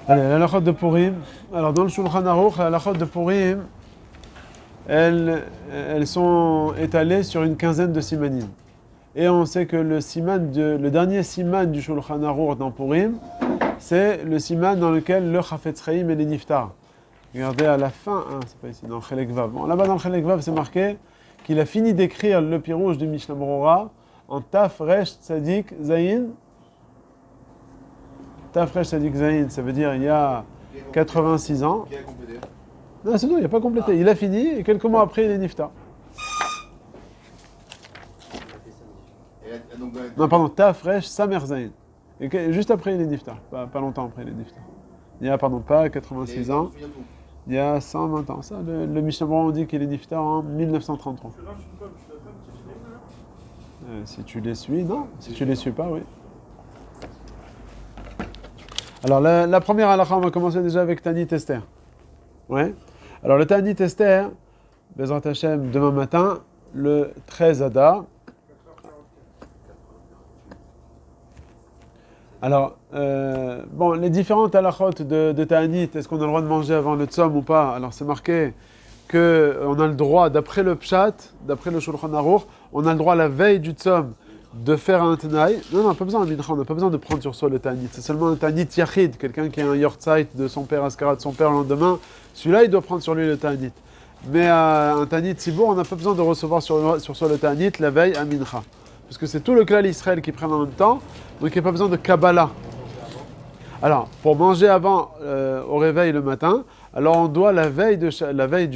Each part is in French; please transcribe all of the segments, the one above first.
Allez, la halachot de Purim. Alors, dans le Shulchan Aruch, la halachot de Purim, elles sont étalées sur une quinzaine de simanim. Et on sait que le dernier siman du Shulchan Aruch dans Purim, c'est le siman dans lequel le Chafetz Chaim et les Niftar. Regardez à la fin, c'est pas ici, dans le Chelek Vav. Bon, là-bas dans le Chelek Vav, c'est marqué qu'il a fini d'écrire le pirouge du Mishnah Brura en Taf Resh Tzadik Zayin. Taf Resh Tzadik Zayin, ça veut dire il y a 86 ans. Qui a complété? Non, c'est tout, il n'a pas complété. Il a fini et quelques mois après, il est Niftar. Non, pardon, Taf Resh Samer Zayin. Et juste après, il est Niftar. Pas longtemps après, il est Niftar. Il y a, pas 86 ans. Il y a 120 ans. Ça, le Mishnah Brura, on dit qu'il est Niftar en 1933. Si tu les suis, non. Si tu les suis pas, oui. Alors, la première halakha, on va commencer déjà avec Tanit Esther. Ouais. Alors, le Tanit Esther, Bezrat Hashem, demain matin, le 13 Adar. Alors, bon, les différentes halakhot de Ta'anit, est-ce qu'on a le droit de manger avant le tzom ou pas? Alors, c'est marqué qu'on a le droit, d'après le Pshat, d'après le Shulchan Aruch, on a le droit la veille du tzom de faire un tenaï. Non, pas besoin, on n'a pas besoin de prendre sur soi le Ta'anit. C'est seulement un Ta'anit Yachid, quelqu'un qui a un Yortzeit de son père, Askara de son père le lendemain. Celui-là, il doit prendre sur lui le Ta'anit. Mais un Ta'anit Tzibour, on n'a pas besoin de recevoir sur soi le Ta'anit la veille à Mincha. Parce que c'est tout le clan Israël qui prennent en même temps, donc il n'y a pas besoin de Kabbalah. Alors, pour manger avant, au réveil le matin, alors on doit la veille du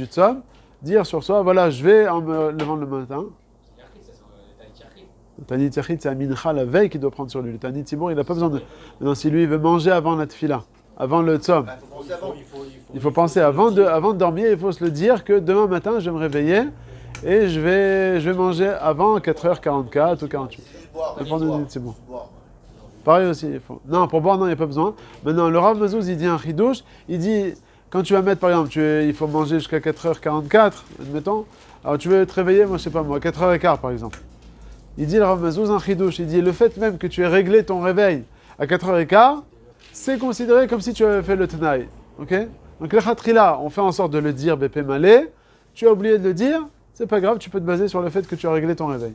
tzom, dire sur soi, voilà, je vais en me levant le matin. Le Tanit Yachid, c'est à Mincha, la veille qu'il doit prendre sur lui. Le Tanit Tzibour, il n'a pas besoin de... Non, si lui, il veut manger avant la tefila, avant le tzom. Il faut penser avant de dormir, il faut se le dire que demain matin, je vais me réveiller et je vais manger avant 4h44 ou 48. C'est bon. Pareil aussi, il faut. Non, pour boire, non, il n'y a pas besoin. Maintenant, le Rav Mazouz, il dit un chidouche, il dit, quand tu vas mettre, par exemple, il faut manger jusqu'à 4h44, admettons, alors tu veux te réveiller, moi, je sais pas, moi, 4h15, par exemple. Il dit, le Rav Mazouz, un chidouche, il dit, le fait même que tu aies réglé ton réveil à 4h15, c'est considéré comme si tu avais fait le tenaï. Ok? Donc, le khatrila, on fait en sorte de le dire, bépé malé, tu as oublié de le dire, c'est pas grave, tu peux te baser sur le fait que tu as réglé ton réveil.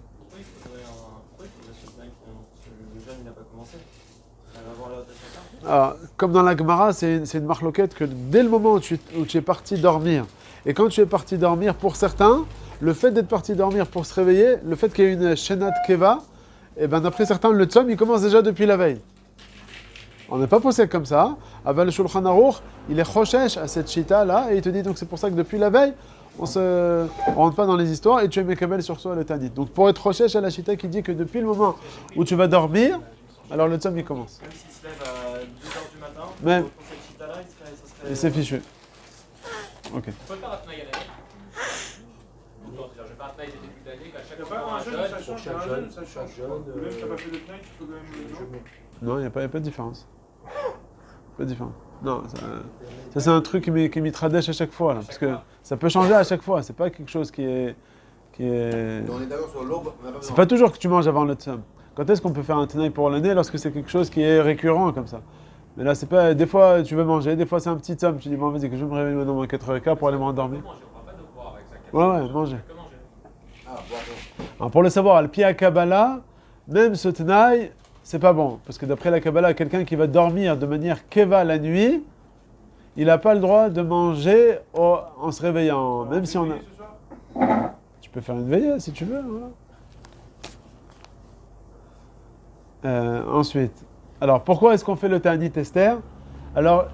Alors, comme dans la Gemara, c'est une marloquette que dès le moment où tu es parti dormir, et quand tu es parti dormir, pour certains, le fait d'être parti dormir pour se réveiller, le fait qu'il y ait une shenat keva, et ben d'après certains, le tzom, il commence déjà depuis la veille. On n'est pas posé comme ça. Aval le Shulchan Aruch, il est choshesh à cette chita là, et il te dit donc c'est pour ça que depuis la veille, on rentre pas dans les histoires et tu es mekabel sur soi le tanit. Donc pour être choshesh à la chita qui dit que depuis le moment où tu vas dormir, alors le tzom il commence. Même s'il se lève à 2h du matin, même. pour cette chita-là, ça serait... Et c'est fichu. Ok. Il faut le faire à Tnaï à l'année. Je vais faire un Tnaï dès le début de l'année, à chaque Il n'y a fois pas qu'on un a jeune, ça change, chaque un jeune, jeune, ça change. chaque jeune, Même si tu n'as pas fait de knight, tu peux quand même... Non, il n'y a pas de différence. Pas de différence. Non, ça c'est un truc qui m'itradèche à chaque fois là, parce que ça peut changer à chaque fois. C'est pas quelque chose qui est. On est d'accord sur l'aube, on n'a pas besoin. C'est pas toujours que tu manges avant le tzom. Quand est-ce qu'on peut faire un tenaille pour l'année? Lorsque c'est quelque chose qui est récurrent comme ça. Mais là, c'est pas. Des fois, tu veux manger, des fois, c'est un petit tzom. Tu dis, bon, vas-y, que je vais me réveiller maintenant à 4h15 pour aller me rendormir. On ne pas de boire avec ça. Ouais, manger. Ah, bon. Alors, pour le savoir, al pied à Kabbalah, même ce tenaille, c'est pas bon. Parce que d'après la Kabbalah, quelqu'un qui va dormir de manière keva la nuit, il n'a pas le droit de manger en se réveillant. Même si on a. Tu peux faire une veillée si tu veux. Voilà. Ensuite, alors pourquoi est-ce qu'on fait le Ta'anit Esther? Alors,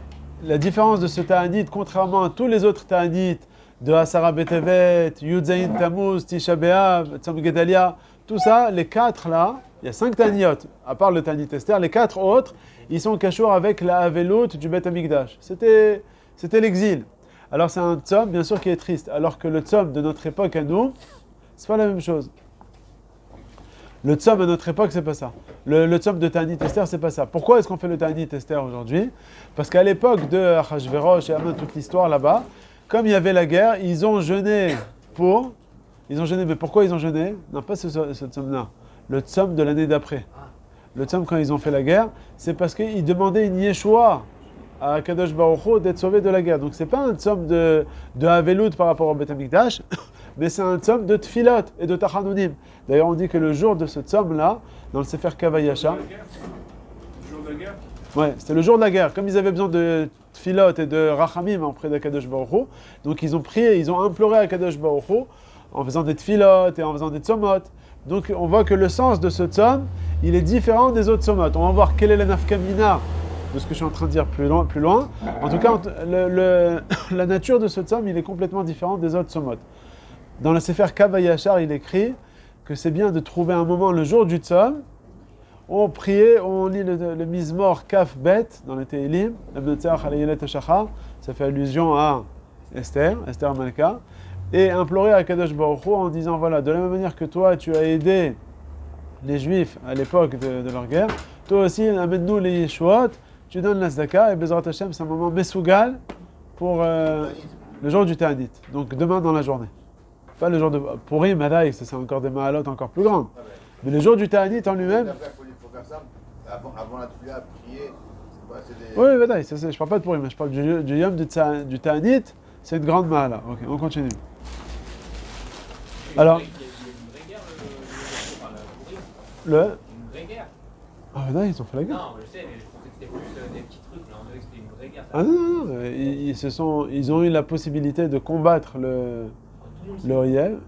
la différence de ce Ta'anit, contrairement à tous les autres Ta'anit de Asara Betevet, Yud Zayin Tammuz, Tisha B'Av, Tzom Gedalia, tout ça, les quatre là, il y a 5 Ta'aniot, à part le Ta'anit Esther, les 4 autres, ils sont cachours avec la Havelut du Bet Amikdash. C'était l'exil. Alors c'est un tzom, bien sûr, qui est triste, alors que le tzom de notre époque à nous, c'est pas la même chose. Le tzom à notre époque, c'est pas ça. Le tzom de Ta'anit Esther, c'est pas ça. Pourquoi est-ce qu'on fait le Ta'anit Esther aujourd'hui? Parce qu'à l'époque de Achashverosh et Haman, toute l'histoire là-bas, comme il y avait la guerre, ils ont jeûné pour... Ils ont jeûné, mais pourquoi ils ont jeûné? Non, pas ce tzom-là. Le tzom de l'année d'après. le tzom quand ils ont fait la guerre, c'est parce qu'ils demandaient une yeshua à Kadosh Baruch Hu d'être sauvé de la guerre. Donc c'est pas un tzom de Havelut par rapport au Beth Amikdash, mais c'est un tzom de Tfilot et de Tachanunim. D'ailleurs, on dit que le jour de ce tzom-là, dans le Sefer Kavayasha, Le jour de la guerre. ouais, c'était le jour de la guerre. Comme ils avaient besoin de Tfilot et de Rachamim auprès de Kadosh Baruch Hu, donc ils ont prié, ils ont imploré à Kadosh Baruch Hu en faisant des Tfilot et en faisant des tzomot. Donc on voit que le sens de ce tzom, il est différent des autres tzomot. On va voir quelle est la nafkamina de ce que je suis en train de dire plus loin. En tout cas, la nature de ce tzom, il est complètement différent des autres tzomot. Dans le Sefer Kavayashar, il écrit que c'est bien de trouver un moment le jour du tzom. On priait, on lit le Mizmor Kaf Bet dans le Tehillim, ça fait allusion à Esther Malka, et implorer à Kadosh Baruch Hu en disant voilà, de la même manière que toi tu as aidé les Juifs à l'époque de leur guerre, toi aussi amène-nous les Yeshuot, tu donnes la Zdaka, et Bezrat Hashem c'est un moment mesougal pour le jour du Ta'anit, donc demain dans la journée. Pas le jour de Purim, Hadaï, ça c'est encore des mahalotes encore plus grandes. Mais le jour du Ta'anit en lui-même. Il faut faire ça avant la Tfila, prier. Oui, Hadaï, je parle pas de Purim, mais je parle du Yom du Ta'anit, c'est une grande mahala. Ok, on continue. Alors. Il y a une vraie guerre, Le. Une vraie guerre. Ah, Hadaï, ils ont fait la guerre. Non, je sais, mais je pensais que c'était plus des petits trucs, mais on dirait que c'était une vraie guerre. Ah non, ils ont eu la possibilité de combattre le riel.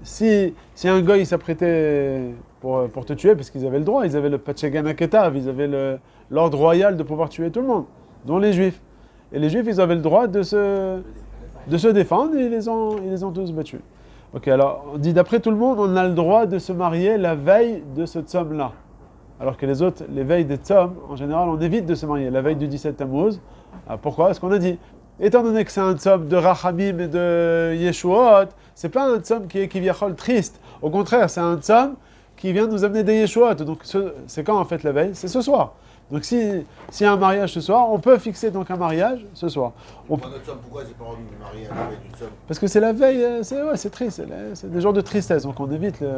Si un gars il s'apprêtait pour te tuer, parce qu'ils avaient le droit, ils avaient le Pachegan Aketav, ils avaient l'ordre royal de pouvoir tuer tout le monde, dont les Juifs. Et les Juifs, ils avaient le droit de se défendre, et ils les ont tous battus. Ok, alors on dit d'après tout le monde, on a le droit de se marier la veille de ce tzom-là. Alors que les veilles des tzom, en général, on évite de se marier. La veille du 17 Tammuz, pourquoi ? Parce qu'on a dit, étant donné que c'est un tzom de Rachamim et de Yeshuot, c'est pas un tzom qui est kiviachol triste. Au contraire, c'est un tzom qui vient nous amener des Yeshuot. Donc c'est quand en fait la veille ? C'est ce soir. Donc s'il y a un mariage ce soir, on peut fixer donc un mariage ce soir. Pourquoi j'ai pas envie de me marier à la veille du tzom ? Parce que c'est la veille, c'est triste, c'est des jours de tristesse, donc on évite le...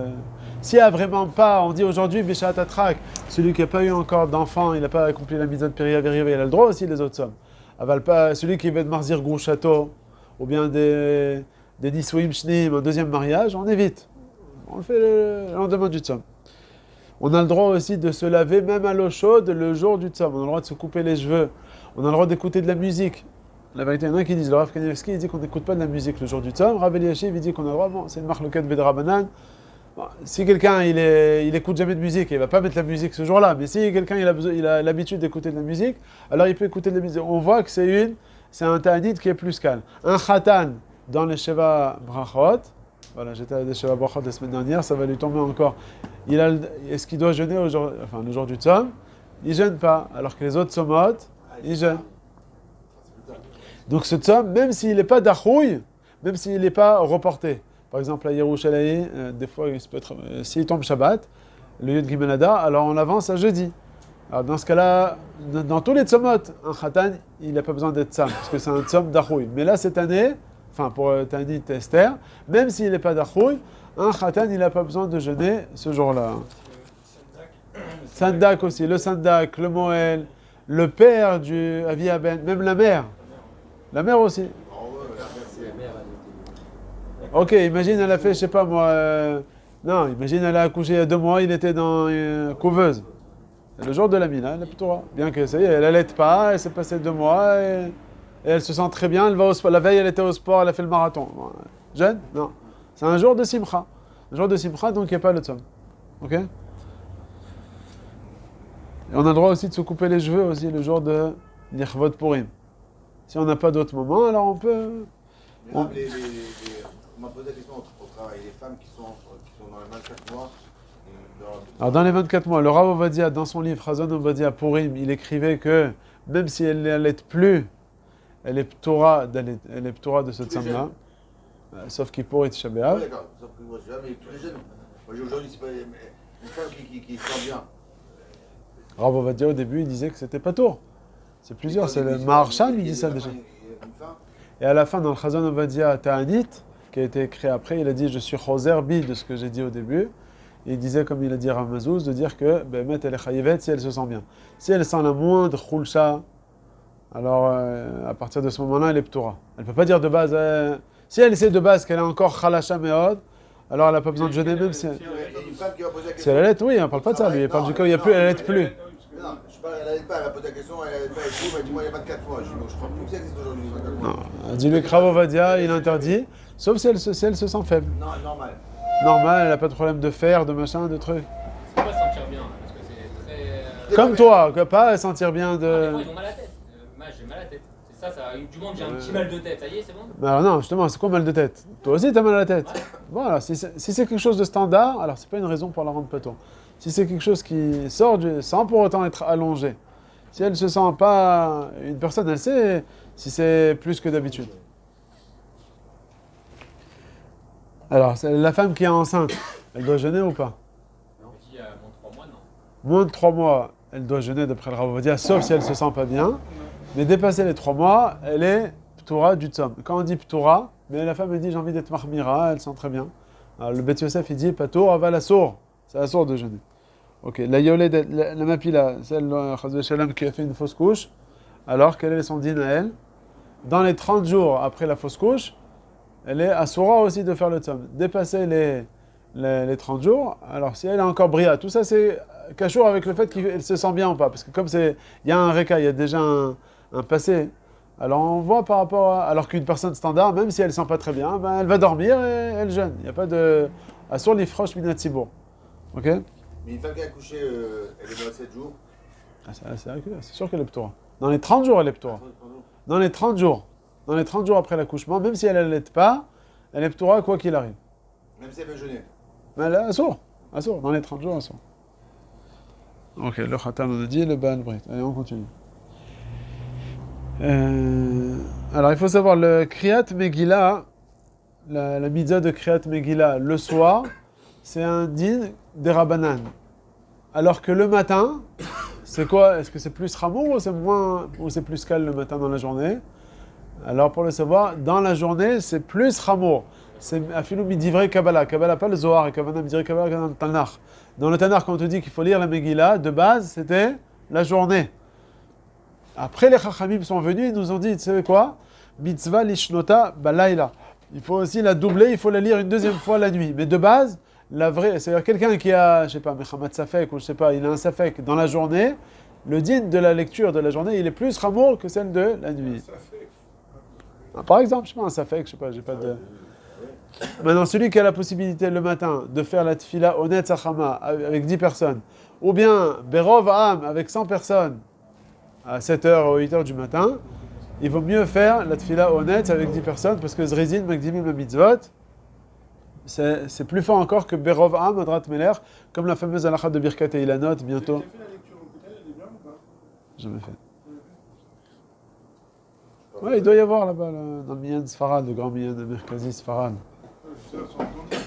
S'il n'y a vraiment pas, on dit aujourd'hui, Bishat Atrak, celui qui n'a pas eu encore d'enfant, il n'a pas accompli la mise en période, il a le droit aussi les autres sommes. Aval pas, celui qui veut de Marzir Gros Château, ou bien des Nisouim Shnim, un deuxième mariage, on évite. On le fait le lendemain du tzom. On a le droit aussi de se laver même à l'eau chaude le jour du tzom. On a le droit de se couper les cheveux. On a le droit d'écouter de la musique. La vérité, il y en a qui disent, le Rav Kanievski, il dit qu'on n'écoute pas de la musique le jour du tzom. Rav Eliashiv, il dit qu'on a le droit, bon, c'est une marque loquette Vedrabanan. Bon, si quelqu'un, il écoute jamais de musique, il va pas mettre la musique ce jour-là. Mais si quelqu'un, il a l'habitude d'écouter de la musique, alors il peut écouter de la musique. On voit que c'est un ta'anit qui est plus calme. Un khatan dans les Sheva Brachot. Voilà, j'étais à des Sheva Brachot la semaine dernière, ça va lui tomber encore. Est-ce qu'il doit jeûner le jour du tzom ? Il jeûne pas, alors que les autres tzomot, ils jeûnent. Donc ce tzom, même s'il n'est pas d'achouille, même s'il n'est pas reporté, par exemple à Yerushalayim, des fois il peut être, s'il tombe Shabbat, le Yud Gimel Adar, alors on l'avance à jeudi. Alors dans ce cas-là, dans tous les tzomot, un khatan, il n'a pas besoin d'être tzam, parce que c'est un tzom d'achouille. Mais là cette année, enfin pour Tanit Esther, même s'il n'est pas d'achouille, un khatan, il n'a pas besoin de jeûner ce jour-là. Sandak aussi, le Sandak, le Moël, le père du Avi Aben, même la mère. La mère aussi. Ok, imagine elle a fait, je sais pas moi... non, imagine elle a accouché il y a 2 mois, il était dans couveuse. Le jour de la Mina, elle a plutôt droit. Bien que ça y est, elle n'allait pas, elle s'est passée 2 mois et elle se sent très bien, elle va au sport. La veille, elle était au sport, elle a fait le marathon. Jeune ? Non. C'est un jour de Simcha. Un jour de Simcha, donc il n'y a pas le tzom. Ok ? Et on a le droit aussi de se couper les cheveux aussi le jour de Nirvot Purim. Si on n'a pas d'autre moment, alors on peut... On m'a posé la question au travail, les femmes qui sont dans les 24 mois. Alors dans les 24 mois, le Rav Ovadia, dans son livre Hazon Ovadia Purim, il écrivait que même si elle n'allait plus, elle est Torah de ce tzom-là, sauf Kippour et Tisha B'Av. Oui, d'accord, sauf que moi, mais tous les jeunes, moi aujourd'hui, c'est pas une femme qui sent bien. Rav Ovadia, au début, il disait que c'était pas tour. C'est plusieurs, c'est le Maharshan, il dit ça déjà. Et à la fin, dans le Chazon Ovadia Ta'anit, qui a été écrit après, il a dit « Je suis Choser Bi » de ce que j'ai dit au début. Et il disait, comme il a dit Rav Mazouz, de dire que Behemet elle est chayivet si elle se sent bien. Si elle sent la moindre khulsha, alors à partir de ce moment-là, elle est ptoura. Elle ne peut pas dire de base, si elle sait de base qu'elle est encore chalasha meod, alors elle n'a pas besoin de jeûner même si elle... Il y a une femme qui va poser la Si question. elle allait, oui, on ne parle pas de ça, lui, il parle du cas où il n'y a plus, elle allait plus. Non, je parle, elle n'allait pas, elle va poser la question, elle n'allait pas et tout, mais dis-moi, il y a 24 mois. Je dis, bon, je crois plus que ça existe aujourd'hui, 24 mois. Non, dis-lui que Ravovadia, il interdit, sauf si elle se sent faible. Non, normal. Normal, elle n'a pas de problème de fer, de machin, de trucs. C'est pas se sentir bien, parce que c'est très. Comme toi, que pas sentir bien Des de... fois, ils ont mal à la tête. Moi, j'ai mal à la tête. C'est ça, du monde, j'ai un petit mal de tête. Ça y est, c'est bon? Mais alors non, justement, c'est quoi mal de tête? Toi aussi, t'as mal à la tête. Ouais. Voilà, si c'est quelque chose de standard, alors c'est pas une raison pour la rendre péto. Si c'est quelque chose qui sort sans pour autant être allongé, si elle se sent pas... Une personne, elle sait si c'est plus que d'habitude. Alors, c'est la femme qui est enceinte, elle doit jeûner ou pas? On dit moins de 3 mois, non. Moins de 3 mois, elle doit jeûner d'après le Ravodia, sauf si elle se sent pas bien. Mais dépasser les 3 mois, elle est ptoura du tzom. Quand on dit ptoura, mais la femme elle dit j'ai envie d'être mahmira, elle sent très bien. Alors, le Bet Yosef il dit patour aval assour, c'est assour de jeûner. Ok, la yoled, la mapila, celle Chazvé Shalom qui a fait une fausse couche, alors quel est son din à elle? Dans les 30 jours après la fausse couche, elle est assoura aussi de faire le tzom. Dépasser les 30 jours, alors si elle est encore bria, tout ça c'est cachour avec le fait qu'elle se sent bien ou pas, parce que comme il y a un reka, il y a déjà un passé, alors on voit par rapport à, alors qu'une personne standard, même si elle ne sent pas très bien, ben elle va dormir et elle jeûne. Il n'y a pas de assour l'ifrosh minat tzibur. Ok? Mais une femme qui a accouché, elle est dans 7 jours. Ah, c'est sûr qu'elle est ptoura. Dans les 30 jours, elle est ptoura. Dans les 30 jours. Dans les 30 jours après l'accouchement, même si elle n'allait pas, elle est ptoura quoi qu'il arrive. Même si elle veut jeûner. Mais elle est assour. Assour. Dans les 30 jours, assour. Ok, le Khatam on a dit, le Baal Brit. Allez, on continue. Alors, il faut savoir, le Kriyat Megillah, la mitzvah de Kriyat Megillah, le soir, c'est un din des Rabbanan. Alors que le matin, c'est quoi? Est-ce que c'est plus ramour ou c'est moins, ou c'est plus calme le matin dans la journée? Alors, pour le savoir, dans la journée, c'est plus ramour. C'est afilou midivrei Kabbalah. Kabbalah, pas le Zohar, et Kabbalah midivrei Kabbalah dans le Tanakh. Dans le Tanakh, quand on te dit qu'il faut lire la Megillah, de base, c'était la journée. Après, les Chachamim sont venus, ils nous ont dit, tu sais quoi? Mitzvah lishnota balayla. Il faut aussi la doubler, il faut la lire une deuxième fois la nuit. Mais de base, la vraie, c'est-à-dire quelqu'un qui a, je sais pas, Mechamat Safek, ou je sais pas, il a un Safek dans la journée, le din de la lecture de la journée, il est plus ramour que celle de la nuit. Par exemple, je sais pas, un Safek, je sais pas, j'ai pas de... Maintenant, celui qui a la possibilité le matin de faire la tfila honnête Sachama avec 10 personnes, ou bien Berov Am avec 100 personnes à 7h ou 8h du matin, il vaut mieux faire la tfila honnête avec 10 personnes parce que Zrizin, Magdimim, Mitzvot, c'est plus fort encore que Berov Am, Adrat Meler, comme la fameuse halakha de Birkat et Ilanot bientôt. Tu as fait la lecture au Koutel, elle est bien ou pas? Jamais fait. Ouais, il doit y avoir là-bas, dans le Miyan Sfarad, le grand Miyan de Merkazi Sfarad. Ça s'entend bien.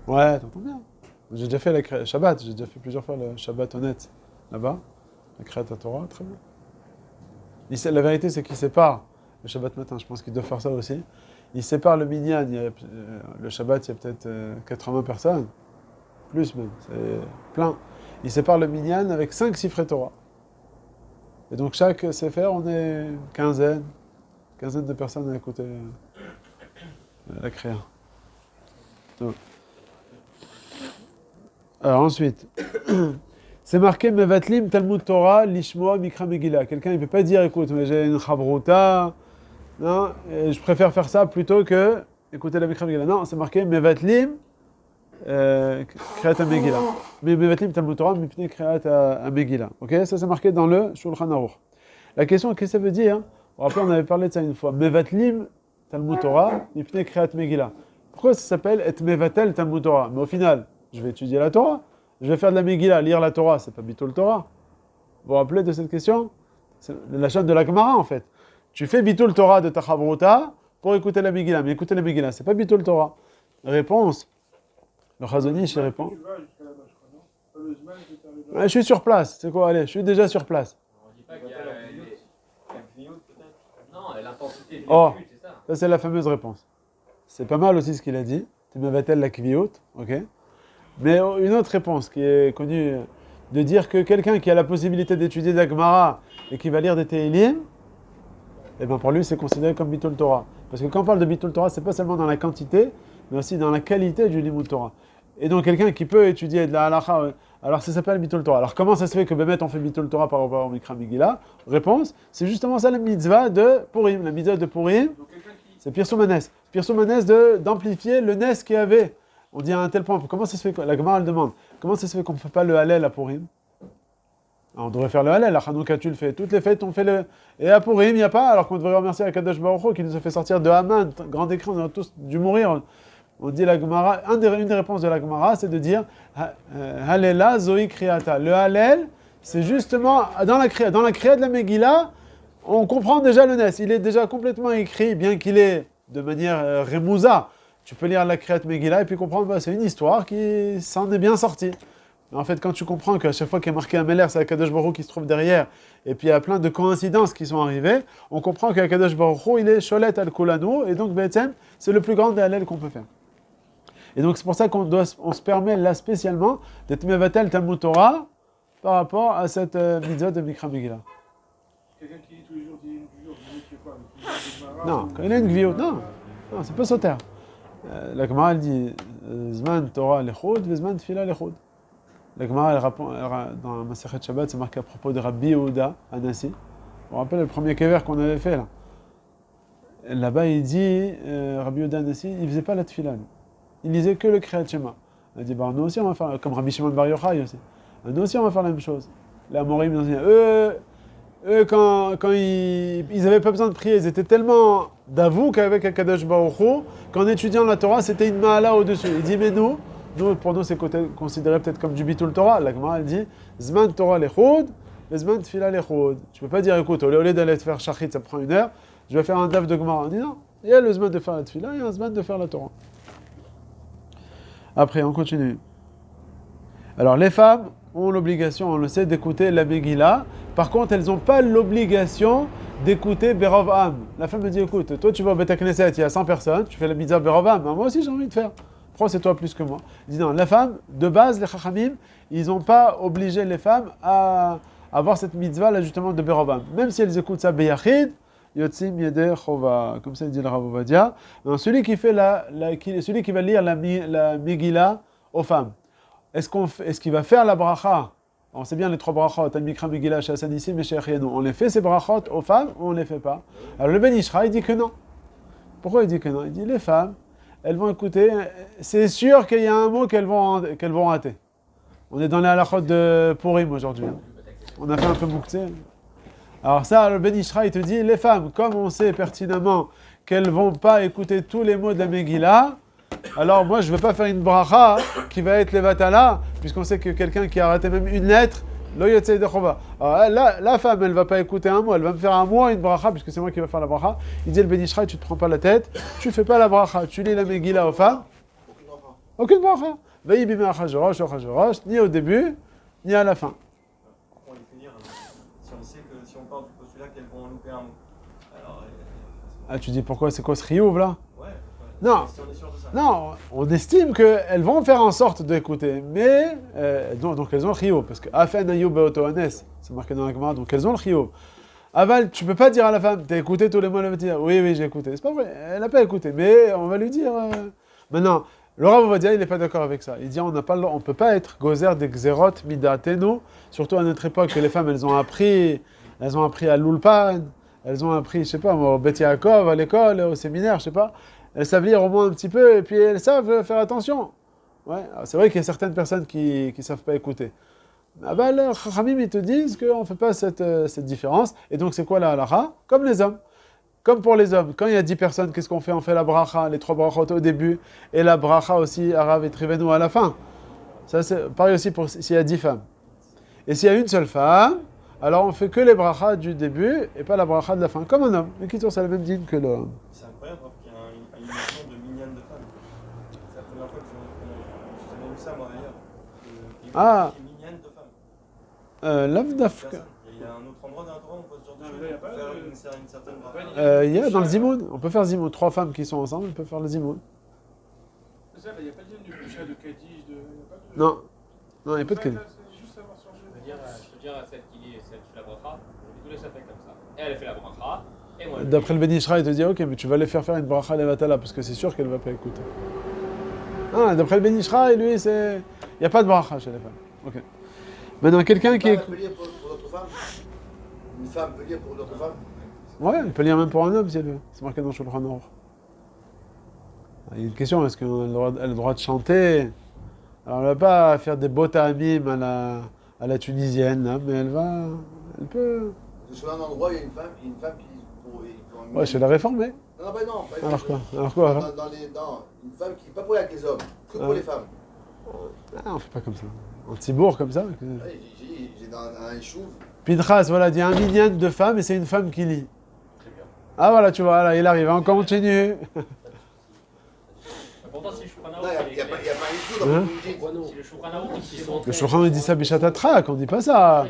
Ouais, t'entends bien. J'ai déjà fait la Shabbat, j'ai déjà fait plusieurs fois le Shabbat honnête là-bas, la Kriyat Torah, très bien. La vérité, c'est qu'il sépare le Shabbat matin, je pense qu'il doit faire ça aussi. Il sépare le Minyan, le Shabbat, il y a peut-être 80 personnes, plus même, c'est plein. Il sépare le Minyan avec 5 Sifrei Torah. Et donc chaque Sefer, on est une quinzaine de personnes à écouter la Kriya. Donc. Alors ensuite, c'est marqué Mevatlim Talmud Torah Lishmoa Mikra Megillah. Quelqu'un il peut pas dire écoute, mais j'ai une chabruta, non, et je préfère faire ça plutôt que écouter la Mikra Megillah. Non, c'est marqué Mevatlim Kriyat Megillah. Mais Mevatlim Talmud Torah Mipnei Kriyat Megillah. Ok, ça c'est marqué dans le Shulchan Aruch. La question qu'est-ce que ça veut dire? Rappelez, on avait parlé de ça une fois. Mevatlim Talmud Torah Mipnei Kriyat Megillah. Pourquoi ça s'appelle Et Mevatel Talmud Torah? Mais au final, je vais étudier la Torah, je vais faire de la Megillah, lire la Torah, c'est pas Bitul Torah. Vous vous rappelez de cette question? C'est la chaîne de la Gemara en fait. Tu fais Bitul Torah de ta Chavruta pour écouter la Megillah, mais écouter la Megillah, c'est pas Bitul Torah. Réponse. Le Chazonish il répond. Tu vas jusqu'à là-bas, je crois, non? Pas le Zman, c'est arrivé là. Ouais, je suis sur place, c'est quoi? Allez, je suis déjà sur place. On dit pas qu'il y a les... Non, l'intensité de Oh. l'étude, c'est ça. Ça c'est la fameuse réponse. C'est pas mal aussi ce qu'il a dit. Tu me va-t-elle la kviout, ok? Mais une autre réponse qui est connue, de dire que quelqu'un qui a la possibilité d'étudier la Gemara et qui va lire des Tehillim, eh bien pour lui c'est considéré comme Bitul Torah. Parce que quand on parle de Bitul Torah, c'est pas seulement dans la quantité, mais aussi dans la qualité du Limud Torah. Et donc quelqu'un qui peut étudier de la halakha, alors ça s'appelle Bitul Torah. Alors comment ça se fait que Bémet on fait Bitul Torah par rapport au Mikra Megillah? Réponse, c'est justement ça la mitzvah de Purim. La mitzvah de Purim, Donc quelqu'un qui. c'est Pirsou Manes. Pirsou Manes d'amplifier le Nes qu'il y avait. On dit à un tel point, comment ça se fait, la Gemara elle demande, comment ça se fait qu'on ne fait pas le Hallel à Purim? On devrait faire le Hallel, à Hanouka tu le fais, toutes les fêtes on fait le... Et à Purim il n'y a pas, alors qu'on devrait remercier Akadosh Baruch Hu qui nous a fait sortir de Haman, grand écrit, on a tous dû mourir. On dit la Gemara, une des réponses de la Gemara, c'est de dire Hallela Zoï Kriyata. Le Hallel, c'est justement dans la Kriya de la Megillah, on comprend déjà le Nes. Il est déjà complètement écrit, bien qu'il est de manière remouza. Tu peux lire la Kriyat Megillah et puis comprendre, bah, c'est une histoire qui s'en est bien sortie. Mais en fait, quand tu comprends qu'à chaque fois qu'il y a marqué un Meler, c'est Akadosh Baruch Hu qui se trouve derrière, et puis il y a plein de coïncidences qui sont arrivées, on comprend qu'Akadosh Baruch Hu, il est Sholet al-Kulanu, et donc Be'etzem, c'est le plus grand des Hallel qu'on peut faire. Et donc c'est pour ça on se permet là spécialement d'être Mevatel Talmud Torah par rapport à cette mitzvah de Mikra Megillah. Quelqu'un qui tous les jours dit une jour, qui fait quoi? Non, quand il a une gviout, non, c'est pas sauter. La Gemara elle dit Zman Torah lechod, Zman Tfila lechod. La Gemara elle répond dans Masechet Shabbat, c'est marqué à propos de Rabbi Yehuda Anassi. On rappelle le premier kever qu'on avait fait là. Là-bas il dit Rabbi Yehuda Anassi, il faisait pas la Tfila. Il lisait que le Kriyat Shema. Il dit bah nous aussi on va faire comme Rabbi Shimon Bar Yochai aussi. Nous aussi on va faire la même chose. Les Amorim ils ont dit eux, quand ils n'avaient pas besoin de prier, ils étaient tellement d'avou qu'avec Akadosh Baruch Hu, qu'en étudiant la Torah, c'était une ma'ala au-dessus. Il dit, mais nous, pour nous, c'est considéré peut-être comme du bitul Torah. La Gemara, elle dit, Zman Torah lechod, Zman Tfila lechod. Tu peux pas dire, écoute, au lieu d'aller te faire shachit, ça prend 1 heure, je vais faire un daf de Gemara. On dit, non, il y a le Zman de faire la Tfila, il y a un Zman de faire la Torah. Après, on continue. Alors, les femmes ont l'obligation, on le sait, d'écouter la Megillah. Par contre, elles n'ont pas l'obligation d'écouter Berov Am. La femme me dit, écoute, toi tu vas au Beth Knesset, il y a 100 personnes, tu fais la mitzvah Berov Am. Moi aussi j'ai envie de faire. Pourquoi c'est toi plus que moi? Il dit non, la femme, de base, les Chachamim, ils n'ont pas obligé les femmes à avoir cette mitzvah là justement de Berov Am. Même si elles écoutent ça Beyachid, Yotzim Yeder Chova, comme ça dit le Rav Ovadia. Celui qui fait celui qui va lire la Megillah aux femmes, est-ce qu'il va faire la bracha? On sait bien les 3 brachot, Al-Mikra, Megillah, Shasanissim et Shechienu. On les fait ces brachot aux femmes ou on les fait pas? Alors le Ben Ishra, il dit que non. Pourquoi il dit que non? Il dit les femmes, elles vont écouter, c'est sûr qu'il y a un mot qu'elles vont rater. On est dans les halachot de Purim aujourd'hui. On a fait un peu mouktsé. Alors ça, le Ben Ishra, il te dit, les femmes, comme on sait pertinemment qu'elles vont pas écouter tous les mots de la Megillah, alors moi je ne vais pas faire une bracha qui va être levatala, puisqu'on sait que quelqu'un qui a raté même une lettre, lo yotzei de chova. Alors la femme elle ne va pas écouter un mot, elle va me faire un mot, une bracha, puisque c'est moi qui vais faire la bracha. Il dit le Ben Ishra, tu ne te prends pas la tête, tu ne fais pas la bracha, tu lis la Megillah aux femmes. Aucune bracha. Veille bimé achajorosh, ni au début, ni à la fin. Pour les finir, si on sait que si on part du postulat qu'elles vont louper un mot. Alors, Ah tu dis pourquoi, c'est quoi ce riouf là? ouais. Non. Si on est sûr de ça. Non, on estime qu'elles vont faire en sorte d'écouter, mais donc elles ont le chiyuv, parce que afen ayub beotohanes, c'est marqué dans la Gemara, donc elles ont le chiyuv. Aval, tu peux pas dire à la femme, t'as écouté tous les mots, elle va te dire, oui, j'ai écouté. C'est pas vrai, elle n'a pas écouté, mais on va lui dire. Maintenant, le Rav Ovadia, il n'est pas d'accord avec ça. Il dit, on peut pas être gozer des xerot midatenu, surtout à notre époque, que les femmes, elles ont appris à l'ulpan, elles ont appris, je sais pas, au Bet Yaakov, à l'école, au séminaire, je sais pas. Elles savent lire au moins un petit peu et puis elles savent faire attention. Ouais, c'est vrai qu'il y a certaines personnes qui ne savent pas écouter. Ah bah, les Chachamim, ils te disent qu'on ne fait pas cette différence. Et donc, c'est quoi la halakha? Comme les hommes. Comme pour les hommes. Quand il y a 10 personnes, qu'est-ce qu'on fait? On fait la bracha, les 3 brachot au début, et la bracha aussi, Arav et Trivenu à la fin. Ça, c'est pareil aussi pour s'il y a 10 femmes. Et s'il y a une seule femme, alors on fait que les brachas du début et pas la bracha de la fin. Comme un homme. Mais qui c'est la même dîne que l'homme. C'est incroyable qu'il y a une notion de minyan de femmes. C'est la première fois que j'ai jamais vu ça moi ailleurs. Ah. Minyan de femmes. L'avdafka. Il y a un autre endroit dans la Torah où on peut se Non, mais là, il y a pas faire de- une certaine bracha. Il y a dans le Zimoun. On peut faire Zimoun. 3 femmes qui sont ensemble, on peut faire le Zimoun. C'est ça, il n'y a pas de lien du Boucha, de Kaddish, il n'y a pas de. Non, non, il n'y a pas de Kedim. C'est juste savoir changer. Je peux dire à celle qui lit et celle qui fait la bracha, je vais tous les fait comme ça. Et elle fait la bracha, et moi. D'après le Ben Ishra, il te dit ok, mais tu vas les faire une bracha levatala parce que c'est sûr qu'elle ne va pas écouter. Ah, d'après le Ben Ishra, lui, c'est. Il n'y a pas de bracha chez les femmes. Ok. Maintenant, quelqu'un qui Une est. femme peut lire pour d'autres femmes. Une femme peut lire pour d'autres femmes. Ouais, elle peut lire même pour un homme si elle veut. C'est marqué dans Shulchan Aruch. Il y a une question, est-ce qu'elle a le droit de chanter? Alors, elle ne va pas faire des botamim à la tunisienne, là, mais elle peut. Je suis à un endroit où il y a une femme qui lit pour. Ouais, chez la réformée. Non, bah non. Pas Alors quoi? Alors quoi? Non, une femme qui pas pour avec les hommes, que pour les femmes. Ah, on fait pas comme ça. En Tzibour, comme ça. Ouais, j'ai dans un chouv. Pinchas, voilà, il y a un minyan de femmes et c'est une femme qui lit. Ah voilà, tu vois, là, il arrive, on continue. Pourtant, si le Shulchan Non, Aruch, il n'y a pas un issue dans le si le Shulchan Aruch, il se montre. Le Shulchan, il dit ça Bishatatrak, on dit pas ça.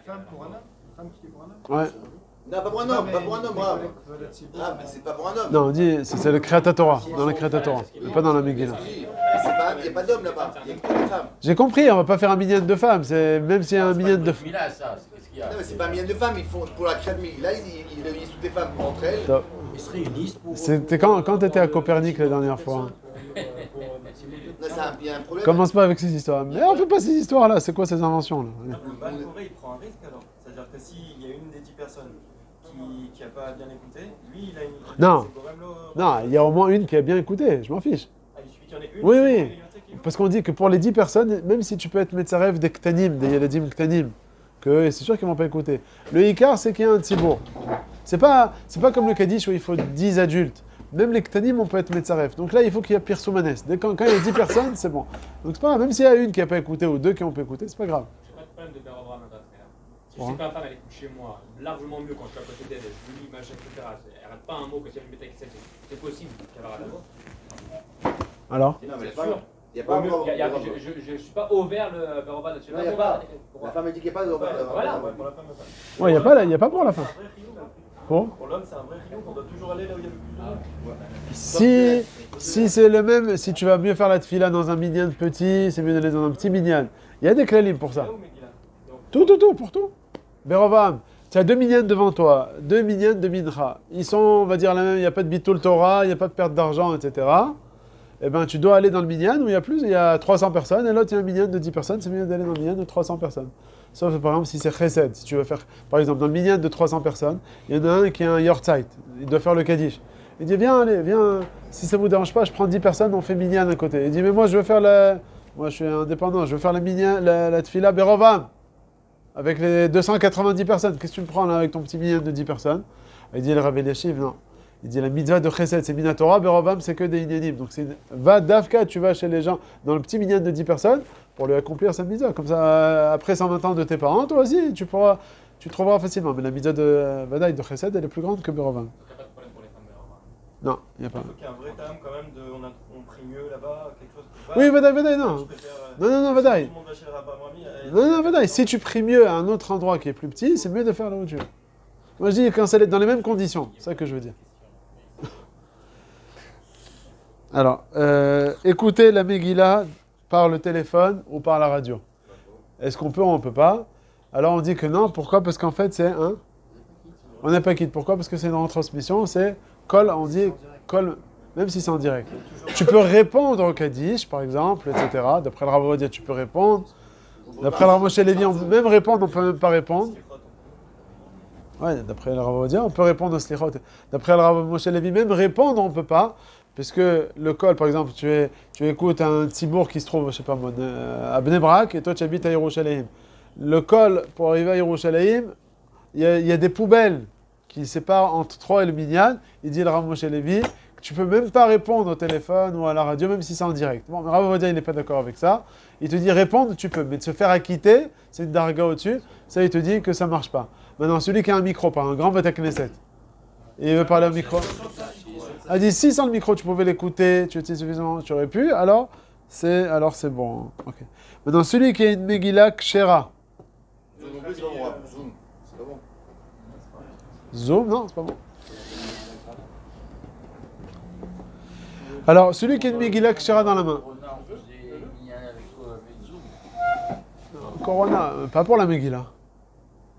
Femme pour un homme. Femme qui est pour un homme. Ouais. Non, pas pour un homme, pas pour un homme, bravo. Ah, mais c'est pas pour un homme. Non, on dit, c'est le Kriyat Torah, dans le Kriyat Torah, mais pas dans la Megillah. Il n'y a pas d'homme là-bas, il n'y a que des femmes. J'ai compris, on va pas faire un minyan de femmes, même s'il y a un minyan de femmes. Là, ça, qu'est-ce qu'il y a? Non, mais c'est pas un million de femmes, ils font pour la Kriyat Megillah, ils réunissent toutes les femmes entre elles. Top. Ils se réunissent pour. C'était quand t'étais à Copernic la dernière fois? Non, il y a un problème. Commence pas avec ces histoires. Mais on fait pas ces histoires-là, c'est quoi ces inventions-là? Le Malcoré, il prend un risque alors. C'est-à-dire que s'il y a une des 10 personnes qui n'a pas bien écouté, lui, il a une. Non. c'est quand même Non, il y a au moins une qui a bien écouté, je m'en fiche. Ah, il suffit qu'il y en ait une. Oui, c'est oui. bon, il y en a qui- Parce qu'on dit que pour les 10 personnes, même si tu peux être Metzarev des Ktanim, des Yeladim Ktanim, que c'est sûr qu'ils vont pas écouter. Le Ikar, c'est qu'il y a un Tzibour. C'est pas comme le Kaddish où il faut 10 adultes. Même les Ktanim, on peut être Metzarev. Donc là, il faut qu'il y ait Pirsoumanes. Quand il y a 10 personnes, c'est bon. Donc c'est pas grave. Même s'il y a une qui n'a pas écouté ou deux qui n'ont pas écouté, c'est pas grave. J'ai pas de problème de faire Abraham dans ce cas-là. Si je Ouais. sais que ma femme elle écoute chez moi, largement mieux quand je suis à côté d'elle, je lui lis, machin, etc. Elle rate pas un mot que si elle me mettait avec celle, c'est possible qu'elle rate un mot. Alors Non, mais C'est la sûr. femme, il n'y a pas encore. Je suis pas ouvert le Abraham. Non, il n'y a pas. La femme, elle dit qu'il n'y a pas de. Voilà. Ouais, pour la femme, la femme. Ouais, il y a pas pour la fin. C'est un vrai rio. Pour Pour l'homme, c'est un vrai rio qu'on doit toujours aller là où il y a le plus de monde. Si c'est le même, si tu vas mieux faire la tfila dans un minyan petit, c'est mieux d'aller dans un petit minyan. Il y a des klalim pour ça. Là où Megillah. Tout, pour tout. Berovam, tu as deux minyans devant toi, deux minyans de mincha. Ils sont, on va dire, la même, il n'y a pas de bitul Torah, il n'y a pas de perte d'argent, etc. Eh bien, tu dois aller dans le minyan où il y a 300 personnes, et l'autre, il y a un minyan de 10 personnes, c'est mieux d'aller dans le minyan de 300 personnes. Sauf, par exemple, si c'est chesed, si tu veux faire, par exemple, dans le minyan de 300 personnes, il y en a un qui a un yortzeit, il doit faire le kaddish. Il dit, viens, si ça vous dérange pas, je prends 10 personnes, on fait minyan à côté. Il dit, mais moi, je veux faire moi, je suis indépendant, je veux faire la tfila berovam. Avec les 290 personnes, qu'est-ce que tu me prends là avec ton petit minyan de 10 personnes? Il dit le Rav Eliashiv, non. Il dit la mitzvah de Chesed, c'est Minatora, Berovam, c'est que des inyanim. Donc va d'Afka, tu vas chez les gens dans le petit minyan de 10 personnes pour lui accomplir cette mitzvah. Comme ça, après 120 ans de tes parents, toi aussi, tu trouveras facilement. Mais la mitzvah de Vadaï de Chesed, elle est plus grande que Berovam. Il n'y a pas de problème pour les femmes, mais Non, il n'y a pas. Il faut qu'il y ait un vrai terme quand même de. On prie mieux là-bas, quelque chose. Oui, Vadaï, non. Je préfère, Non, Vadaï. Tout le monde va chez le rabbin Rami. Non, Vadaï. Si tu pries mieux à un autre endroit qui est plus petit, c'est mieux de faire là où tu veux. Moi, je dis quand c'est dans les mêmes conditions. C'est ça que je veux dire. Alors, écouter la Megillah par le téléphone ou par la radio. Est-ce qu'on peut ou on ne peut pas? Alors on dit que non. Pourquoi? Parce qu'en fait c'est un... On n'est pas quitte. Pourquoi? Parce que c'est une retransmission. C'est call, on dit call, même si c'est en direct. Tu peux répondre au Kaddish, par exemple, etc. D'après le Rav Ovadia, tu peux répondre. D'après le Rav Moshe Levi, on peut même répondre, on peut même pas répondre. Ouais, d'après le Rav Ovadia, on peut répondre au Slichot. D'après le Rav Moshe Levi, même répondre, on peut pas. Puisque le col, par exemple, tu écoutes un Tzibour qui se trouve, je sais pas moi, à Bnei Brak, et toi tu habites à Yerushalayim. Le col, pour arriver à Yerushalayim, il y a des poubelles qui séparent entre toi et le minyan. Il dit le Rav Moshe Levi que tu peux même pas répondre au téléphone ou à la radio, même si c'est en direct. Bon, mais Rav Ovadia, il n'est pas d'accord avec ça. Il te dit répondre, tu peux, mais de se faire acquitter, c'est une darga au-dessus, ça il te dit que ça marche pas. Maintenant, celui qui a un micro, par un grand Beth Knesset, et il veut parler au micro. Elle dit si sans le micro tu pouvais l'écouter, tu étais suffisamment, tu aurais pu, alors c'est bon. Okay. Maintenant celui qui a une Megillah Kshera. Zoom, c'est pas bon. Zoom, c'est pas bon. Zoom, non, c'est pas bon. Alors celui qui a une Megillah Kshera dans la main. On faisait minyan avec Corona, pas pour la Megillah.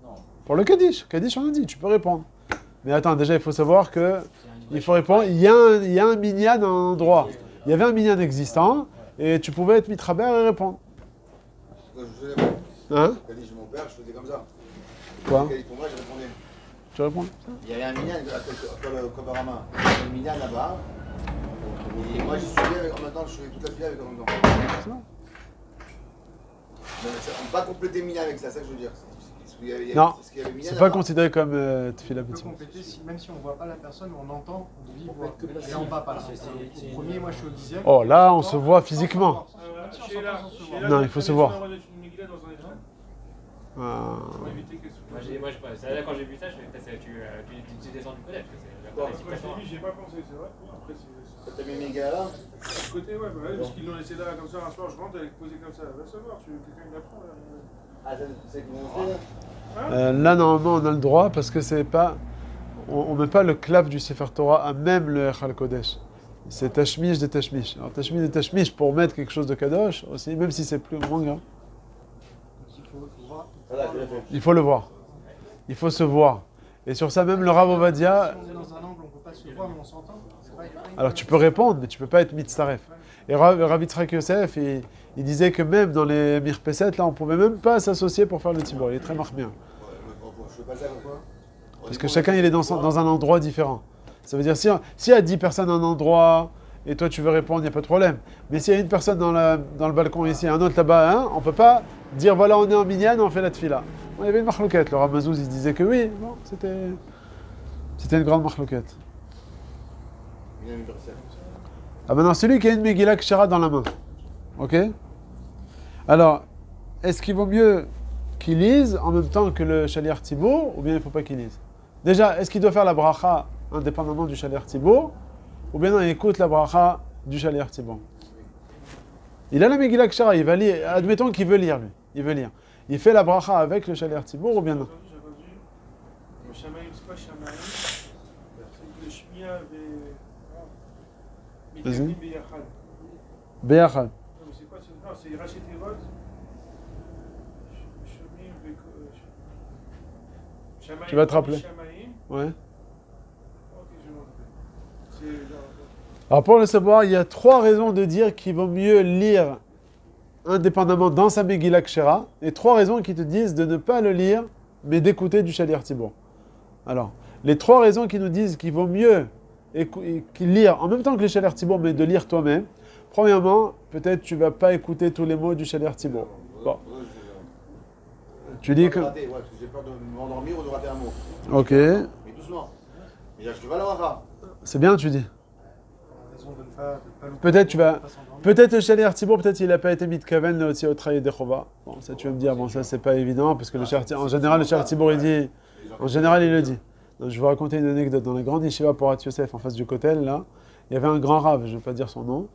Non. Pour le Kaddish. Kaddish, on a dit, tu peux répondre. Mais attends, déjà, il faut savoir que il faut répondre. Il y a un minyan à un endroit. Il y avait un minyan existant et tu pouvais être mitraber et répondre. Quand je faisais, Hein? quand je dis mon père, je faisais comme ça. Quoi? Quand il dit pour moi, je répondais. Tu réponds? Il y avait un minyan à Kobarama. Il y avait un minyan là-bas. Et moi, j'y suivais en même temps, je faisais toute la file avec en même temps. C'est bon. Mais on ne peut pas compléter le minyan avec ça, c'est ça que je veux dire. Non, Parce qu'il y avait minyan c'est pas là-bas. considéré comme tefila On peut b'tzibur. compléter, même si on ne voit pas la personne, on entend de vive voix. Et en bas, pas là. Au premier, moi je suis au 10e. Oh, là, on se voit physiquement. Non, il faut se voir. Pour éviter qu'elle soit. C'est là quand j'ai vu ça, je fais peut-être tu descends du collège. Quand je l'ai vu, j'y ai pas pensé, c'est vrai. Après, c'est. T'as mis mes gars là? À côté, ouais, bah, parce qu'ils l'ont laissé là, comme ça, un soir, je rentre, elle est posée comme ça. Va savoir, quelqu'un il apprend. Ah, c'est qu'ils m'ont fait là? Là, normalement, on a le droit parce que c'est pas. On met pas le clav du Sefer Torah à même le Echal Kodesh. C'est tashmish de tashmish. Alors, tashmish de tashmish pour mettre quelque chose de kadosh aussi, même si c'est plus moins grave. Il faut voir. Voilà, je l'ai fait. Il faut le voir. Il faut se voir. Et sur ça, même le Rav Ovadia. Si on est dans un angle, on ne peut pas se voir, mais on s'entend. C'est vrai. Alors, tu peux répondre, mais tu peux pas être mitzaref. Et Rav Yitzhak Yosef, il disait que même dans les mirpeset, là, on pouvait même pas s'associer pour faire le tibor. Il est très marmien. Je fais pas ça pourquoi? Parce que chacun, il est dans un endroit différent. Ça veut dire, s'il y a 10 personnes à un endroit, et toi, tu veux répondre, il n'y a pas de problème. Mais s'il y a une personne dans le balcon ici, un autre là-bas, hein, on ne peut pas dire, voilà, on est en minyan, on fait la tfila. Il y avait une marloquette. Le Rav Mazouz, il disait que oui. Bon, c'était une grande marloquette. Minyan universel. Ah, maintenant, celui qui a une Megillah Kshara dans la main. Ok? Alors, est-ce qu'il vaut mieux qu'il lise en même temps que le Shaliach Tzibour, ou bien il ne faut pas qu'il lise? Déjà, est-ce qu'il doit faire la bracha indépendamment du Shaliach Tzibour, ou bien non, il écoute la bracha du Shaliach Tzibour? Il a la Megillah Kshara, il va lire, admettons qu'il veut lire, lui. Il veut lire. Il fait la bracha avec le Shaliach Tzibour, ou bien non? J'ai entendu. Le Shamaïm, c'est pas Shamaïm. C'est le Shmia Vas-y. Beyachad. Beyachad. Non, mais c'est quoi? Non, c'est Rachet Evod. Tu vas te rappeler. Shamaïm. Ouais. Ok, je vais m'en rappeler. Alors pour le savoir, il y a 3 raisons de dire qu'il vaut mieux lire indépendamment dans sa Megillah Kshera, et 3 raisons qui te disent de ne pas le lire, mais d'écouter du Shaliach Tzibour. Alors, les 3 raisons qui nous disent qu'il vaut mieux lire en même temps que le Shaliach Tzibour, mais de lire toi-même. Premièrement, peut-être tu vas pas écouter tous les mots du Shaliach Tzibour. Bon. Tu dis que... Ouais, parce que j'ai peur de m'endormir ou de rater un mot. Ok, Mais doucement. Mais je te vais la bracha. c'est bien tu dis. Raison de ne pas louper. Peut-être tu vas... de pas s'endormir. Peut-être le Shaliach Tzibour, peut-être il n'a pas été mitkaven le Otsi Otraï Dechova. Bon, ça tu vas me dire, bon ça c'est pas évident, parce que en général le Shaliach Tzibour il dit... En général il le dit. Donc, je vais vous raconter une anecdote. Dans la grande yeshiva Porat Yosef, en face du Kotel, là, il y avait un grand rave, je ne vais pas dire son nom,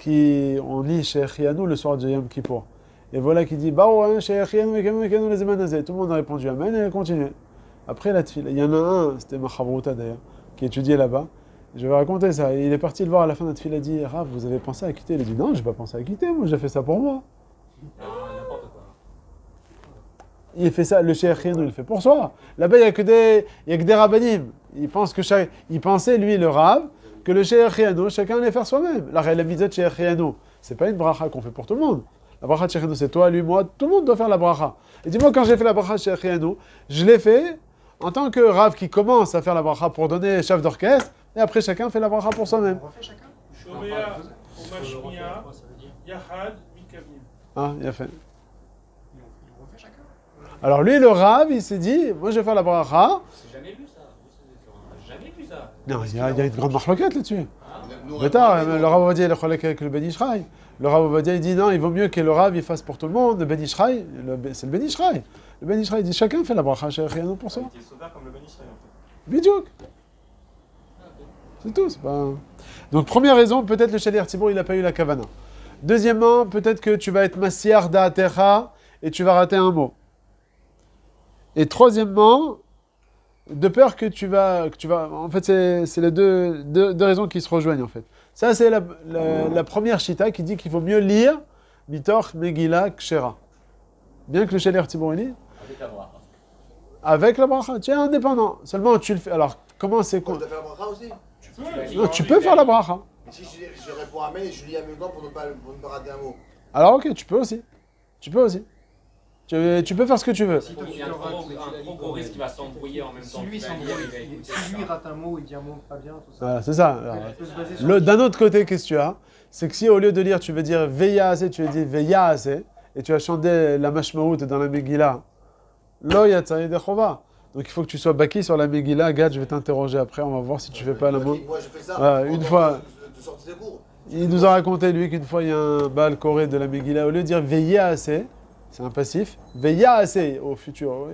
on lit chez Chianou le soir de Yom Kippour. Et voilà qui dit, bah ouais, chez Chianou, les Zemanazé. Tout le monde a répondu Amen et il a continué. Après la tfila, il y en a un, c'était Machabrouta d'ailleurs, qui étudiait là-bas. Je vais raconter ça. Il est parti le voir à la fin de la tfila, il a dit, Rav, vous avez pensé à quitter? Il a dit, non, je n'ai pas pensé à quitter, moi j'ai fait ça pour moi. N'importe quoi. Il fait ça, le Cheikh Chianou, il le fait pour soi. Là-bas, il n'y a que des rabbanim. Il pensait, lui, le Rav, que le Cheikh Chianou, chacun allait faire soi-même. La mitzvah de Cheikh Chianou, c'est pas une bracha qu'on fait pour tout le monde. La bracha de Cheikh Chianou, c'est toi, lui, moi, tout le monde doit faire la bracha. Et dis-moi, quand j'ai fait la bracha de Cheikh Chianou, je l'ai fait en tant que Rav qui commence à faire la bracha pour donner chef d'orchestre, et après chacun fait la bracha pour soi-même. On refait chacun. Shomea, Omashmiya, Yahad, Mikavim. Ah, il a fait. On refait chacun. Alors lui, le Rav, il s'est dit, moi je vais faire la bracha. J'ai jamais vu ça. On n'a jamais vu ça. Non, il y a une grande marloquette là-dessus. Nous, Mais tard, le Rav Ovadia, il est cholek avec le Ben Ishraï. Le Rav Ovadia, il dit non, il vaut mieux que le Rav il fasse pour tout le monde. Le Ben Ishraï, c'est le Ben Ishraï. Le Ben Ishraï dit chacun fait la bracha chez Chianou pour soi. Il était sauveur comme le Ben Israël en fait. Bidjouk. C'est tout, c'est pas... Donc première raison, peut-être le Shaliach Tzibour, il n'a pas eu la kavana. Deuxièmement, peut-être que tu vas être massiar da'atecha et tu vas rater un mot. Et troisièmement, de peur que tu vas... En fait, c'est les deux raisons qui se rejoignent, en fait. Ça, c'est la première shita qui dit qu'il vaut mieux lire Mitoch Megillah Kshera. Bien que le Shelir Tzibur il lit, Avec la bracha. avec la bracha, tu es indépendant. Seulement tu le fais. Alors, comment c'est Tu quoi? dois faire la bracha aussi. Non, tu peux faire la bracha. Mais si je réponds à mail et je lis à mes gants pour ne pas rater un mot. Alors, ok, tu peux aussi. Tu peux aussi. Tu peux faire ce que tu veux. Si toi, Il tu y a te un rates, gros risque qu'il va s'embrouiller en même temps. si lui Tu vas lire, il va écouter. si lui rate un mot, il dit un mot pas bien, tout ça. Voilà, c'est ça. Alors, On peut se baser sur d'un autre côté, qu'est-ce que tu as? C'est que si au lieu de lire, tu veux dire veilla assez, tu veux dire veilla assez, et tu as chanté la mashmaout dans la Megillah, lo yatsa yedechova. Donc il faut que tu sois baki sur la Megillah. Gad, je vais t'interroger après, on va voir si tu fais pas la mot. Moi, je fais ça. Ouais, une fois- De sortir des cours. Il nous a raconté, lui, qu'une fois, il y a un Baal Koré de la Megillah, au lieu de dire veilla assez, c'est un passif, veilla assez au futur.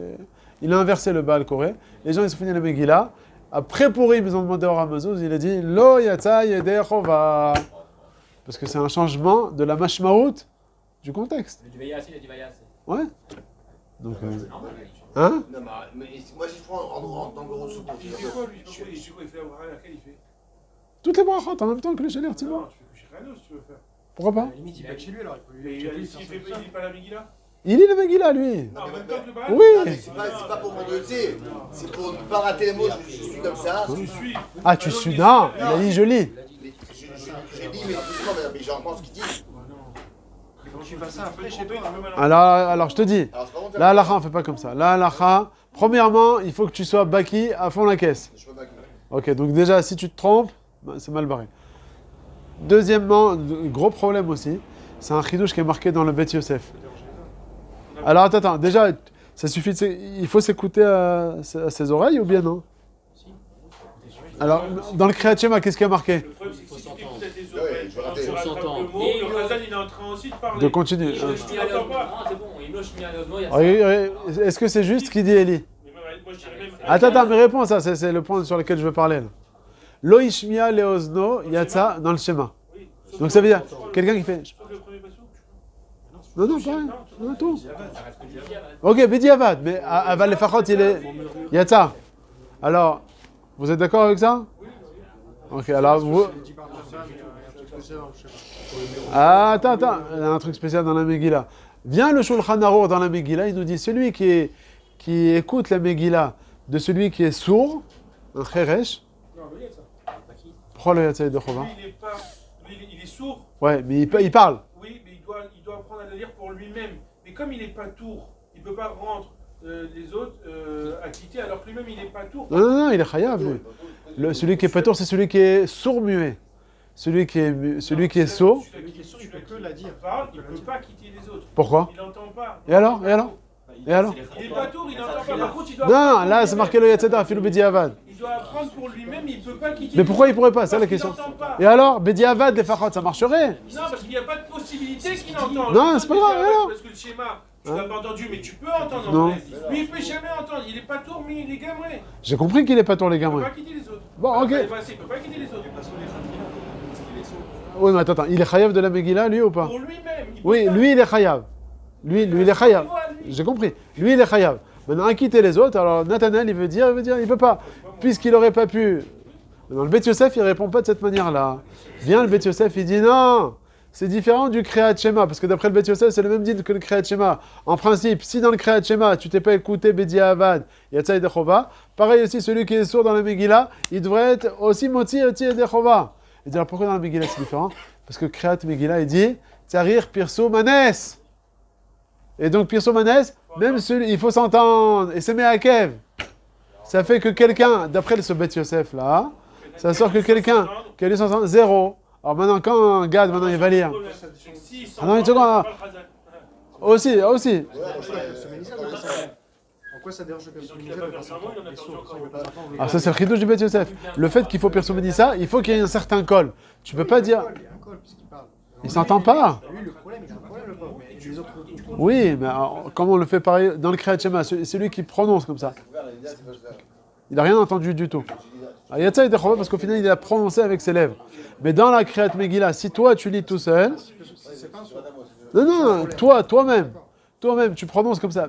Il a inversé le Baal Koré. Les gens, ils sont finis la Megillah. Après Purim, ils ont demandé au Ramazouz, il a dit lo yatsa yedechova. Parce que c'est un changement de la mashmaout du contexte. Il a dit veiller assez, il a dit veiller assez. Ouais. Donc, C'est normal. hein? Non, mais moi, je prends en tant que ressource. Il fait quoi lui? Il fait quoi? Il fait la bracha, laquelle il fait? Toutes les brachot en même temps que le Shelir Tzibur. Non, tu fais coucher rien si tu veux faire. Pourquoi à pas? la limite, il va être chez lui alors. Il peut Mais lui il checker, s'il faire fait ça. il dit pas la Megillah? Il lit la Megillah, lui. En même temps que le Baal? Oui. Non, mais c'est pas pour me doser. C'est pour ne pas rater les mots. Je suis comme ça. Tu suis. Ah, tu suis. Non, il a dit je lis. J'ai dit, mais doucement, mais j'entends ce qu'il dit. Il faut que tu fasses ça après chez toi. Alors, je te dis, Alors, c'est pas bon, la halakha, on fait pas comme ça. La halakha, premièrement, il faut que tu sois baki à fond la caisse. je suis pas d'accord. Ok, donc déjà, si tu te trompes, ben, c'est mal barré. Deuxièmement, gros problème aussi, c'est un chidouche qui est marqué dans le Bet Yosef. Alors, attends, déjà, ça suffit il faut s'écouter à ses oreilles ou bien non? Alors, dans le Kriyat Shema, qu'est-ce qui est marqué? Le problème, c'est que si tu t'écoutes avec tes Ouais, oreilles, je vais rater. tu rattrapes s'entend. le mot, le Khazan, il est en train aussi de parler. De continuer. Il Hein. loge Mia Leozno. Non, c'est bon. Il loge Mia Leozno, il y a ça. Oui, est-ce que c'est juste ce qu'il dit Eli? Mais moi, je dirais même. Attends, mais réponds à ça, c'est le point sur lequel je veux parler. Là. Lo ishmia leozno yatsa dans le schéma. Oui. Donc ça veut dire, quelqu'un qui fait... Sauf le premier passage. Non, non, pas rien. Non, tout. Ça reste que du diable. Ok, Bediavad, mais Aval le Fachot, il est... Yatsa. Alors, vous êtes d'accord avec ça? Ok, alors vous... Il dit par ça, mais il y a un truc spécial dans le schéma. Ah, attends, il y a un truc spécial dans la Megillah. Vient le Shulchan Aruch dans la Megillah, il nous dit, celui qui écoute la Megillah de celui qui est sourd, un Cheresh, Non, mais il y a ça. pourquoi le Yatsa de Chova? Lui, il est pas. Lui, il est sourd. Ouais, mais il parle. Oui, mais il doit apprendre à le lire pour lui-même. Mais comme il n'est pas tour, il ne peut pas rendre les autres à quitter alors que lui-même il n'est pas tour. Non, non, non, il est chayav, lui. Celui qui est pas tour, c'est celui qui est sourd-muet. Celui qui est sourd. Celui qui est sourd, il peut que la dire. parle, il ne peut pas quitter les autres. Pourquoi? Il n'entend pas. Et alors? Et alors? Et alors? Il n'est pas tour, il n'entend pas. Par contre, il doit Non, apprendre là, pour c'est marqué le Yatzeda, Filou Bediavad. Il doit apprendre pour lui-même, il ne peut pas quitter. Mais pourquoi il pourrait pas? C'est Parce la qu'il question. n'entend pas. Et alors? Bediavad, les Fachot, ça marcherait? Non, parce qu'il n'y a pas de possibilité qu'il entende. Non, c'est pas grave, alors. Parce que le schéma, tu Hein? l'as pas entendu, mais tu peux entendre en Non. vrai. Lui, il ne peut jamais entendre. Il n'est pas tour, mais il est gameré. J'ai compris qu'il est pas tour, les Il ne peut gamins. pas quitter les autres. Bon, ok. Il ne peut pas quitter les autres. Parce que les autres, Oui, mais attends, il est chayav de la Megillah, lui, ou pas? pour lui-même. il peut Oui, pas- lui, il est chayav. Lui, il est chayav. J'ai compris. Lui, il est chayav. Maintenant, à quitter les autres, alors Nathanaël, il veut dire, il peut pas. Puisqu'il aurait pas pu. Maintenant, le Bet Yosef, il répond pas de cette manière-là. Vient le Bet Yosef, il dit non, c'est différent du Kriyat Shema, parce que d'après le Bet Yosef, c'est le même din que le Kriyat Shema. En principe, si dans le Kriyat Shema, tu t'es pas écouté Bediavad, Yatsa et Dechova, pareil aussi, celui qui est sourd dans la Megillah, il devrait être aussi Motzi et Dechova. Et dire pourquoi dans la Megillah c'est différent? Parce que Kriyat Megillah, il dit Tsarir Pirso Manes. Et donc Pirso Manes, même celui, il faut s'entendre. Et c'est Meakev. Ça fait que quelqu'un, d'après ce Bet Yosef là, ça sort que quelqu'un qui a lu s'entendre, zéro. Alors maintenant, quand un gars, maintenant il va lire. Ah non, une seconde, hein. Aussi. En quoi ça dérange le personnalisé de pas s'entendre? Les sourds, s'ils veulent pas s'entendre, Alors ça c'est le chidouche du Bet Yosef. Le fait qu'il faut personnaliser ça, il faut qu'il y ait un certain col. Tu peux pas dire, Il y a un col puisqu'il parle. il s'entend pas. Lui, le problème, il a un problème, le pauvre. Mais les autres autour. Oui, mais alors, comment on le fait pareil dans le Kriyat Shema? C'est lui qui prononce comme ça. Il n'a rien entendu du tout. Alors, il y a ça, il était parce qu'au final, il a prononcé avec ses lèvres. Mais dans la Kriyat Megillah, si toi, tu lis tout seul... Non, toi-même, tu prononces comme ça.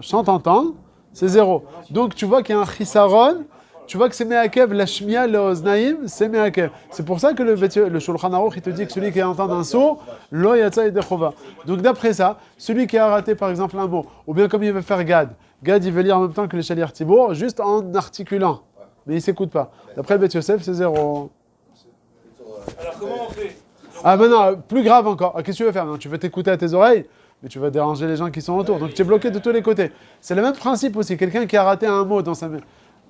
Sans t'entendre, c'est zéro. Donc, tu vois qu'il y a un chisaron tu vois que c'est Me'akev, la Shmiya, le Oznaïm, c'est Me'akev. C'est pour ça que le Shulchan Aruch, il te dit que celui qui entend un sourd, Lo Yatsa et Chova. Donc d'après ça, celui qui a raté par exemple un mot, ou bien comme il veut faire Gad, il veut lire en même temps que les Shaliach Tibour, juste en articulant, mais il ne s'écoute pas. D'après le Bet Yosef, c'est 0. Alors comment on fait? Ah maintenant, plus grave encore. Ah, qu'est-ce que tu veux faire? Non, tu veux t'écouter à tes oreilles, mais tu vas déranger les gens qui sont autour. Donc tu es bloqué de tous les côtés. C'est le même principe aussi. Quelqu'un qui a raté un mot dans sa...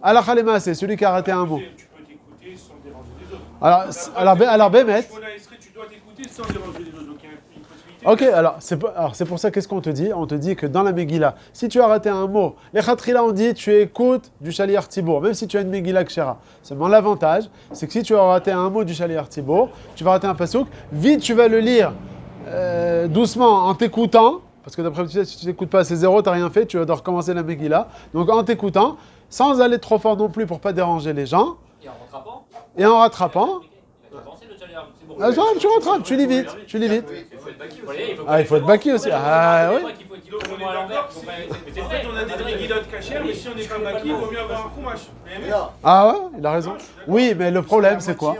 Alakha Lema, c'est celui qui a raté un mot. Tu peux t'écouter sans déranger les autres. Alors Bémet... Tu dois t'écouter sans déranger les autres. Donc il y a une possibilité. Ok, alors c'est pour ça, qu'est-ce qu'on te dit? On te dit que dans la Megillah, si tu as raté un mot, les Khatrila ont dit tu écoutes du Shaliach Tibour, même si tu as une Megillah Kshera. Seulement l'avantage, c'est que si tu as raté un mot du Shaliach Tibour, tu vas rater un pasouk, vite tu vas le lire doucement en t'écoutant, parce que d'après tu sais, si tu t'écoutes pas, c'est 0, tu n'as rien fait, tu vas devoir recommencer la Megillah. Donc en t'écoutant, sans aller trop fort non plus pour pas déranger les gens, et en rattrapant. Ah, tu rattrapes, tu lis vite. Ah, il faut être baki aussi. Ah oui. En fait, on a des Megillot cachères, mais si on n'est pas baki, il vaut mieux avoir un Chumash. Ah ouais, il a raison. Oui, mais le problème c'est quoi?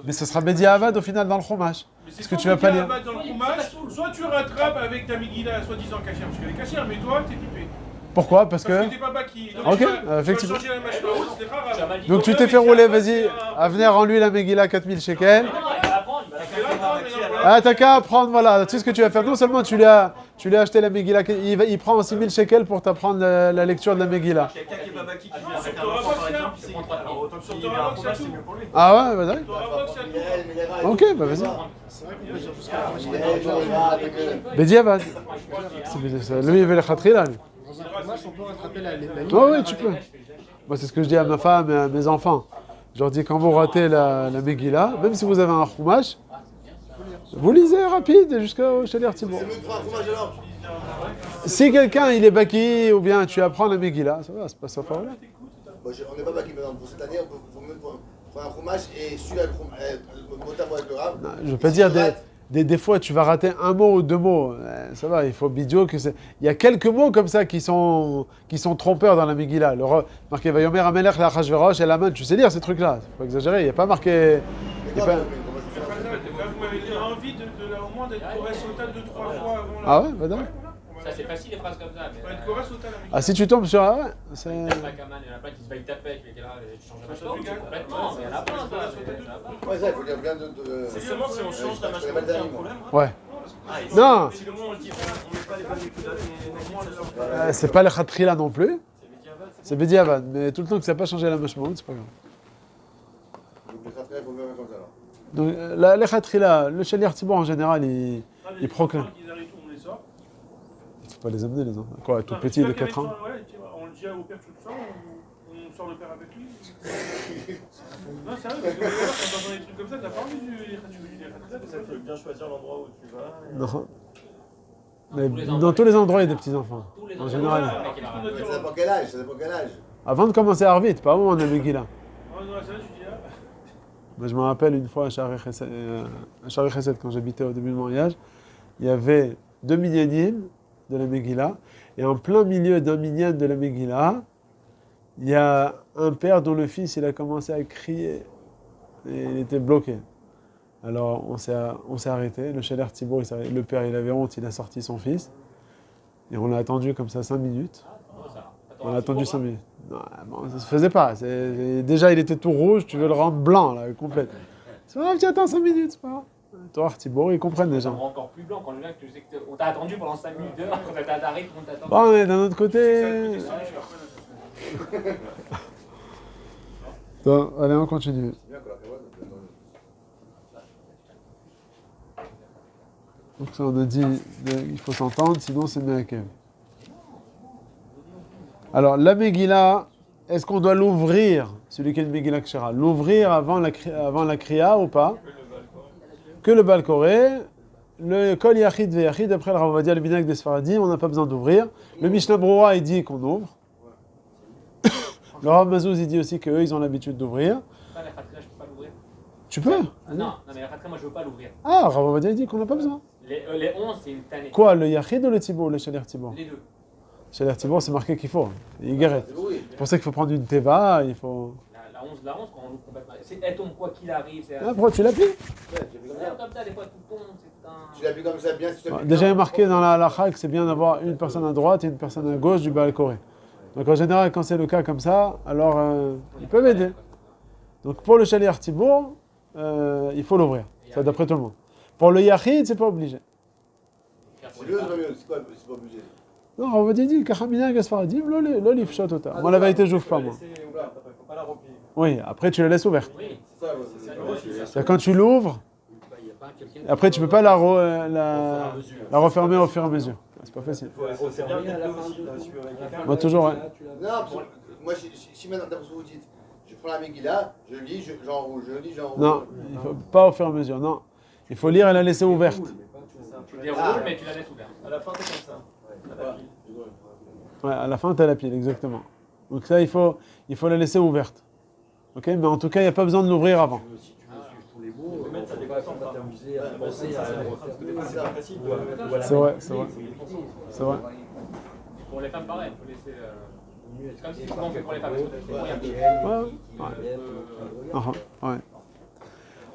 Mais ce sera Bediavad au final dans le Chumash. Est-ce que tu vas pas lire? Dans le Chumash, soit tu rattrapes avec ta Megillah soi-disant cachère, parce qu'elle est cachère, mais toi, t'es pipé. Pourquoi? Parce que t'es pas baki. Ok, effectivement. Donc tu t'es fait rouler, vas-y, à venir en lui la Megillah 4000 shekels. Ah, t'as qu'à apprendre, voilà, tu sais ce que tu vas faire. Non seulement tu lui as acheté la Megillah, il prend 6000 shekels pour t'apprendre la lecture de la Megillah. Quelqu'un qui est pas baki qui vient avec un enfant par exemple, c'est autant qu'il est un combat, c'est mieux pour lui. Ah ouais, bah ouais. Ok, bah vas-y. C'est vrai qu'on peut dire jusqu'à Bediavad. Lui, il veut les khatrila, lui. dans un match, on peut rattraper la ligne. Oh oui, tu peux. Moi, c'est ce que je dis à ma femme et à mes enfants. Je leur dis, quand vous ratez la Megillah, même si vous avez un chumash, vous lisez rapide jusqu'au Shaliach Tibour. C'est mieux de prendre un fromage alors. Si quelqu'un, il est baki, ou bien tu apprends la Megillah, ça va, c'est pas ça problème. On n'est pas baki maintenant. Pour cette année, il faut mieux prendre un fromage et suivre le motard avec le rab. Je veux pas dire des fois tu vas rater un mot ou deux mots, ça va, il faut bidjo que c'est. Il y a quelques mots comme ça qui sont trompeurs dans la Megillah. Marqué Vayomer Amelech la Hachverosh et la main, tu sais lire ces trucs-là, faut pas exagérer, il n'y a pas marqué. Mais pas- Là, vous m'avez donné envie au moins d'être Korès Otal 2-3 fois avant la... Ah ouais, bah non. Ça, c'est facile, les phrases comme ça. Faut être Korès Otal avec Ah si tu tombes sur ouais, c'est. Il y en a plein qui se va y taper avec lesquels tu changes la mâchoire complètement, mais il y en a plein, ça. Ouais, ça, il faut dire plein de. C'est seulement si on change la mâchoire qu'il y a un problème. Ouais. Ah, et Non. si le mot on le dit, on met pas les bonnes écoutes, ça change pas. C'est pas le khatrila non plus, C'est Bediavad, c'est Bediavad, mais tout le temps que ça n'a pas changé la mâchoire, c'est pas grave. Donc les khatrila, il faut faire comme ça alors. Donc les khatrila, le Shaliach Tibour en général, il proclame. Ils arrivent, on les sort. Il faut pas les amener les enfants. Quoi, tout petit de 4 ans. Ouais, on le dit au père tout le soir, on sort le père avec lui. Non, sérieux, parce que quand t'entends des trucs comme ça, t'as pas envie du c'est ça, il faut bien choisir l'endroit où tu vas. Non. Mais dans tous les endroits, il y a des petits enfants. En général. Ça dépend quel âge, ça dépend quel âge. Avant de commencer à Arvit, pas avant on a Megillah. Oh non, ça, tu dis là. Moi, je me rappelle une fois à Shari Chesed, quand j'habitais au début de mon mariage, il y avait 2 minyanim de la Megillah, et en plein milieu d'un minyan de la Megillah, il y a un père dont le fils il a commencé à crier, et il était bloqué. Alors on s'est arrêté, le Shaliach Tibour, le père il avait honte, il a sorti son fils, et on l'a attendu comme ça 5 minutes. On a attendu 5 minutes. Non, bon, ça se faisait pas. Déjà, il était tout rouge, tu veux le rendre blanc, là, complet. C'est pas grave, tu attends 5 minutes, c'est pas grave. Toi, Thibaut, ils comprennent déjà. Ça me rend encore plus blanc quand le mec, tu sais qu'on t'a attendu pendant 5 minutes dehors, quand t'arrives, on t'attend. Bon, mais d'un autre côté. Bon, allez, on continue. C'est bien que la prévoit. Donc, ça, on a dit il faut s'entendre, sinon c'est Meakev. Alors, la Megillah, est-ce qu'on doit l'ouvrir, celui qui a une Megillah Kshera, l'ouvrir avant la Kriya ou pas? Que le Baal Koré, le Kol Yachid ve Yachid, après le Rav Ovadia, le Minhag des Sfaradim, on n'a pas besoin d'ouvrir. Le Mishnah Brura, il dit qu'on ouvre. Le Rav Mazouz, il dit aussi qu'eux, ils ont l'habitude d'ouvrir. Ça, la khatria, je peux pas l'ouvrir. Tu peux? Non, mais la khatria, moi, je veux pas l'ouvrir. Ah, Rav Ovadia, il dit qu'on n'a pas besoin. Les 11, c'est une tannée. Quoi, le Yachid ou le Tibour, le Shaliach Tibour? Les deux. Shaliach Tibour, c'est marqué qu'il faut. Il guérite. Oui. C'est pour ça qu'il faut prendre une Teva, il faut... la 11 quand on loupe complètement. Elle tombe quoi qu'il arrive. Pourquoi tu l'applies? Comme ça, des fois, tout tombe. Tu l'applies comme ça, bien. Si tu l'applies Déjà, il est comme marqué dans la halakha que c'est bien d'avoir une personne à droite et une personne à gauche du Baal Koré. Donc en général, quand c'est le cas comme ça, alors ils peuvent aider. Donc pour le Shaliach Tibour, il faut l'ouvrir. Ça d'après tout le monde. Pour le Yachid, c'est pas obligé. C'est mieux ou c'est pas mieux? C'est quoi? C'est pas obligé. Non, on va dire Kahamina Gasfaradim, l'olive shotota. Moi, la vérité, j'ouvre pas, moi. Faut pas la replier. Oui, après, tu la laisses ouverte. Oui, C'est ça, ouais. C'est quand tu l'ouvres, après, tu peux pas la refermer au fur et à mesure. C'est pas facile. C'est bien aussi. Moi, toujours, ouais. Non, parce que moi, si maintenant, d'après ce que vous dites, je prends la Megillah, je lis, j'enroule, je lis, j'enroule. Non, il faut pas au fur et à mesure, non. Il faut lire et la laisser ouverte. tu déroules, mais tu la laisses ouverte. À la fin, c'est comme ça. Ouais, à la fin, tu as la pile, exactement. Donc ça, il faut la laisser ouverte. Ok, mais en tout cas, il n'y a pas besoin de l'ouvrir avant. Si tu veux suivre tous les mots, Le mettre, ça tu déconcentre, vas hein. t'amuser à penser à Parce que des fois, c'est pas facile. C'est vrai, c'est vrai. C'est vrai. Pour les femmes, pareil, il faut laisser. C'est comme si souvent on fait pour les femmes. Ouais.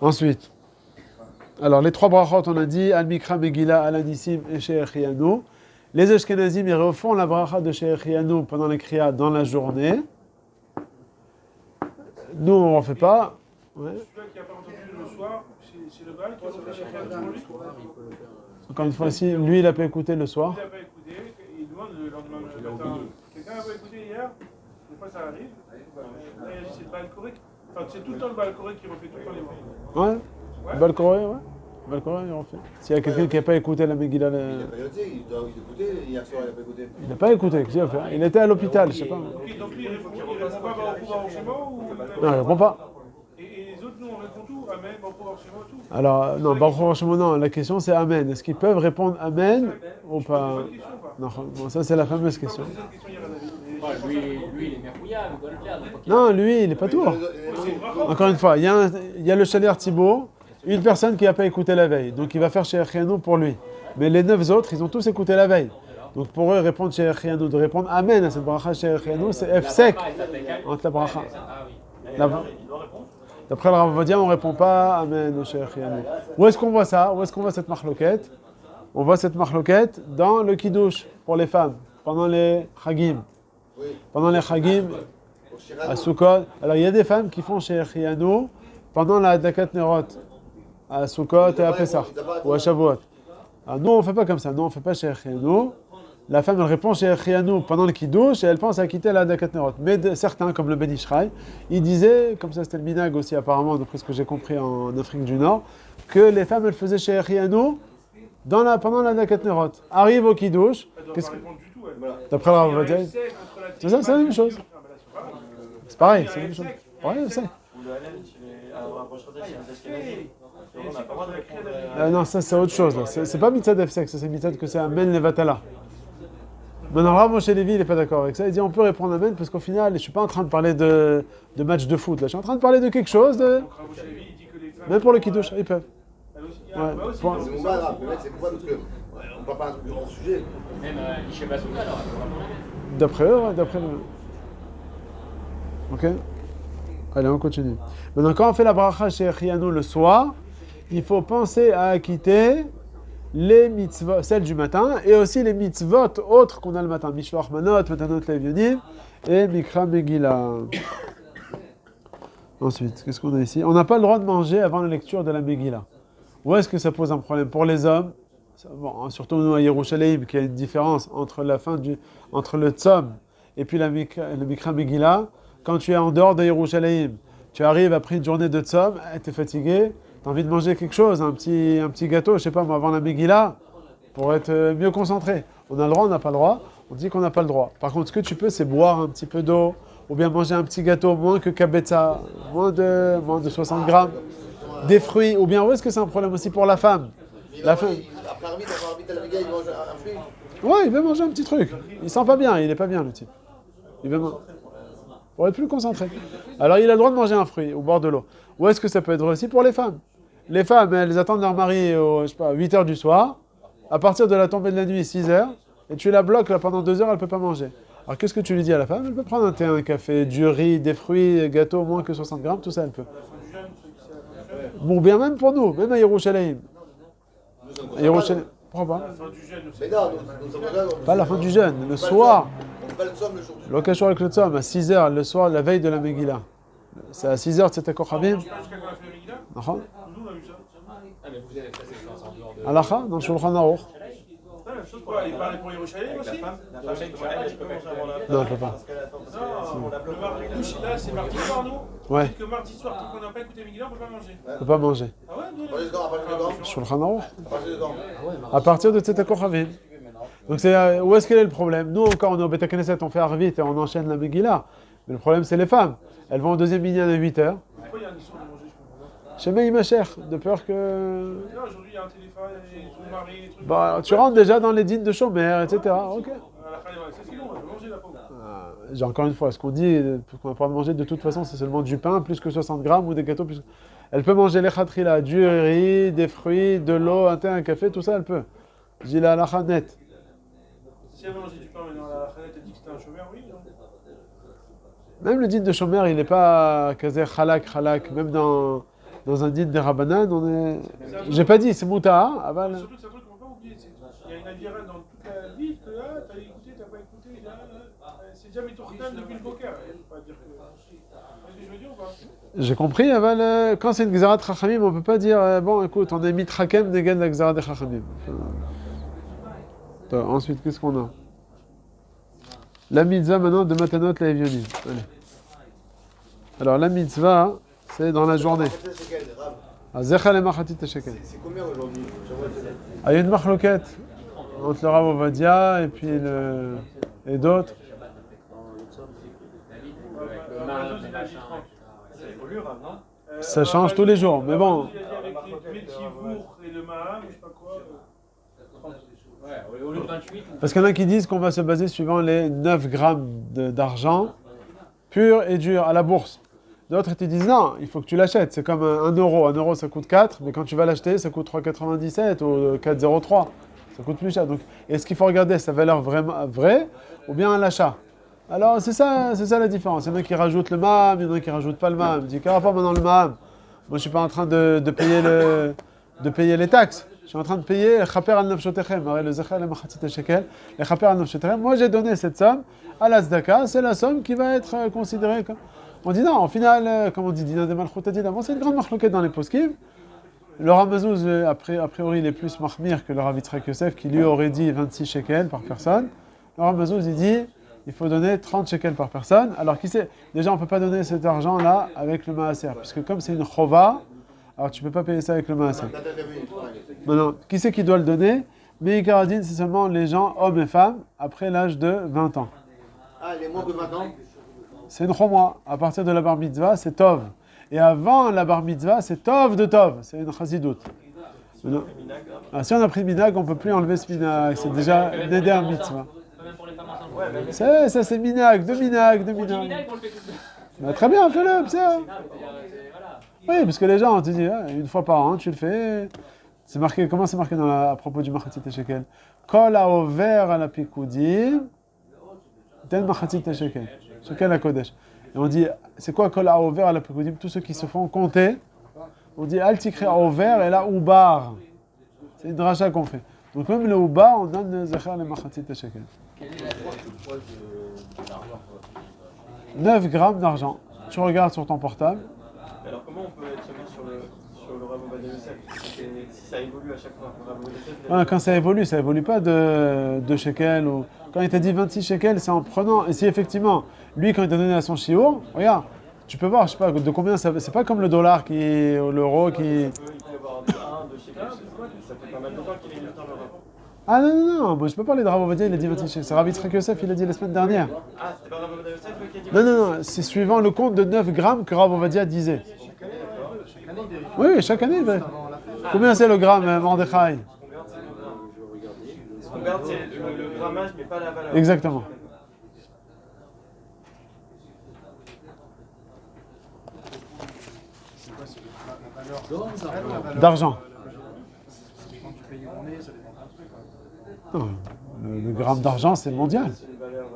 Ensuite, alors les trois brachot, on a dit Al-Mikra, Megillah, Al-Anissim et She'echianu. Les Ashkenazim, ils refont la bracha de She'echianu pendant les kriyas dans la journée. Nous, on ne refait pas. Ouais. Celui-là qui n'a pas entendu le soir, c'est le bal qui a refait chez pour lui. Encore une fois, si lui, il n'a pas écouté le soir. Il n'a pas écouté, il demande le lendemain matin. Quelqu'un n'a pas écouté hier? Des fois ça arrive. Là, c'est le bal correct. Enfin, c'est tout le temps le bal correct qui refait tout le temps les mots. Ouais. Balcoré, ouais. Balcoré, il refait. S'il y a quelqu'un qui n'a pas écouté la Megillah, Il n'a pas noté, il doit écouter. Hier soir, il n'a pas écouté. il n'a pas écouté. Qu'est-ce qu'il a fait? Il était à l'hôpital, je sais pas. Ok, donc lui, il répond pas Baruch Hu ou Non, il répond pas. Et les autres, nous, on répond tout. Amen, Baruch Hu tout. Alors, non, Baruch Hu, non, la question c'est Amen. Est-ce qu'ils peuvent répondre Amen ou pas? Bonne question ou pas? Non, bon, ça c'est la fameuse question. C'est cette question hier à la vie. Lui, il est mercouillable, il doit le faire. Non, lui, il n'est pas tout. Encore une fois, il y a le Shaliach Tibour, une personne qui n'a pas écouté la veille. Donc il va faire She'echianu pour lui. Mais les 9 autres, ils ont tous écouté la veille. Donc pour eux, répondre She'echianu, de répondre Amen à cette bracha She'echianu, c'est F sec entre la bracha. D'après le Rav Ovadia, on ne répond pas Amen au She'echianu. Où est-ce qu'on voit ça? Où est-ce qu'on voit cette marloquette? On voit cette marloquette dans le Kiddush pour les femmes, pendant les Chagim. Pendant les Chagim, à Sukkot. Alors il y a des femmes qui font She'echianu pendant la Hadakat Nerot, à Sukkot et à Pessah, ou à Shavuot. Alors nous, on ne fait pas comme ça. Nous, on ne fait pas She'echianu. La femme, elle répond She'echianu pendant le Kiddush et elle pense à quitter la Hadakat Nerot. Mais certains, comme le Ben Ishraï, ils disaient, comme ça c'était le minag aussi apparemment, d'après ce que j'ai compris en Afrique du Nord, que les femmes, elles faisaient She'echianu pendant la Hadakat Nerot. Arrive au Kiddush. Elle doit pas répondre du tout, elle. D'après le Rav Ovadia, c'est ça, c'est la même chose. C'est pareil, c'est la même chose. Ouais, c'est ça. Ou le Hallel, à Rosh-Chodesh, chez les Ashkenazim. On n'a pas le droit de répondre. Non, ça c'est autre chose. Là. C'est pas mitzad F-sec, ça c'est mitzad que c'est Amen Levatala. Maintenant, Rav Moshe Levi, il n'est pas d'accord avec ça. Il dit on peut répondre Amen parce qu'au final, je ne suis pas en train de parler de match de foot. Là. Je suis en train de parler de quelque chose. Même pour le Kiddush, ils peuvent. Ouais, point. C'est mon grave, le mec, c'est pourquoi? Parce qu'on ne parle pas un truc hors sujet. Même chez Basouka, alors, elle peut répondre Amen. D'après eux, ouais, d'après eux. Ok. Allez, on continue. Maintenant, quand on fait la bracha chez She'echianu le soir, il faut penser à acquitter les mitzvot, celles du matin, et aussi les mitzvot autres qu'on a le matin. Mishloach Manot, Matanot Levionim, et Mikra Megillah. Ensuite, qu'est-ce qu'on a ici? On n'a pas le droit de manger avant la lecture de la Megillah. Où est-ce que ça pose un problème? Pour les hommes, bon, surtout nous à Yerushalayim, qu'il y a une différence entre entre le Tzom et puis le Mikra Megillah. Quand tu es en dehors de Yerushalayim, tu arrives après une journée de Tzom, tu es fatigué, tu as envie de manger quelque chose, un petit gâteau, je sais pas moi, avant la Megillah, pour être mieux concentré. On a le droit, on n'a pas le droit, on dit qu'on n'a pas le droit. Par contre, ce que tu peux, c'est boire un petit peu d'eau, ou bien manger un petit gâteau, moins que kabetza, moins de 60 grammes, des fruits, ou bien où est-ce que c'est un problème aussi pour la femme? La femme. Après Arvit, à la Megillah, il mange un fruit. Ouais, il veut manger un petit truc. Il sent pas bien, il est pas bien le type. Il veut pour être plus concentré. Alors il a le droit de manger un fruit au bord de l'eau. Ou est-ce que ça peut être aussi pour les femmes? Les femmes, elles attendent leur mari je sais pas, 8h du soir, à partir de la tombée de la nuit, 6h, et tu la bloques là pendant 2 heures, elle peut pas manger. Alors qu'est-ce que tu lui dis à la femme? Elle peut prendre un thé, un café, du riz, des fruits, gâteau moins que 60 grammes, tout ça elle peut. Bon, bien même pour nous, même à Yerushalayim. À Yerushalayim, pourquoi pas? Mais non, nous avons là. Pas la fin du jeûne, le soir. On fait pas le somme le jour du L'occasion avec le tzom, à 6h, le soir, la veille de la Megillah. C'est à 6h, c'est à Kochavim. Jusqu'à qu'on a fait le Megillah, D'accord? nous on a vu ça. Ah, mais vous avez fait ça en dehors de. Halakha, dans le Shulchan Aruch. Ouais, même chose quoi, il parlait pour Yerushalayim aussi. La femme, elle peut manger avant la. Non, elle peut pas. Parce qu'elle attend. Non, le mardi, là c'est mardi soir, nous. Ouais, Dites que mardi soir, tant qu'on n'a pas écouté Megillah, on peut pas manger. elle peut pas manger. Ah ouais, nous, Pas les gants, pas les gants. Shulchan Aruch. Pas les gants. À partir de Tzeta Kochavim. Donc c'est où est-ce qu'il est le problème? Nous encore on est au Beth Knesset, on fait Arvit et on enchaîne la Megillah. Mais le problème c'est les femmes. Elles vont au deuxième minyan à 8h. pourquoi il y a un histoire de manger, je comprends pas. Chez Meïmacher, de peur que... Là aujourd'hui, il y a un téléphone, et son mari, des trucs. Bah, tu rentres déjà dans les dînes de chômeurs, etc. Ok. À la fin, c'est ce qu'ils ont, on va manger la pauvre. J'ai encore une fois, ce qu'on dit, qu'on va pouvoir manger de toute façon, c'est seulement du pain, plus que 60 grammes, ou des gâteaux plus... Elle peut manger les khatrila, du riz, des fruits, de l'eau, un thé, un café, tout ça, elle peut. J'ai la halakha net. Si elle mangeait du pain, mais dans la khanette, elle dit que c'était un chômeur, oui, non? Même le dîne de chômeur, il n'est pas kazé khalak. Même dans un dîne des Rabbanan, on est... J'ai pas dit, c'est mouta, aval. Surtout que c'est un truc qu'on ne peut pas oublier. Il y a une aviera dans toute la ville que t'as écouté, t'as pas écouté. C'est déjà mis ton retard depuis le poker. Il faut pas dire que. Est-ce que je veux dire ou pas? J'ai compris, aval, quand c'est une Gzarat Chachamim, on peut pas dire, bon, écoute, on est mitrakem dégaine la Gzarat des Chachamim. Ensuite, qu'est-ce qu'on a? La mitzvah maintenant de Matanot la Evionim. Allez. Alors, la mitzvah, c'est dans la journée. Zecha le machatit shekel. C'est combien aujourd'hui? Il y a une marloquette entre le Rav Ovadia et puis et d'autres. Ça évolue, Rav, non? Ça change tous les jours, mais bon. Il a dit avec les Métivour et le Maham, je sais pas quoi. Ouais, au lieu de 28. Parce qu'il y en a qui disent qu'on va se baser suivant les 9 grammes d'argent pur et dur à la bourse. D'autres te disent non, il faut que tu l'achètes. C'est comme 1 euro. 1 euro ça coûte 4, mais quand tu vas l'acheter, ça coûte 3,97 ou 4,03. Ça coûte plus cher. Donc, est-ce qu'il faut regarder sa valeur vraiment vraie ou bien à l'achat? Alors c'est ça la différence. Il y en a qui rajoutent le MAM, il y en a qui rajoutent pas le MAM. Je dis qu'à rapport maintenant le MAM. Moi je suis pas en train de payer les taxes. Je suis en train de payer le chaper al nafshotechem, le zechar le machatzit shekel, le chaper al nafshotechem. Moi j'ai donné cette somme à la tzedaka, c'est la somme qui va être considérée comme... On dit non, au final, comme on dit, Dina de Malchut Adin, c'est une grande marloquette dans les poskim. Le Ramazouz, a priori, il est plus mahmir que le Rav Yitzhak Yosef, qui lui aurait dit 26 shekels par personne. Le Ramazouz, il dit, il faut donner 30 shekels par personne. Alors, qui sait, déjà, on ne peut pas donner cet argent-là avec le maaser, puisque comme c'est une chova, alors tu ne peux pas payer ça avec le maaser. Maintenant, qui c'est qui doit le donner? Mais Karadine, c'est seulement les gens, hommes et femmes, après l'âge de 20 ans. Ah, les moins de 20 ans? C'est une chomra. À partir de la bar mitzvah, c'est tov. Et avant la bar mitzvah, c'est tov de tov. C'est une chassidoute. Si on a pris le minag, on ne peut plus enlever ce minag. C'est déjà neder mitzvah. Même pour les femmes enceintes. Ça, c'est minag, de minag. Bah, très bien, fais-le, ça. Oui, parce que les gens, tu dis, une fois par an, tu le fais. C'est marqué, comment c'est marqué à propos du machatzit shekel? Kol haover à la pikoudim, tel machatzit shekel. Shekel à Kodesh. Et on dit, c'est quoi kol haover à la pikoudim? Tous ceux qui se font compter. On dit, al tikre haover et là oubar. C'est une dracha qu'on fait. Donc même le oubar, on donne le zechar le machatzit shekel. 9 grammes d'argent. Tu regardes sur ton portable. Alors comment on peut être semé sur le Rav Ovadia Yosef si ça évolue à chaque fois? Quand ça évolue pas de shekels. Ou... Quand il t'a dit 26 shekels, c'est en prenant. Et si effectivement, lui, quand il t'a donné à son shiur, regarde, tu peux voir, je sais pas, de combien ça. C'est pas comme le dollar ou l'euro qui. Il peut y avoir 1, 2 shekels, ça fait pas mal de temps qu'il est mis dans le Rav. Ah non, moi je peux parler de Rav Ovadia, il a dit 26 shekels. C'est Rav Yitzhak Yosef, il a dit la semaine dernière. Ah, c'était pas Rav Ovadia Yosef qui a dit 26? Non, c'est suivant le compte de 9 grammes que Rav Ovadia disait. Oui, chaque année. Combien c'est le gramme, Mordechai? Ce qu'on garde, c'est le grammage, mais pas la valeur. Exactement. D'argent. Quand tu payes journée, ça dépend d'un truc. Non, le gramme d'argent, c'est mondial. C'est une valeur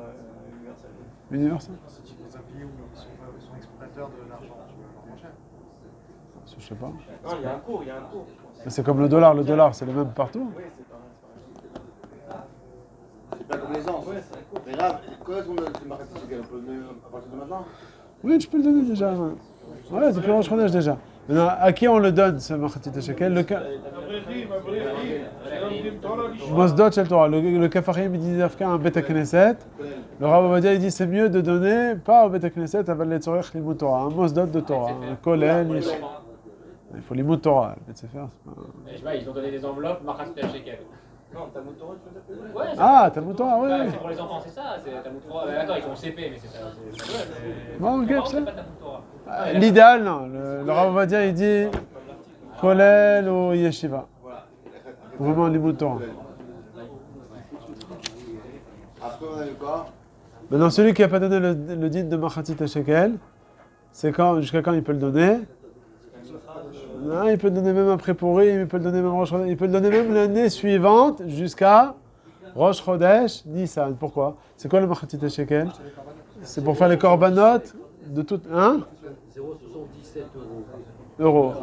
Universel. C'est dans un pays où ils sont exportateurs de l'argent, tu vas avoir moins cher. Je sais pas. Non, il y a un cours, il y a un cours. Mais c'est comme le dollar c'est le même partout. Oui, c'est pareil. C'est pas comme l'essence. Ouais, c'est un cours. Mais grave, quand est-ce qu'on donne ce marché de shekel? On peut le donner à partir de maintenant? Oui, tu peux le donner déjà. Ouais, depuis Rosh Chodesh déjà. Maintenant, à qui on le donne ce Machatit Shekel? Le Mosdot Shel Torah. Le Kafarim il dit d'Afka un Bet Knesset. Le Rav Ovadia il dit c'est mieux de donner pas au Bet Knesset, aval le Tzorech Limud Torah. Un Mosdot de Torah. Un Kolel. Il faut Limud Torah. Le Bet Sefer, c'est pas. Je sais pas, ils ont donné des enveloppes, Machatit Shekel. Non, t'as mon Torah, tu veux t'appeler? Ouais, Ah, Talmud Torah, oui. c'est pour les enfants, c'est ça. C'est Talmud Torah. Attends, ils sont au CP, mais c'est ça. Bon, ok, c'est ça. pas Talmud Torah. L'idéal, non. Le Rav Ovadia il dit Kolel ou Yeshiva. Vraiment Limud Torah. Après, on a eu quoi? Maintenant, celui qui n'a pas donné le din de Machatit Shekel, c'est quand, jusqu'à quand il peut le donner? Non, il peut le donner même après Purim, il peut le donner même Rosh Chodesh, il peut le donner même l'année suivante jusqu'à Rosh Chodesh Nissan. Pourquoi? C'est quoi le Machatit Shekel? C'est pour faire les korbanot de tout. Hein? 0,77 Euros.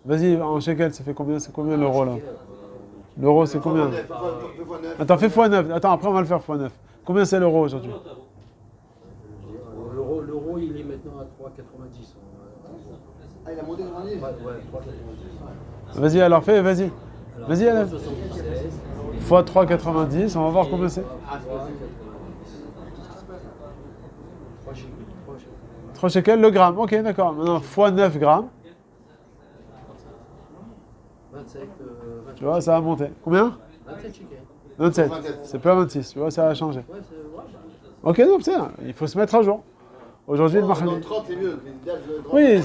Vas-y, en shekel, ça fait combien? C'est combien l'euro là? L'euro, c'est combien? Attends, fais x9. Attends, après on va le faire x9. Combien c'est l'euro aujourd'hui? L'euro, il est maintenant à 3,90. Ah, il a monté devant lui? Ouais, 3,90. Vas-y, alors fais, vas-y. Vas-y, Alain. 76. X 3,90, on va voir combien c'est. 3 shekels le gramme, ok, d'accord. Maintenant, x 9 grammes, 27. tu vois, ça a monté. Combien? 27 shekels. 27. C'est pas 26, tu vois, ça a changé. Ouais, c'est ouais. Ok, non, c'est il faut se mettre à jour. Aujourd'hui, le marché. 30, c'est mieux. Oui,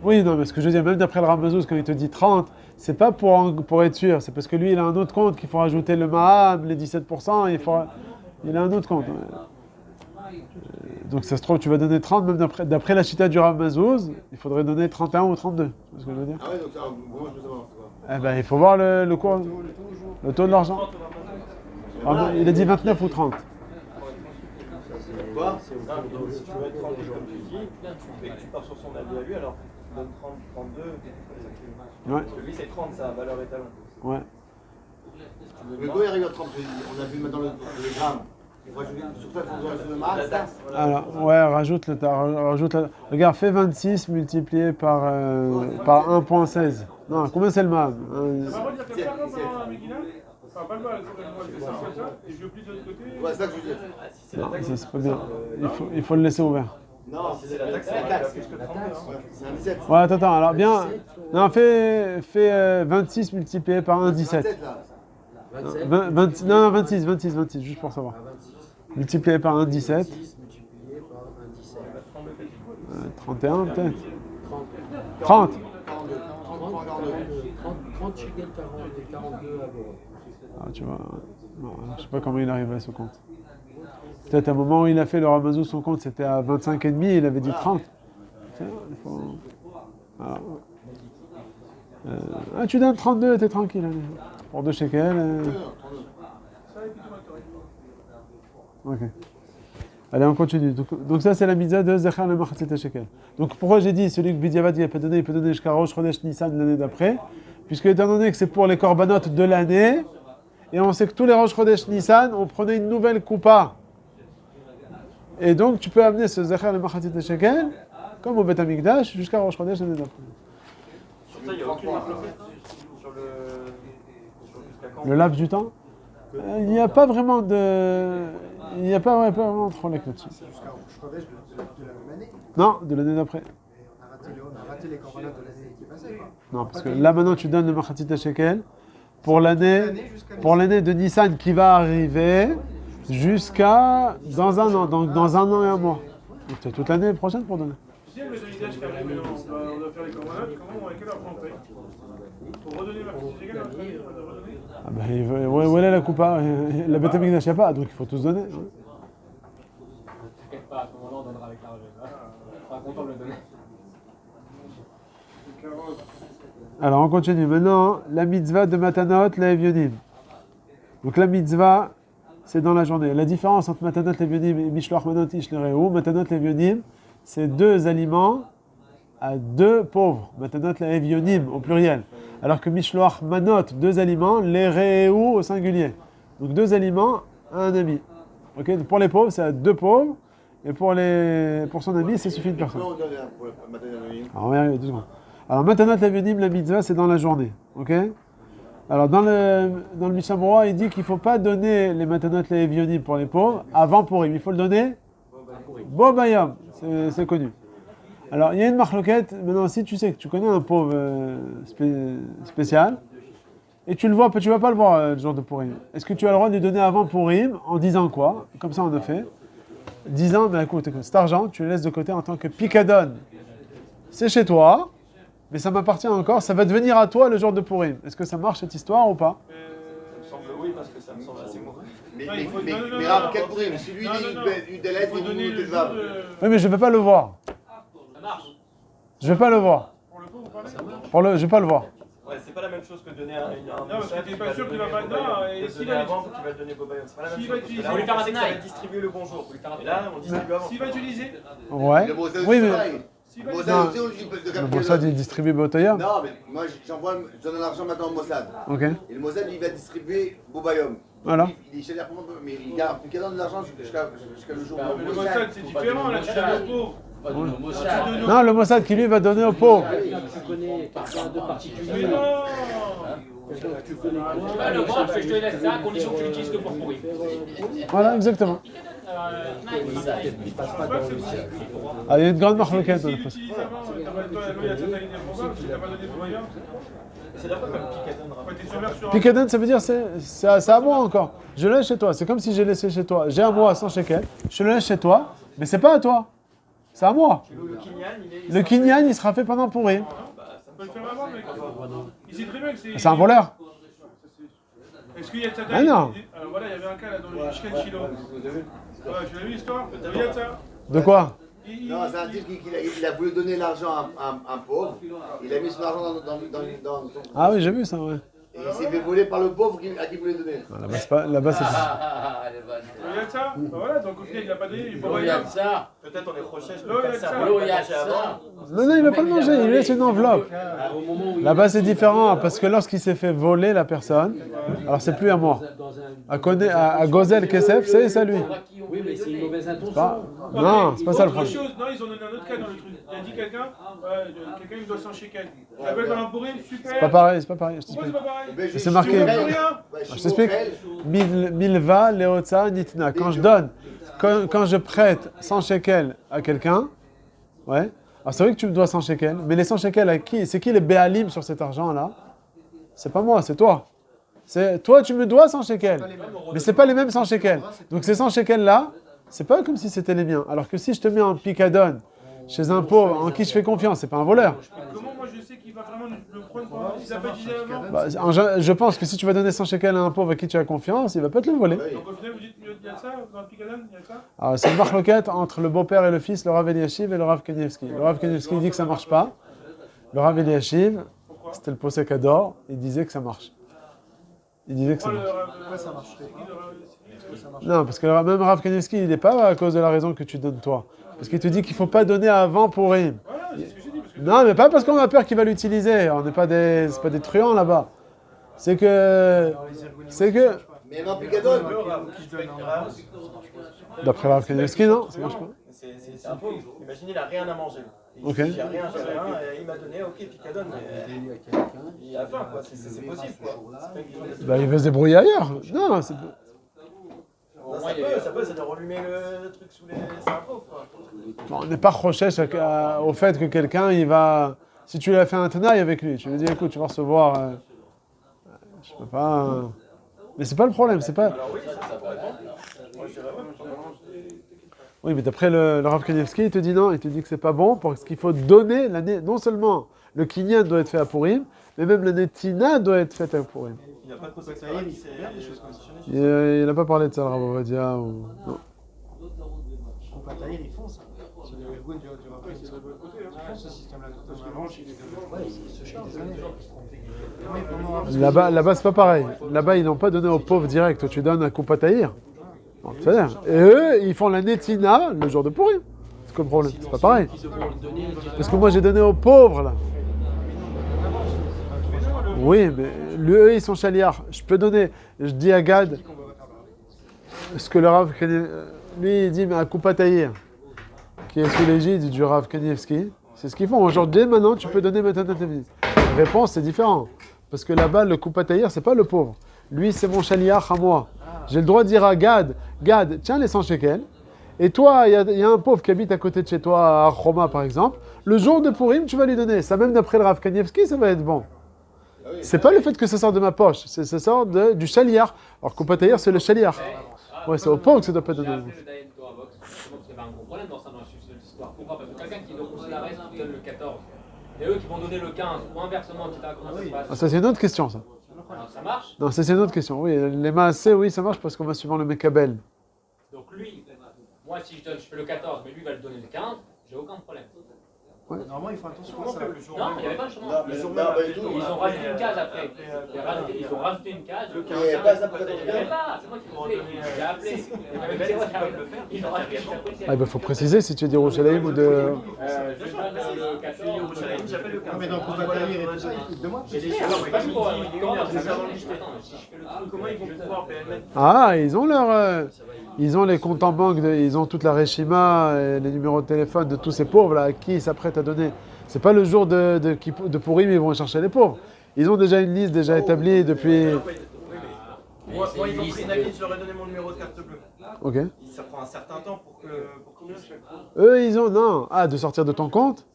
oui, non, mais ce que je veux dire, même d'après le Ramazouz, quand il te dit 30, c'est pas pour être sûr, c'est parce que lui, il a un autre compte qu'il faut rajouter le Maham, les 17%, il a un autre compte. Donc ça se trouve, tu vas donner 30, même d'après la chita du Ramazouz, il faudrait donner 31 ou 32. C'est ce que je veux dire. Ah ouais, donc ça, moi je veux savoir. Eh ben, il faut voir le cours, le taux de l'argent. Ah, il a dit 29 ou 30. Quoi? Si tu veux être tranquille comme tu dis, tu pars sur son avis à lui, alors tu donnes 30, 32. Ouais. Parce que lui c'est 30, ça, valeur étalon. Ouais. Mais quand il arrive à 30, on a vu maintenant le gramme. Il faut ajouter sur ça, il faut ajouter le max. Alors, ouais, rajoute la... Regarde, fais 26 multiplié par 1,16. Non, combien c'est le Maham? Ça va dire que ça, pendant la Megillah, enfin, pas le mal, c'est ça, comme ça, et je plie de l'autre côté. Ouais, c'est ça que je veux dire. Non, ça c'est pas bien. Il faut le laisser ouvert. Non, C'est la taxe, c'est la taxe. Plus que 32. c'est un 17. Ouais, attends, alors bien. Non, fais 26 multiplié par 1,17. 27 là. 27. Non, 26, juste pour savoir. 26. Multiplié par 1,17. 26 multiplié par 1,17. 31 peut-être. 30. 30. 30 shekels 42 à l'euro. Ah, tu vois. Non, je sais pas comment il arrive à ce compte. Peut-être à un moment où il a fait le Ramazou, son compte c'était à 25,5, il avait dit 30. Il faut... Voilà. Tu donnes 32, t'es tranquille. Allez. Pour 2 shekels. Ok. Allez, on continue. Donc ça, c'est la mitzvah de Zechar le Machatzit Shekel. Donc pourquoi j'ai dit, celui que Bidiavad il peut donner jusqu'à Rosh Chodesh Nissan l'année d'après, puisque étant donné que c'est pour les corbanotes de l'année, et on sait que tous les Rosh Chodesh Nissan, on prenait une nouvelle coupa. Et donc tu peux amener ce Zechar le Machatzit Shekel, comme au Bet HaMikdash, jusqu'à Rosh Chodesh l'année d'après. Sur ça, il n'y a aucune marque sur jusqu'à quand? Le laps du temps, il n'y a pas vraiment de... Il n'y a pas vraiment de relais là-dessus. C'est jusqu'à Rosh Chodesh de la même année. Non, de l'année d'après. Et on a raté les corbanotes de l'année qui est passée, quoi. Non, parce que là maintenant tu donnes le Machatzit Shekel pour l'année de Nissan qui va arriver jusqu'à dans un an, donc dans un an et un mois. Donc tu as toute l'année prochaine pour donner. Si elle me donne l'idée qui arrive, on doit faire les commandades, comment, à quelle heure on paye? Pour redonner ma petite égale, on va redonner? Ah ben, où est la coupa? La Beth Amikdash, il n'y a pas, donc il faut tous donner. T'inquiète pas, à ce moment-là, on donnera avec l'argent. On sera content de le donner. Alors on continue. Maintenant, la mitzvah de Matanot, la Evionim. Donc la mitzvah c'est dans la journée. La différence entre Matanot Levionim et Mishloach Manot Ish Lereu, Matanot Levionim, c'est 2 aliments à 2 pauvres. Matanot Levionim au pluriel. Alors que Mishloach Manot, 2 aliments, Lereu au singulier. Donc 2 aliments à un ami. Okay, pour les pauvres, c'est à 2 pauvres. Et pour son ami, c'est suffit de personne. Comment on donne pour Matanot Levionim? Alors, regarde, 2 secondes. Alors, Matanot Levionim, la mitzvah, c'est dans la journée. Ok? Alors, dans le Mishnah Berurah, il dit qu'il ne faut pas donner les Matanot Levionim pour les pauvres avant Purim. Il faut le donner Bo Bayam. C'est connu. Alors, il y a une marloquette. Maintenant, si tu sais que tu connais un pauvre spécial, et tu vas pas le voir le jour de Purim. Est-ce que tu as le droit de lui donner avant Purim en disant quoi? Comme ça, on a fait. Disant, mais écoute, cet argent, tu le laisses de côté en tant que picadon. C'est chez toi, mais ça m'appartient encore, ça va devenir à toi le jour de Purim. Est-ce que ça marche cette histoire ou pas? Ça me semble oui, parce que ça me semble assez mauvais. Mais Rav, quel Purim? Si lui dit une des lettres, il dit une vav. Oui, mais je ne vais pas le voir. Ça marche. Je ne vais pas le voir. Pour le coup, vous parlez? Je ne vais pas le voir. Ouais, c'est pas la même chose que donner un Non, parce que t'es pas sûr qu'il va pas dedans, et s'il va avant qu'il va le donner Bobayom. C'est pas la même S'il chose. va utiliser- Là, on lui fait que ça va distribuer le bonjour. Et là, on distribue avant. S'il va utiliser, Ouais. Le Mossad Oui, aussi, mais pareil. s'il va Le utiliser, Mossad aussi, on lui dit de le capter. Mossad, il distribue Botoya. Non, mais moi, je donne l'argent maintenant au Mossad. Ok. Et le Mossad, il va distribuer Bobayom. Voilà. Il est chez mais il garde de l'argent jusqu'à le jour où mais le Mossad, c'est différent, là, tu donnes aux pauvres. Non, le Mossad qui lui va donner aux pauvres. Tu connais quelqu'un de Mais particulier. non! Quelqu'un que tu connais Bah, le grand, je te laisse ça, à condition que tu l'utilises que pour pourrir. Voilà, exactement. Il passe pas dans le cercle. Ah, il y a une grande marloquette. S'il utilise avant, t'as pas toi, il y a certaines idées probable, parce que t'as pas donné pour rien. C'est là comme Picadon. Ouais, t'es sur un. Picadon, ça veut dire c'est à moi encore. Je le laisse chez toi. C'est comme si j'ai laissé chez toi. J'ai un mois à 100 shekels. Je le laisse chez toi, mais c'est pas à toi. C'est à moi. Le Kinyan, Le Kinyan, il sera fait pendant Purim. On peut le faire avant, mec. Il sait très bien que c'est. C'est un voleur. Est-ce qu'il y a de ça? Ah non. Voilà, il y avait un cas là dans le Mishkan Shiloh. Ouais, tu l'as vu l'histoire? Il y a de ça. De quoi? Non, c'est un type qui a voulu donner l'argent à un pauvre. Il a mis son argent dans son. Ah oui, j'ai vu ça, ouais. Et il s'est fait voler par le pauvre à qui il voulait donner. Ah, là-bas, c'est pas. Là-bas, c'est. Il y a de ça. Bah voilà, donc au final, il n'a pas donné. Il faut Il y a de ça. peut-être on est prochain. L'eau, il y a de ça. Il y a de ça. Non, non, il va pas le manger. Il laisse une enveloppe. Au moment où il Là-bas, c'est différent parce que lorsqu'il s'est fait voler la personne, alors c'est plus à moi. À Gozel Kesef, c'est lui. Oui, mais c'est une mauvaise intention. Non, c'est pas ça le Autre problème. chose, non, ils ont donné un autre cas dans le truc. Il a dit quelqu'un il me doit 100 shekels. Tu l'appelles dans un pourri, super. C'est pas pareil, c'est pas pareil. Je Pourquoi c'est t'explique. pas pareil? Ben, C'est marqué. Tu veux plus rien? Je t'explique. Milva, Leotza, Nitna. Quand je donne, quand je prête 100 shekels à quelqu'un, ouais. Alors c'est vrai que tu me dois 100 shekels, mais les 100 shekels à qui? C'est qui les béalim sur cet argent-là? C'est pas moi, c'est toi. C'est toi, tu me dois 100 shekels. Mais c'est pas les mêmes 100 shekels. Donc ces 100 shekels-là, c'est pas comme si c'était les miens. Alors que si je te mets en picadone chez un pauvre en qui je fais confiance, c'est pas un voleur. Comment moi je sais qu'il va vraiment le prendre pour si ça peut utiliser avant? Bah, je pense que si tu vas donner 100 shekels à un pauvre à qui tu as confiance, il va pas te le voler. Donc au final, vous dites qu'il y a de ça dans le Picadon? Il y a de ça? Alors, c'est une marloquette entre le beau-père et le fils, le Rav Eliashiv et le Rav Kanievski. Le Rav Kanievski dit que ça marche pas. Le Rav Eliashiv, c'était le posek Ador, il disait que ça marche. Il disait que ça marche. Pourquoi ça marcherait? Non, parce que même Rav Kanievski, il n'est pas à cause de la raison que tu donnes toi. Parce qu'il te dit qu'il ne faut pas donner avant Purim. Voilà, c'est ce que j'ai dit. Parce que Non, mais pas parce qu'on a peur qu'il va l'utiliser. On n'est pas c'est pas des truands là-bas. C'est que... Mais non, Picadon. D'après Rav Kanievski, non, ça marche pas. C'est un pauvre. Imaginez, il n'a rien à manger. Ok. J'ai rien, il m'a donné, ok, Picadon. Il a faim, quoi. C'est possible, quoi. C'est pas une question de- Bah, il va se débrouiller ailleurs. Non, c'est... Non, ça peut, c'est de rallumer le truc sous les. C'est un pauvre, quoi. On n'est pas recherche au fait que quelqu'un, il va... Si tu lui as fait un tenaille avec lui, tu lui dis, écoute, tu vas recevoir... je peux pas... Mais c'est pas le problème, c'est pas... Alors oui, ça pourrait être bon. Moi, je dirais ouais. Oui, mais d'après le Rav Kanievski, il te dit non, il te dit que c'est pas bon, parce qu'il faut donner l'année... Non seulement le kinyan doit être fait à Purim, mais même l'année tina doit être faite à Purim. Il n'y a pas de cause c'est des choses conditionnées. Il n'a pas parlé de ça, le Rav Ovadia, ou... Non. Au Pataïr, ils font ça. C'est le goût du rappel. Ils font ce système-là. Ouais, c'est ce chien des années. Là-bas, c'est pas pareil. Là-bas, ils n'ont pas donné aux pauvres direct. Tu donnes à Koupataïr. Bon, c'est-à-dire, et eux, ils font la netina le jour de Purim. C'est quoi le problème? C'est pas pareil. Ils devront le donner directement. Parce que moi, j'ai donné aux pauvres, là. Oui, mais eux, ils sont chaliards. Je peux donner, je dis à Gad, ce que le Rav lui, il dit, mais à Koupataïr, qui est sous l'égide du Rav Kanievski, c'est ce qu'ils font. Aujourd'hui, maintenant, tu peux donner maintenant ta vie. La réponse, c'est différent. Parce que là-bas, le Koupataïr, c'est pas le pauvre. Lui, c'est mon chaliar à moi. J'ai le droit de dire à Gad, tiens les 100 shekels. Et toi, il y a un pauvre qui habite à côté de chez toi, à Roma par exemple. Le jour de Purim, tu vas lui donner. Ça, même d'après le Rav Kanievski, ça va être bon. C'est pas le fait que ça sort de ma poche, ça sort du chaliar. Alors Koupataïr, c'est le chaliar. Ouais, c'est au pauvre que ça doit pas être donné. J'ai appelé le Dayen Torah Box, justement, parce qu'il y avait un gros problème dans ça, dans la suite de l'histoire. Pourquoi? Parce que quelqu'un qui doit aussi la reste, qui donne le 14. Et eux qui vont donner le 15, ou inversement, etc. Comment ça se passe? Ah, ça, c'est une autre question, ça. Alors, ça marche? Non, ça, c'est une autre question. Oui, les maasé, oui, ça marche parce qu'on va suivant le Mekabel. Donc lui, moi si je fais le 14, mais lui va le donner le 15, j'ai aucun problème. Normalement, ils font attention à Comment ça. faire le jour Non, même il n'y avait pas le chemin. Non, Le jour non, même, pas après du tout, tout. Ils ont rajouté une case après. Ils ont rajouté une case. Le Il n'y avait pas ça pour Il n'y avait pas, c'est moi qui l'ai fait. J'ai appelé. Ils ont rajouté une case. Ah, il faut préciser si tu es d'Yerushalayim ou de. Je donne le 14. J'appelle le 15. Mais dans Koupataïr et tout ça, ils foutent de moi. J'ai des Alors, choses, pas ils pour disent, comment attends, si je fais le truc, comment ils vont pouvoir mettre Ah, ils ont leur. Ils ont les comptes en banque, ils ont toute la Reshima, et les numéros de téléphone de tous ces pauvres là à qui ils s'apprêtent à donner. C'est pas le jour de Purim, ils vont chercher les pauvres. Ils ont déjà une liste déjà établie depuis. Moi, ils ont pris une avis, je leur ai donné mon numéro de carte bleue. Ok. Ça prend un certain temps pour que Eux, ils ont. Non. Ah, de sortir de ton compte?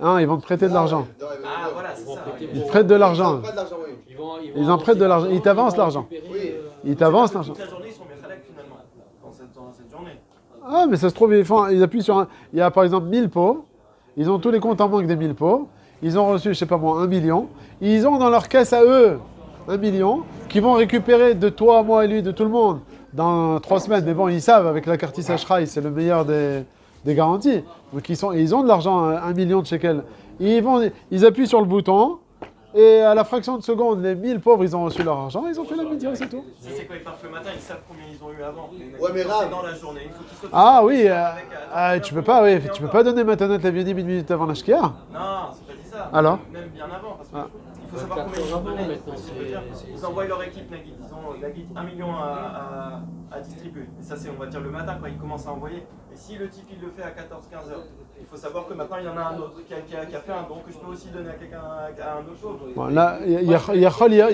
Ah, ils vont te prêter de l'argent. Ah voilà, c'est ça. Ils te prêtent de l'argent. Pas de l'argent, oui. Ils en prêtent de l'argent. Ils t'avancent l'argent. Oui. Ils t'avancent l'argent. Toute la journée, ils sont mes khalek finalement, dans cette journée. Ah, mais ça se trouve, ils appuient sur un. Il y a par exemple 1000 pauvres. Ils ont tous les comptes en banque des 1000 pauvres. Ils ont reçu, je sais pas moi, 1 million. Ils ont dans leur caisse à eux 1 million qu'ils vont récupérer de toi, moi et lui, de tout le monde dans 3 semaines. Mais bon, ils savent, avec la carte Ashraï, c'est le meilleur des garanties. Donc ils ont de l'argent, 1 million de shekels. Ils appuient sur le bouton. Et à la fraction de seconde, les 1000 pauvres, ils ont reçu leur argent. Ils ont fait la média, c'est tout. Ça, c'est quand ils partent le matin, ils savent combien ils ont eu avant. Ouais, mais Rav. C'est dans la journée. Il faut qu'ils soient Ah oui, avec, tu peux pas donner Matanat Lavioni 1 minute avant la Shkia. Non, c'est pas dit ça. Alors Même bien avant, parce que Ah. il faut savoir combien ils ont donné. Ils envoient leur équipe Nagui. Ils ont Nagui 1 million à distribuer. Et ça, c'est, on va dire, le matin quand ils commencent à envoyer. Et si le type il le fait à 14-15 heures, il faut savoir que maintenant il y en a un autre qui a fait un don que je peux aussi donner à quelqu'un, à un autre chose. Bon, là, il y a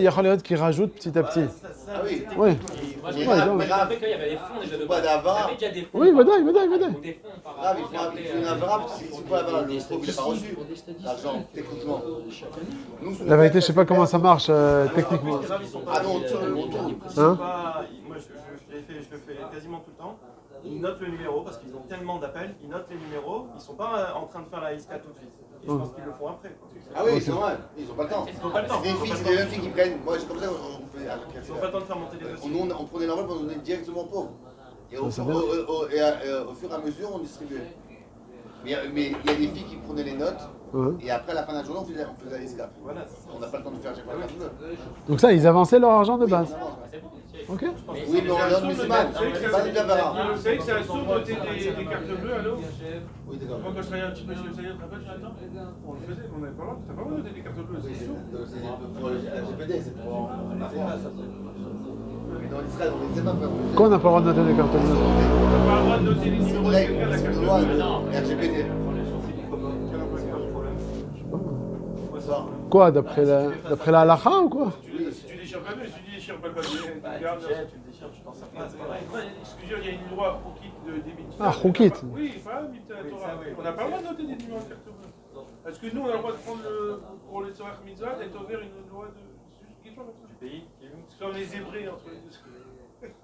Khaliot qui rajoute petit à petit. Ah oui. Oui. Moi, Mais j'ai Rav, compris Rav, qu'il y avait des fonds déjà de pas d'avoir. Il y avait déjà des fonds. Oui, par Vadaï. rapport- des fonds par Rav, rapport il faut après, un Rav, si tu peux avoir le pauvre, il n'a pas reçu l'argent, techniquement. Nous, La vérité, je sais pas comment ça marche techniquement. Les Rav, ils sont pas- Ah non, on tire le montant. ils sont Hein pas- moi, je le fais quasiment tout le temps. Ils notent le numéro parce qu'ils ont tellement d'appels. Ils notent les numéros. Ils sont pas en train de faire la ISCA tout de suite. Et je pense qu'ils le font après. Quoi. Ah oui, c'est normal, ils n'ont pas le temps. Ils n'ont pas le temps. C'est des filles, c'est des jeunes filles qui prennent. Moi, c'est comme ça qu'on fait. Ils n'ont pas le temps de faire monter les dossiers. On prenait l'enveloppe, on donnait directement aux pauvres. Et au Ça, c'est fur et à mesure, on distribuait. Mais il y a des filles qui prenaient les notes, Ouais. et après, à la fin de la journée, on faisait la escape. Voilà, c'est ça. On n'a pas le temps de faire chaque fois la carte bleue. Donc ça, ils avançaient leur argent de base. Ok. Oui, mais on donne musulmane, c'est pas du Gavara. Vous savez que c'est un saut doté des cartes bleues, allô? Oui, d'accord. Moi, quand je travaillais un petit peu chez le Seigneur, tu te rappelles, Jonathan? On le faisait, on n'avait pas le droit. T'as pas le droit de donner des cartes bleues, c'est saut. Pour le RGPD, c'est pour la France. Mais dans l'islam, on ne sait pas faire. Pourquoi on n'a pas le droit de noter les cartes bleues? T'as pas le droit de noter les C'est numéros de vrai, quelqu'un, la c'est carte une loi bleue. de RGPD. Quoi, d'après la halakha ou quoi? Si tu déchires pas mieux, si tu déchires pas le papier, tu Bah, gardes. tu le déchires, tu t'en sers pas, c'est pareil. Ouais, excusez-moi, il y a une loi Roukit de Mitra. Ah, Roukit. Oui, pas Mitra Torah. On n'a pas le droit de noter des numéros de carte bleue. Est-ce que nous, on a le droit de prendre pour les Torah Mitzvah, d'être ouvert une loi de. C'est juste une question comme ça. Du pays, qui est où? C'est comme les Hébreux entre les deux.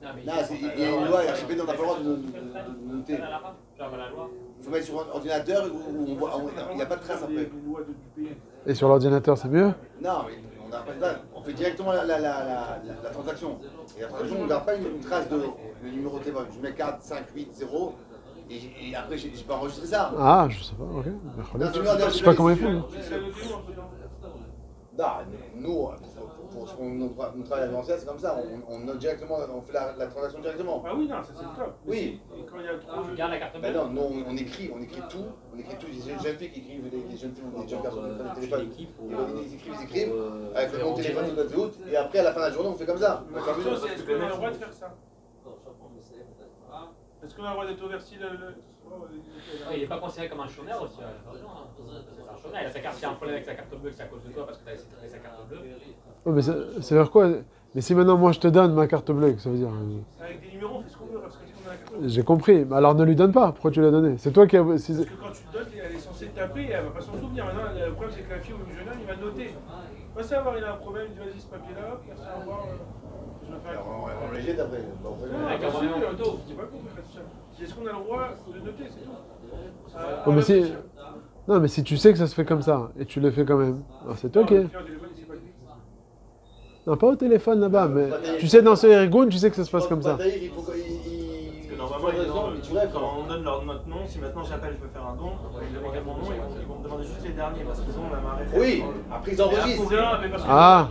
Non, mais Là, il y a une loi RGPD, on n'a pas le droit de noter. Genre la loi. Il faut mettre sur un ordinateur où on voit, il n'y a pas de trace après. Les lois du pays. Et sur l'ordinateur, c'est mieux? Non, mais on n'a pas de trace. On fait directement la transaction. Et la transaction, on ne garde pas une trace de le numéro de téléphone. Je mets 4, 5, 8, 0. Et après, je peux enregistrer ça. Ah, je sais pas, ok. Non, c'est mieux, Je sais pas comment ils font. C'est noté où entre temps? Non, nous, pour ce qu'on nous travaille à l'ancien, c'est comme ça. On note directement, on fait la transaction directement. Ah oui, non, ça c'est le top. Oui. Et quand il y a trop Tu gardes la carte bleue. Ben non, nous on écrit tout. On écrit tout. Des jeunes filles qui écrivent, des jeunes filles ou des jeunes personnes qui prennent le téléphone. Ils écrivent avec le nom de téléphone de notre et après à la fin de la journée on fait comme ça. La question c'est est-ce qu'on a le droit de faire ça? Est-ce qu'on a le droit d'être oversi Il n'est pas considéré comme un chômeur aussi. C'est un chômeur. Il a sa carte, s'il y a un problème avec sa carte bleue, c'est à cause de toi parce que tu as essayé de trouver sa carte bleue. Oh, mais ça veut dire quoi? Mais si maintenant moi je te donne ma carte bleue, ça veut dire. Avec des numéros, on fait ce qu'on veut parce qu'on a la carte bleue. J'ai compris, mais alors ne lui donne pas. Pourquoi tu l'as donné? C'est toi qui as. Parce que quand tu te donnes, elle est censée taper et elle va pas s'en souvenir. Maintenant, le problème c'est que la fille ou le jeune homme, il va noter. Il va savoir, il a un problème, il dit vas-y ce papier-là, merci, au revoir. Je vais faire. On les jette après. Non, j'ai pas compris ça. Est-ce qu'on a le droit de noter, c'est tout. Oh, mais si... Non, mais si tu sais que ça se fait comme ça et tu le fais quand même, alors c'est ok. Non, pas au téléphone là-bas, mais tu sais, dans ce Ergun, tu sais que ça se passe comme ça. Normalement, quand on donne notre nom, si maintenant j'appelle, je veux faire un don, ils me demandent mon nom, ils vont me demander juste les derniers parce qu'ils ont la marée. Oui, après ils enregistrent. Ah.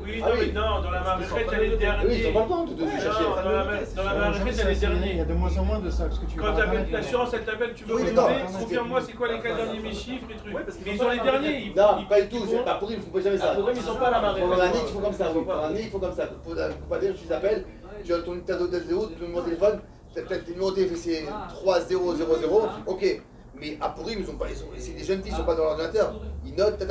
Oui, non, dans la marée, il y a les derniers. Oui, ils ont pas le temps de chercher. Dans la marée, il y a les derniers. Il y a de moins en moins de ça. Parce que tu Quand l'assurance, elle t'appelle, tu veux Oui, renouveler, d'accord. confirme-moi c'est quoi les 4 derniers mes chiffres, les trucs. Ouais, parce qu'ils Mais ont ils ont pas les la derniers. Non, pas du tout, c'est pas pour eux, ils font jamais ça. Pour eux, ils ont pas la marée. Pour un nid, il faut comme ça, oui. Pour un nid, il faut comme ça. Pour pas dire, tu t'appelles, tu as ton numéro de téléphone, peut-être le numéro de téléphone c'est 3000, ok. Mais à Pourim, c'est des jeunes filles, ils sont pas dans l'ordinateur. Ils notent, Non,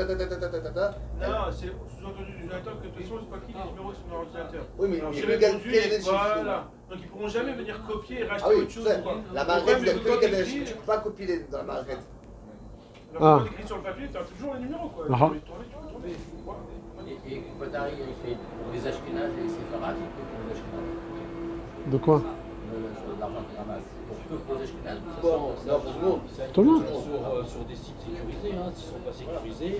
c'est sous-entendu du ordinateur que de toute façon, c'est pas qui les numéros qui sont dans l'ordinateur. Oui, mais Alors, il y j'ai a répondu, quel est le chiffre? voilà. Donc ils pourront jamais venir copier et racheter Ah oui, autre chose. ça, Quoi. la Le marquette, problème, il y a c'est que que quel quand est t'écris, tu peux pas copier dans la marquette. alors, quand t'écris sur le papier, t'as toujours les numéros, quoi. Ah. Tu peux tourner. Et Kodari, il fait pour les Ashkénazes et les Séfarades, il fait pour les Ashkénazes. De quoi? L'argent qu'il ramasse. Pour que pour les Ashkénazes. Bon, non, pour tout le monde. Tout le monde? Sur des sites sécurisés, hein. S'ils ne sont pas sécurisés,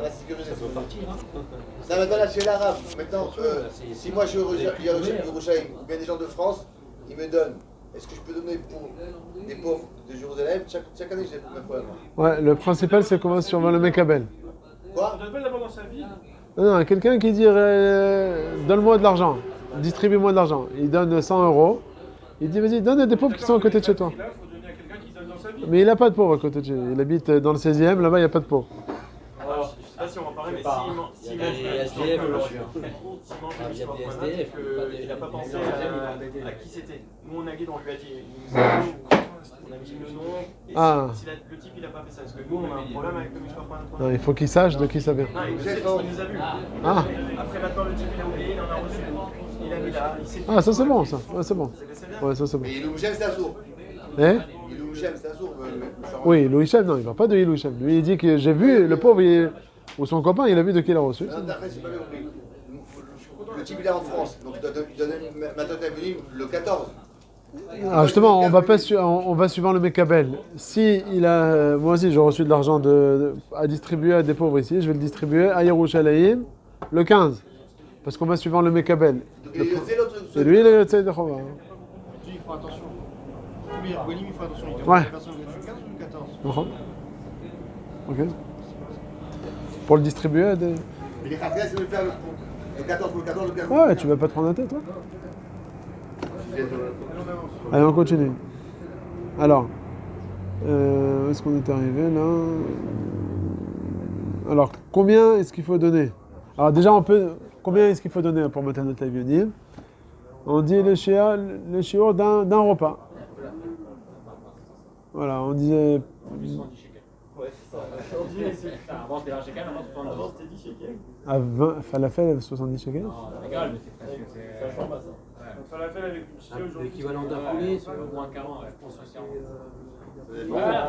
La sécurité, ça peut partir. Hein. Ça maintenant là chez l'arabe. Maintenant, si moi je suis au Yerushalayim, ou bien des gens de France, ils me donnent. Est-ce que je peux donner pour des pauvres de Jérusalem? Chaque année, j'ai le même problème. Ouais, le principal c'est qu'on va sur le Mekabel. Quoi? On donne pas d'abord dans sa vie. Non, quelqu'un qui dit donne-moi de l'argent, distribue-moi de l'argent. Il donne 100 €. Il dit vas-y, donne à des pauvres qui sont à côté de chez toi. Là, il faut donner à quelqu'un qui donne dans sa vie. Mais il n'a pas de pauvres à côté de chez lui. Il habite dans le 16e, là-bas il n'y a pas de pauvres. Alors, je sais pas si on va en parler, mais s'il Il y a des SDF, il n'a pas pensé à qui c'était. Nous, on a guide, on lui a dit. On a mis le nom. Et Ah. si le type il n'a pas fait ça, parce que nous, on a un problème avec le Mishpah. Non, il faut qu'il sache de qui ça vient. Non, il sait, il nous a vus. Ah, Après, maintenant, le type il a oublié, il en a reçu. Il a mis là, il sait. ah ça c'est bon ça. Ouais, c'est bon. C'est bien. Ouais, ça c'est bon. Mais Iloum Shem, c'est un sourd. Eh? Iloum Shem, c'est un sourd. Oui, Louis Chef, non, il ne va pas de Louis Chef. Lui il dit que j'ai vu, le pauvre, ou son copain, il a vu de qui il a reçu. Non, d'après, j'ai pas bien compris. Le type il est en France, donc il donne maintenant t'es venu le 14. Alors justement, on va suivant le Mekabel. Si il a, moi aussi j'ai reçu de l'argent à distribuer à des pauvres ici, je vais le distribuer à Yerushalayim le 15. Parce qu'on va suivant le Mekabel. Et c'est l'autre. Et lui, il est le Tzei de Chova. Il faut attention. Tous les Ergonim, il faut attention. Il Ouais. la personne que tu 15 ou 14. Ok. Pour le distribuer à des... Mais les Khatrias, ils veulent faire le 14 pour le 14, le 15. Ouais, tu vas pas te prendre la tête, toi. Allez, on continue. Alors, où est-ce qu'on est arrivé là? Alors, combien est-ce qu'il faut donner? Alors déjà, combien est-ce qu'il faut donner pour Matanot Avionim? On dit le shiur d'un repas. Voilà, on disait... Ouais, c'est ça. Avant c'était 20 shekels, maintenant Avant 70. c'était 10 shekels. À 20, falafel, 70 shekels. Non, c'est égal, mais c'est presque. Ça change pas ça. On fait la fête avec une petite aujourd'hui. L'équivalent d'un poulet, c'est Au moins 40, ouais, je pense aussi.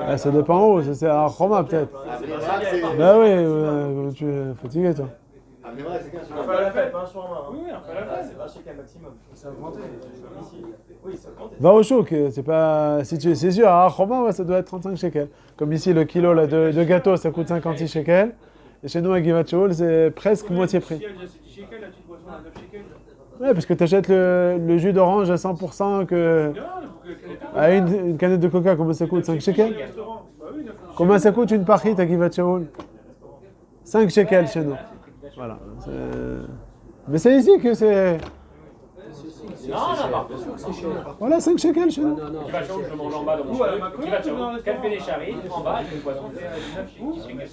Ah, ça dépend où, ça c'est à Roma peut-être. Ah, mais Vrac, c'est. Bah oui, tu es fatigué toi. Ah, mais Vrac, c'est 15. On fait la fête, pas un soir main. Oui, on fait la fête. C'est 20 shekels maximum. Ça a augmenté. Ici. Oui, ça augmente. Va au chouk, c'est pas. Si tu, c'est sûr, à Roma, ouais, ça doit être 35 shekels. Comme ici, le kilo là, de gâteau, ça coûte 56 shekels. Et chez nous, à Givatchoul, c'est presque moitié prix. Si elle dit c'est 10 shekels, la petite boisson à 9 shekels. Ouais, parce que tu achètes le jus d'orange à 100% que. Non, il faut que À une canette de coca, comment ça coûte? 5 shekels? restaurant. Bah oui, 9 Combien ça coûte une parite à Givatchoul? 5 shekels chez nous. Voilà. Mais c'est ici que c'est... Non, pas. Voilà, 5 shekels chez nous. Qui va chaud, je mange en bas dans mon cheveu. Qui va chaud, qu'elle fait les charries, en bas, et le poisson fait 9 shekels.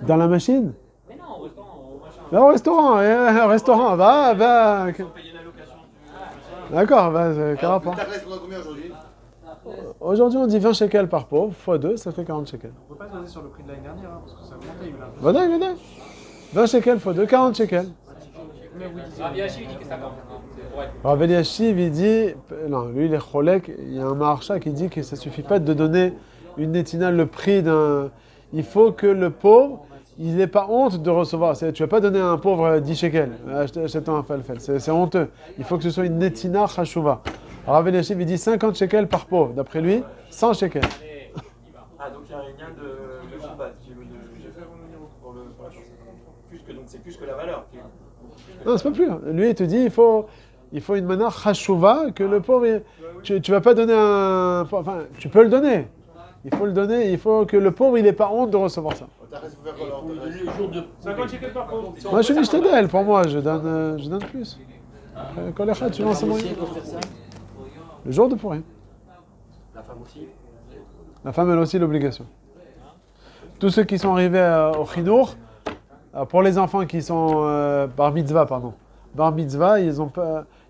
Dans la machine? Mais non, au restaurant, au machin. Là, au restaurant, va. D'accord, quel rapport? Ta classe, on a combien aujourd'hui? Aujourd'hui, on dit 20 shekels par pauvre, fois 2, ça fait 40 shekels. On peut pas se baser sur le prix de l'année dernière, hein, parce que ça a monté, il y a eu l'inflation. Voilà. 20 shekels fois 2, 40 shekels. Rabbi Hashi, il dit que ça compte. Rav Eliashiv, il dit, non, lui il est cholek, il y a un maharsha qui dit que ça suffit pas de donner une netina le prix d'un... Il faut que le pauvre, il n'ait pas honte de recevoir. Tu vas pas donner à un pauvre 10 shekels, achète-toi un falfel, c'est honteux. Il faut que ce soit une netina chashuva. Rav Eliashiv, il dit 50 shekels par pauvre, d'après lui, 100 shekels. Ah, donc il y a un lien de Shabbat pour la chose. Donc c'est plus que la valeur. Non, c'est pas plus. Lui, il te dit, il faut une mana chashuva, que le pauvre, tu vas pas donner un... Enfin, tu peux le donner. Il faut le donner, il faut que le pauvre, il n'ait pas honte de recevoir ça. Ta classe, faut faire quoi alors? 50 shekels par pauvre. Moi, je suis mishtadel, pour moi, je donne plus. Quand les chats, tu lances moyen. Le jour de pourri. La femme aussi. La femme, elle a aussi l'obligation. Tous ceux qui sont arrivés au chinour, pour les enfants qui sont bar mitzvah, bar mitzvah, il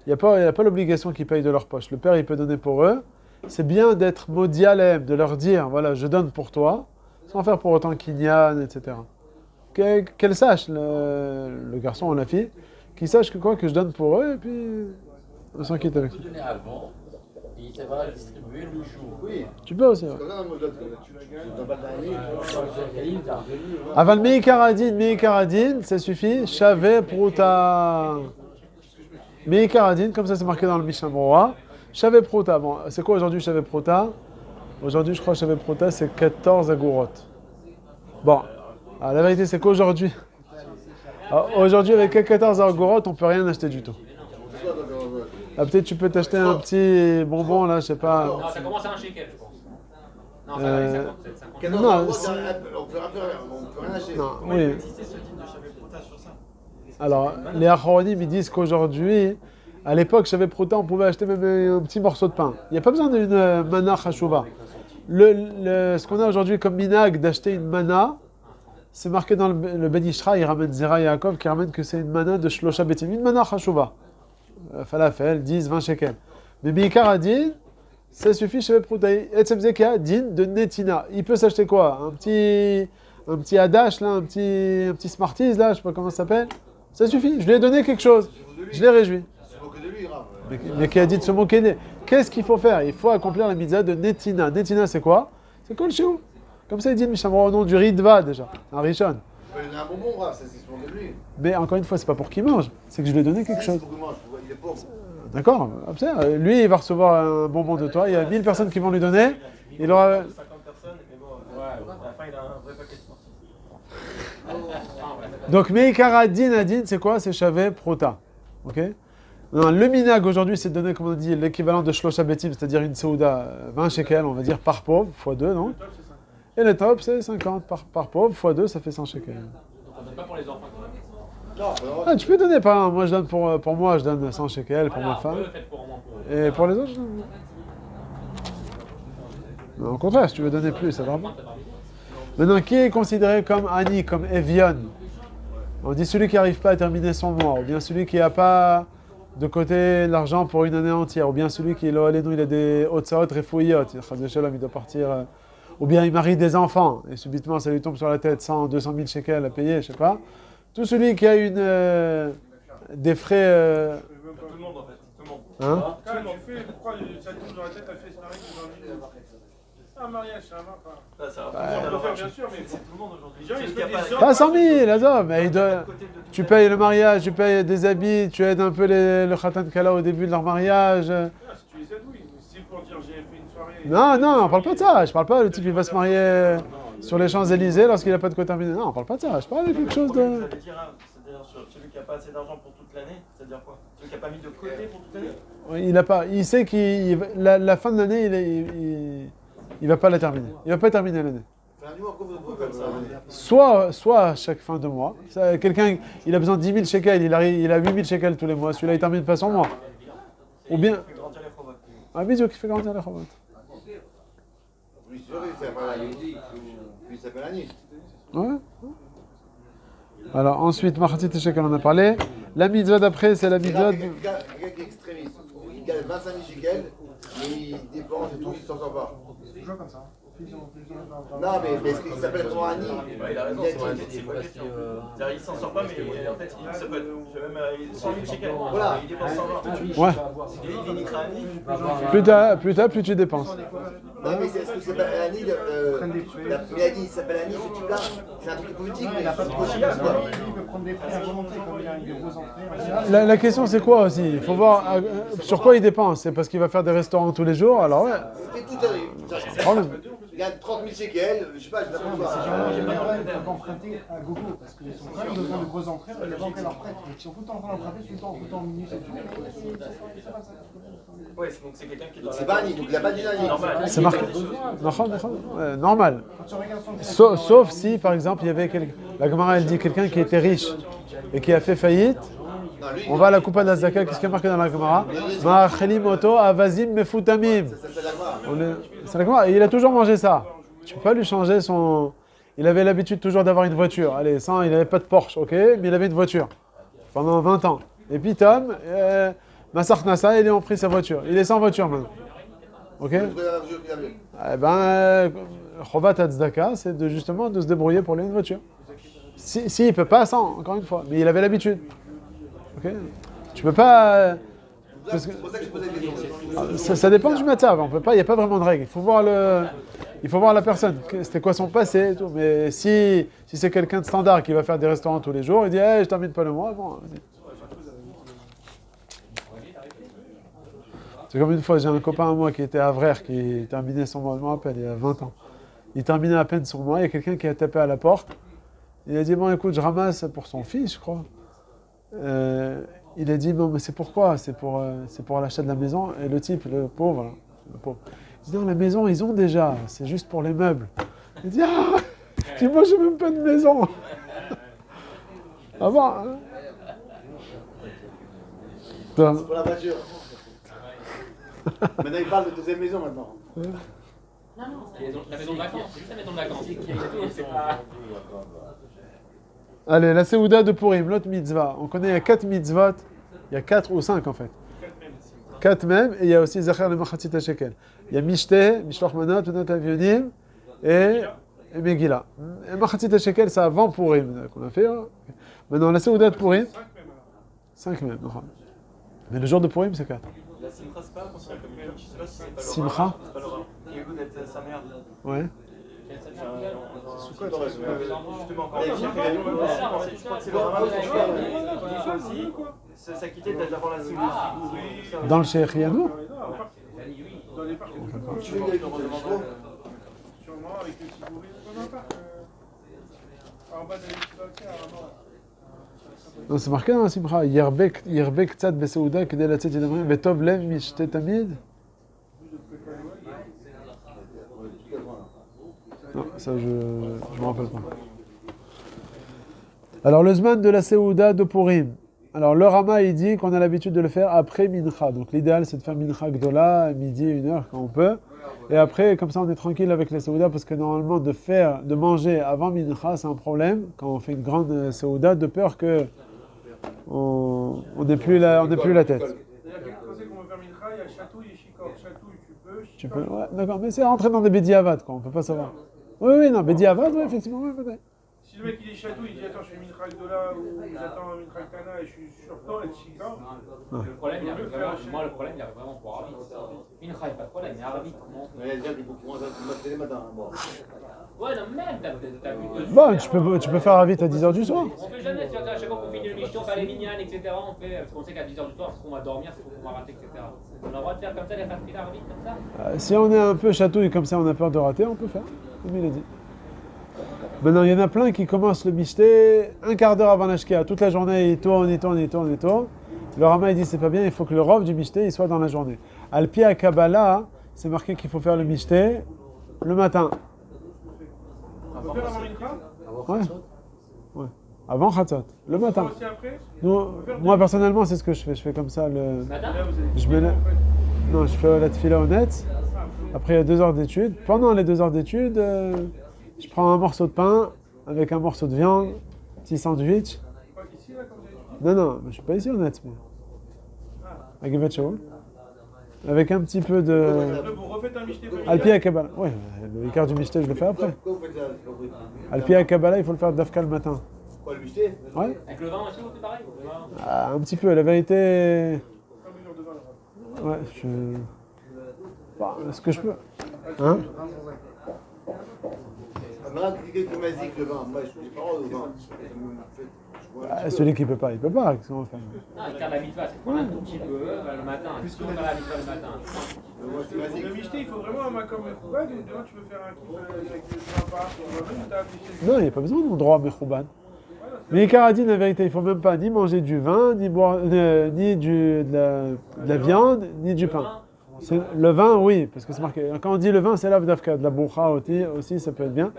n'y a pas l'obligation qu'ils payent de leur poche. Le père, il peut donner pour eux. C'est bien d'être modialem, de leur dire, voilà, je donne pour toi, sans faire pour autant kinyan, etc. Qu'elle sache, le garçon ou la fille, qu'ils sachent que je donne pour eux, et puis on s'en quitte avec ça. Tu peux donner avant, et ça va distribuer le jour. Oui. Tu peux aussi, ouais. Comme ça, moi, je donne. Tu donnes pas de l'année. Avant le Meikaradin, ça suffit. Shave Pruta. Meikaradin, comme ça c'est marqué dans le Mishnah Berurah. Shave Pruta. Bon, c'est quoi aujourd'hui Shave Pruta? Aujourd'hui, je crois que Shave Pruta, c'est 14 agorot. Bon, la vérité, c'est qu'aujourd'hui, aujourd'hui, avec 14 agorot, on peut rien acheter du tout. Peut-être tu peux t'acheter un petit bonbon, là, je sais pas. Non, ça commence à 1 shekel, je pense. Non, ça va aller 50. Non, On peut rien acheter. non, Comment il peut oui. exister ce type de Shabbat Pruta sur ça? Alors, les Achronim, ils disent qu'aujourd'hui, à l'époque, Shave Pruta, on pouvait acheter même un petit morceau de pain. Il n'y a pas besoin d'une mana chashuva. Ce qu'on a aujourd'hui comme minag d'acheter une mana, c'est marqué dans le Ben Ishra, il ramène Zera Yaakov, qui ramène que c'est une mana de Shlosha Betim, une mana chashuva. Falafel, 10, 20 shekels. Mais Bikar a dit, ça suffit, Shave Pruta. Etzem Zeka, din de Netina. Il peut s'acheter quoi? Un petit Hadash, là, un petit Smarties, là, je sais pas comment ça s'appelle. Ça suffit, je lui ai donné quelque chose. Je l'ai réjoui. Se moquer de lui, Rav. Mais qui a dit de se moquer de... Qu'est-ce qu'il faut faire? Il faut accomplir la mitzvah de Netina. Netina, c'est quoi? C'est Kol Shiur. Comme ça, il dit le Mishnah Berurah au nom du Ridva, déjà, un Rishon. Il lui donner un bonbon, Rav, c'est se moquer de lui. Mais encore une fois, c'est pas pour qu'il mange, c'est que je lui ai donné quelque chose. Pour qu'il mange, il est pauvre. D'accord? Lui, il va recevoir un bonbon de toi. Il y a 1000 personnes qui vont lui donner. Il aura... 50 personnes, mais bon, à la fin, il a un vrai paquet de sportifs. Donc, Meikaradin Adin, c'est quoi? C'est Shave Pruta. Ok? Non, le minag aujourd'hui, c'est de donner, comme on dit, l'équivalent de Shlosha Betim, c'est-à-dire une Seouda, 20 shekels, on va dire, par pauvre, fois 2, non? Et le top, c'est 50 par pauvre, fois 2, ça fait 100 shekels. Donc on donne pas pour les enfants. Ah, tu peux donner, pas. Moi, je donne pour moi, je donne 100 shekels, pour Voilà, ma femme. eux, faites pour moi. Et pour les autres, je donne. Non, au contraire, si tu veux donner plus, ça va pas. Maintenant, qui est considéré comme Ani, comme Evion? On dit celui qui n'arrive pas à terminer son mois, ou bien celui qui n'a pas de côté l'argent pour une année entière, ou bien celui qui il a des Otsaot Refouyot, il doit partir, ou bien il marie des enfants, et subitement ça lui tombe sur la tête 100, 200 000 shekels à payer, je sais pas. Tout celui qui a des frais... Tout le monde, en fait. Tout le monde. Hein? Quand tu fais, pourquoi ça te tombe dans la tête, elle fait ce mariage dans une... C'est un mariage, c'est un mariage. Là, ça va. On peut faire, bien sûr, mais C'est tout le monde aujourd'hui. les gens, ils se Il y a mettent des Pas 100 000, Azov, mais côté de tu payes le mariage, tu payes des habits, tu aides un peu le Khatan Kala au début de leur mariage. Ah, si tu les aides, oui. Mais si pour dire j'ai fait une soirée. Non, on parle pas de ça. Je parle pas, le type il va se marier sur les Champs-Élysées lorsqu'il n'a pas de quoi terminer. Non, on parle pas de ça. Je parle de quelque chose de... Ça veut dire, c'est-à-dire celui qui n'a pas assez d'argent pour toute l'année, c'est-à-dire quoi? Celui qui n'a pas mis de côté pour toute l'année? Il sait la fin de l'année, il va pas la terminer. Il va pas terminer l'année. Fin du mois, pourquoi vous pouvez comme ça? Soit à chaque fin de mois. Quelqu'un, il a besoin de 10 000 shekels, il a 8 000 shekels tous les mois. Celui-là, il termine pas son mois. Ou bien... Un vidéo qui fait grandir les robots. Oui, c'est vrai, c'est pas la nuit. Puis ça s'appelle la nuit. Ouais. Alors ensuite, Machatit Shekel, on en a parlé. La mitzvah d'après, c'est la mitzvah... Quelqu'un qui est extrémiste. Il gagne 25 000 shekels, mais il dépense et tout, il s'en sort pas. C'est toujours comme ça. Non, mais est-ce qu'il s'appelle vraiment Annie? Ouais, il a raison, c'est pas question. C'est-à-dire, il s'en sort pas, mais en fait, ça peut être même 100 000 shekels. Voilà. Il dépense 120. Ouais. Il est nikra Annie. Plus tu dépenses. Non, mais est-ce que c'est pas Annie? Mais Annie, il s'appelle Annie, ce type-là. C'est un truc politique, mais c'est possible, quoi. Il peut prendre des prêts à volonté comme il a des gros entrées. La question, c'est quoi aussi? Il faut voir sur quoi il dépense. C'est parce qu'il va faire des restaurants tous les jours, alors ouais. Il fait tout Problème. il gagne 30 000 shekels, je sais pas, je sais pas C'est quoi. généralement, ils peuvent emprunter à gogo parce qu'ils sont quand même besoin de gros emprunts, mais les banques elles leur prêtent. Donc ils sont tout le temps en train d'emprunter, tout le temps en minus et tout. Ouais, donc c'est quelqu'un qui est dans C'est pas Annie, donc il a pas dit Annie. normal. C'est marqué. Normal. Quand tu regardes son Sauf si, par exemple, il y avait la Gemara, elle dit quelqu'un qui était riche et qui a fait faillite. Non, lui, On va à la coupa de la Zaka. Qu'est-ce qui est marqué dans la Gemara? Ma'achelim oto avazim mefutamim. c'est la Gemara. C'est la Gemara. Et il a toujours mangé ça. Tu peux pas lui changer son. Il avait l'habitude toujours d'avoir une voiture. Allez, sans, il n'avait pas de Porsche, ok, mais il avait une voiture pendant 20 ans. Et puis Tom, Massar Nassa, ils ont pris sa voiture. Il est sans voiture maintenant. Ok? Eh ben, Chovat Tzedaka, c'est justement de se débrouiller pour aller une voiture. Si il peut pas, sans, encore une fois. Mais il avait l'habitude. Ok? Tu peux pas. Parce que, C'est pour ça que je posais des questions. ça dépend du matzav. On peut pas. Il n'y a pas vraiment de règle. Il faut voir la personne. C'était quoi son passé et tout. Mais si c'est quelqu'un de standard qui va faire des restaurants tous les jours, il dit hey, je termine pas le mois. Bon, vas-y. C'est comme une fois, j'ai un copain à moi qui était à Vrère, qui terminait son mois, je me rappelle, il y a 20 ans. Il terminait à peine son mois, il y a quelqu'un qui a tapé à la porte. Il a dit, bon écoute, je ramasse pour son fils, je crois. Il a dit, non mais c'est pourquoi? C'est pour l'achat de la maison. Et le type, le pauvre, il dit, non, la maison, ils ont déjà, c'est juste pour les meubles. Il dit, ah, moi j'ai même pas de maison. Ah bon hein? C'est pour la voiture. Maintenant, il parle de deuxième maison maintenant. La maison de vacances, c'est juste la maison de vacances. C'est pas... Allez, la Seouda de Purim, l'autre mitzvah. On connaît, il y a 4 mitzvot. Il y a 4 ou 5 en fait. 4 même, et il y a aussi Zachar le Machatzit Shekel. Il y a Mishte, Mishloch Manot, Unot Avionim et Megillah. Et Machatzit Shekel, c'est avant Purim qu'on a fait. Hein. Maintenant, la Seouda de Purim. 5 même. Mais le jour de Purim, c'est 4. La simcha, c'est pas considéré comme une. Je sais pas si c'est pas le Simcha? Rama, c'est pas le Rama. Il est goût d'être sa mère. Ouais. Justement, quand je crois que c'est le Rama aussi, ça quittait d'avoir la simcha. Dans le Sheikh Yanou? Dans les parcs. Tu veux qu'il Sûrement avec le Sibouri, dans un parc. En bas de l'équipe à Non, c'est marqué dans la Simcha. Yerbek tzad beseuda kedei latzet yedamrim vetov lev mishte tamid. Non, ça je me rappelle pas. Alors le Zman de la Seouda de Purim. Alors le Rama il dit qu'on a l'habitude de le faire après Mincha. Donc l'idéal c'est de faire Mincha Gdola à midi, 1h quand on peut. Et après comme ça on est tranquille avec la Seouda parce que normalement de manger avant Mincha c'est un problème quand on fait une grande Seouda de peur que on n'ait plus la tête. C'est-à-dire que quand c'est qu'on veut faire Mincha, il y a chatouille et chicor. Chatouille, Tu peux, ouais, d'accord, mais c'est rentrer dans des bédiavad quoi, on peut pas savoir. Oui, non, bédiavad, ouais, effectivement, ouais, peut-être. Si le mec il est chatouille, il dit attends, je fais Mincha Gdola ou j'attends Mincha Kana et je suis sur temps et chicor. Le problème, il arrive vraiment, moi, le problème, il arrive vraiment pour Arabie. Mincha, il n'y a pas de problème, mais Arabie, comment? Mais il y a des gens qui commencent à mater les matins. Bon. Ouais, non, même, t'as vu deux. Bon, tu peux faire vite à 10h du soir. On fait jamais, c'est-à-dire à chaque fois qu'on finit l'émission, on fait les mignanes, etc. On fait, parce qu'on sait qu'à 10h du soir, c'est qu'on va dormir, c'est qu'on va rater, etc. On a le droit de faire comme ça, les fatras arabiques, comme ça? Si on est un peu chatouille comme ça, on a peur de rater, on peut faire, comme il a dit. Maintenant, il y en a plein qui commencent le mishté un quart d'heure avant l'ashkia. Toute la journée, ils tournent. Le Rama, il dit c'est pas bien, il faut que le rov du mishté il soit dans la journée. Al-Pi à Kabbalah, c'est marqué qu'il faut faire le mishté le matin. On peut faire avant Mincha? Ouais. Avant Khatzot, le matin. Aussi après? Moi, personnellement, c'est ce que je fais. Je fais comme ça. Matin? Là, vous avez Je mets Non, je fais la tefila honnête. Après, il y a 2 heures d'études. Pendant les 2 heures d'études, je prends un morceau de pain avec un morceau de viande, petit sandwich. Pas ici, là, comme vous avez dit? Non, je suis pas ici honnête. À Givat Shaul. Avec un petit peu de. Après, vous refaites un michté familial? Alpi à Kabbalah. Ouais, le quart du michté, je le fais après. Pourquoi vous faites ça? J'ai compris. Alpi à Kabbalah, il faut le faire d'Afka le matin. Quoi, le michté? Ouais. Avec le vin aussi, vous faites pareil? Un petit peu, la vérité. Pas mesure de vin, là. Ouais, ce que je peux. Hein? Quelqu'un m'a dit que le vin, moi je n'ai pas le droit au vin. Celui qui peut pas, il peut pas. Qu'est-ce qu'on va faire? Non, il garde la mitva, c'est prendre un tout petit peu le matin. Si on fait la mitva le matin. Le michté, il faut vraiment un macam mechouban ou demain tu veux faire un kiff avec des vins par toi-même ou t'as appliqué? Non, il n'y a pas besoin d'endroit Mechouban. Mais les Karadines, la vérité, il ne faut même pas ni manger du vin, ni boire, ni de la viande, ni du pain. Le vin, oui, parce que c'est marqué. Quand on dit le vin, c'est l'avdavka, de la bourra aussi, ça peut être bien.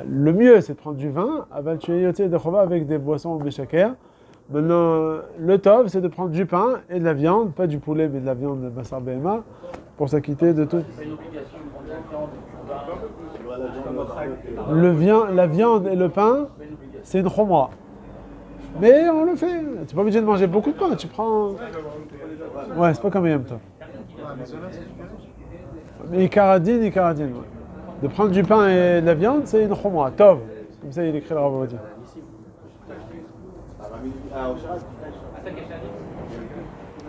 Le mieux, c'est de prendre du vin, aval tu es de chova avec des boissons béchaker. Maintenant, le top, c'est de prendre du pain et de la viande, pas du poulet, mais de la viande de Bassar Behema, pour s'acquitter de tout. La viande et le pain, c'est une chomra. Mais on le fait. Tu n'es pas obligé de manger beaucoup de pain. Tu prends. Ouais, c'est pas comme Yom Tov. Mais Ikaradine, ouais. De prendre du pain et de la viande, c'est une chomra. Tov. Comme ça, il écrit le Rav Ovadia.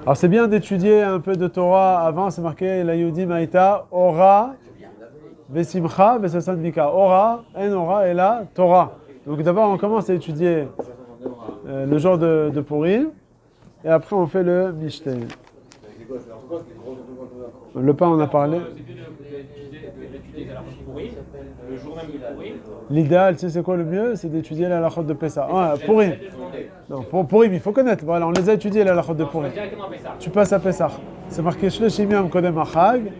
Alors, c'est bien d'étudier un peu de Torah. Avant, c'est marqué la Yehudi Maïta, Ora, Vesimcha, Vesasan Mika. Ora, En Ora, et la Torah. Donc, d'abord, on commence à étudier le jour de Purim. Et après, on fait le Mishte. Le pain, on a parlé. Le jour même de Purim. L'idéal, tu sais, c'est quoi le mieux? C'est d'étudier la halachot de Pessah. Ah, Purim. Non, pour Purim, il faut connaître. Voilà, on les a étudiés, la halachot de Purim. Tu passes à Pessah. C'est marqué Shleshim Yom Kodem Achag.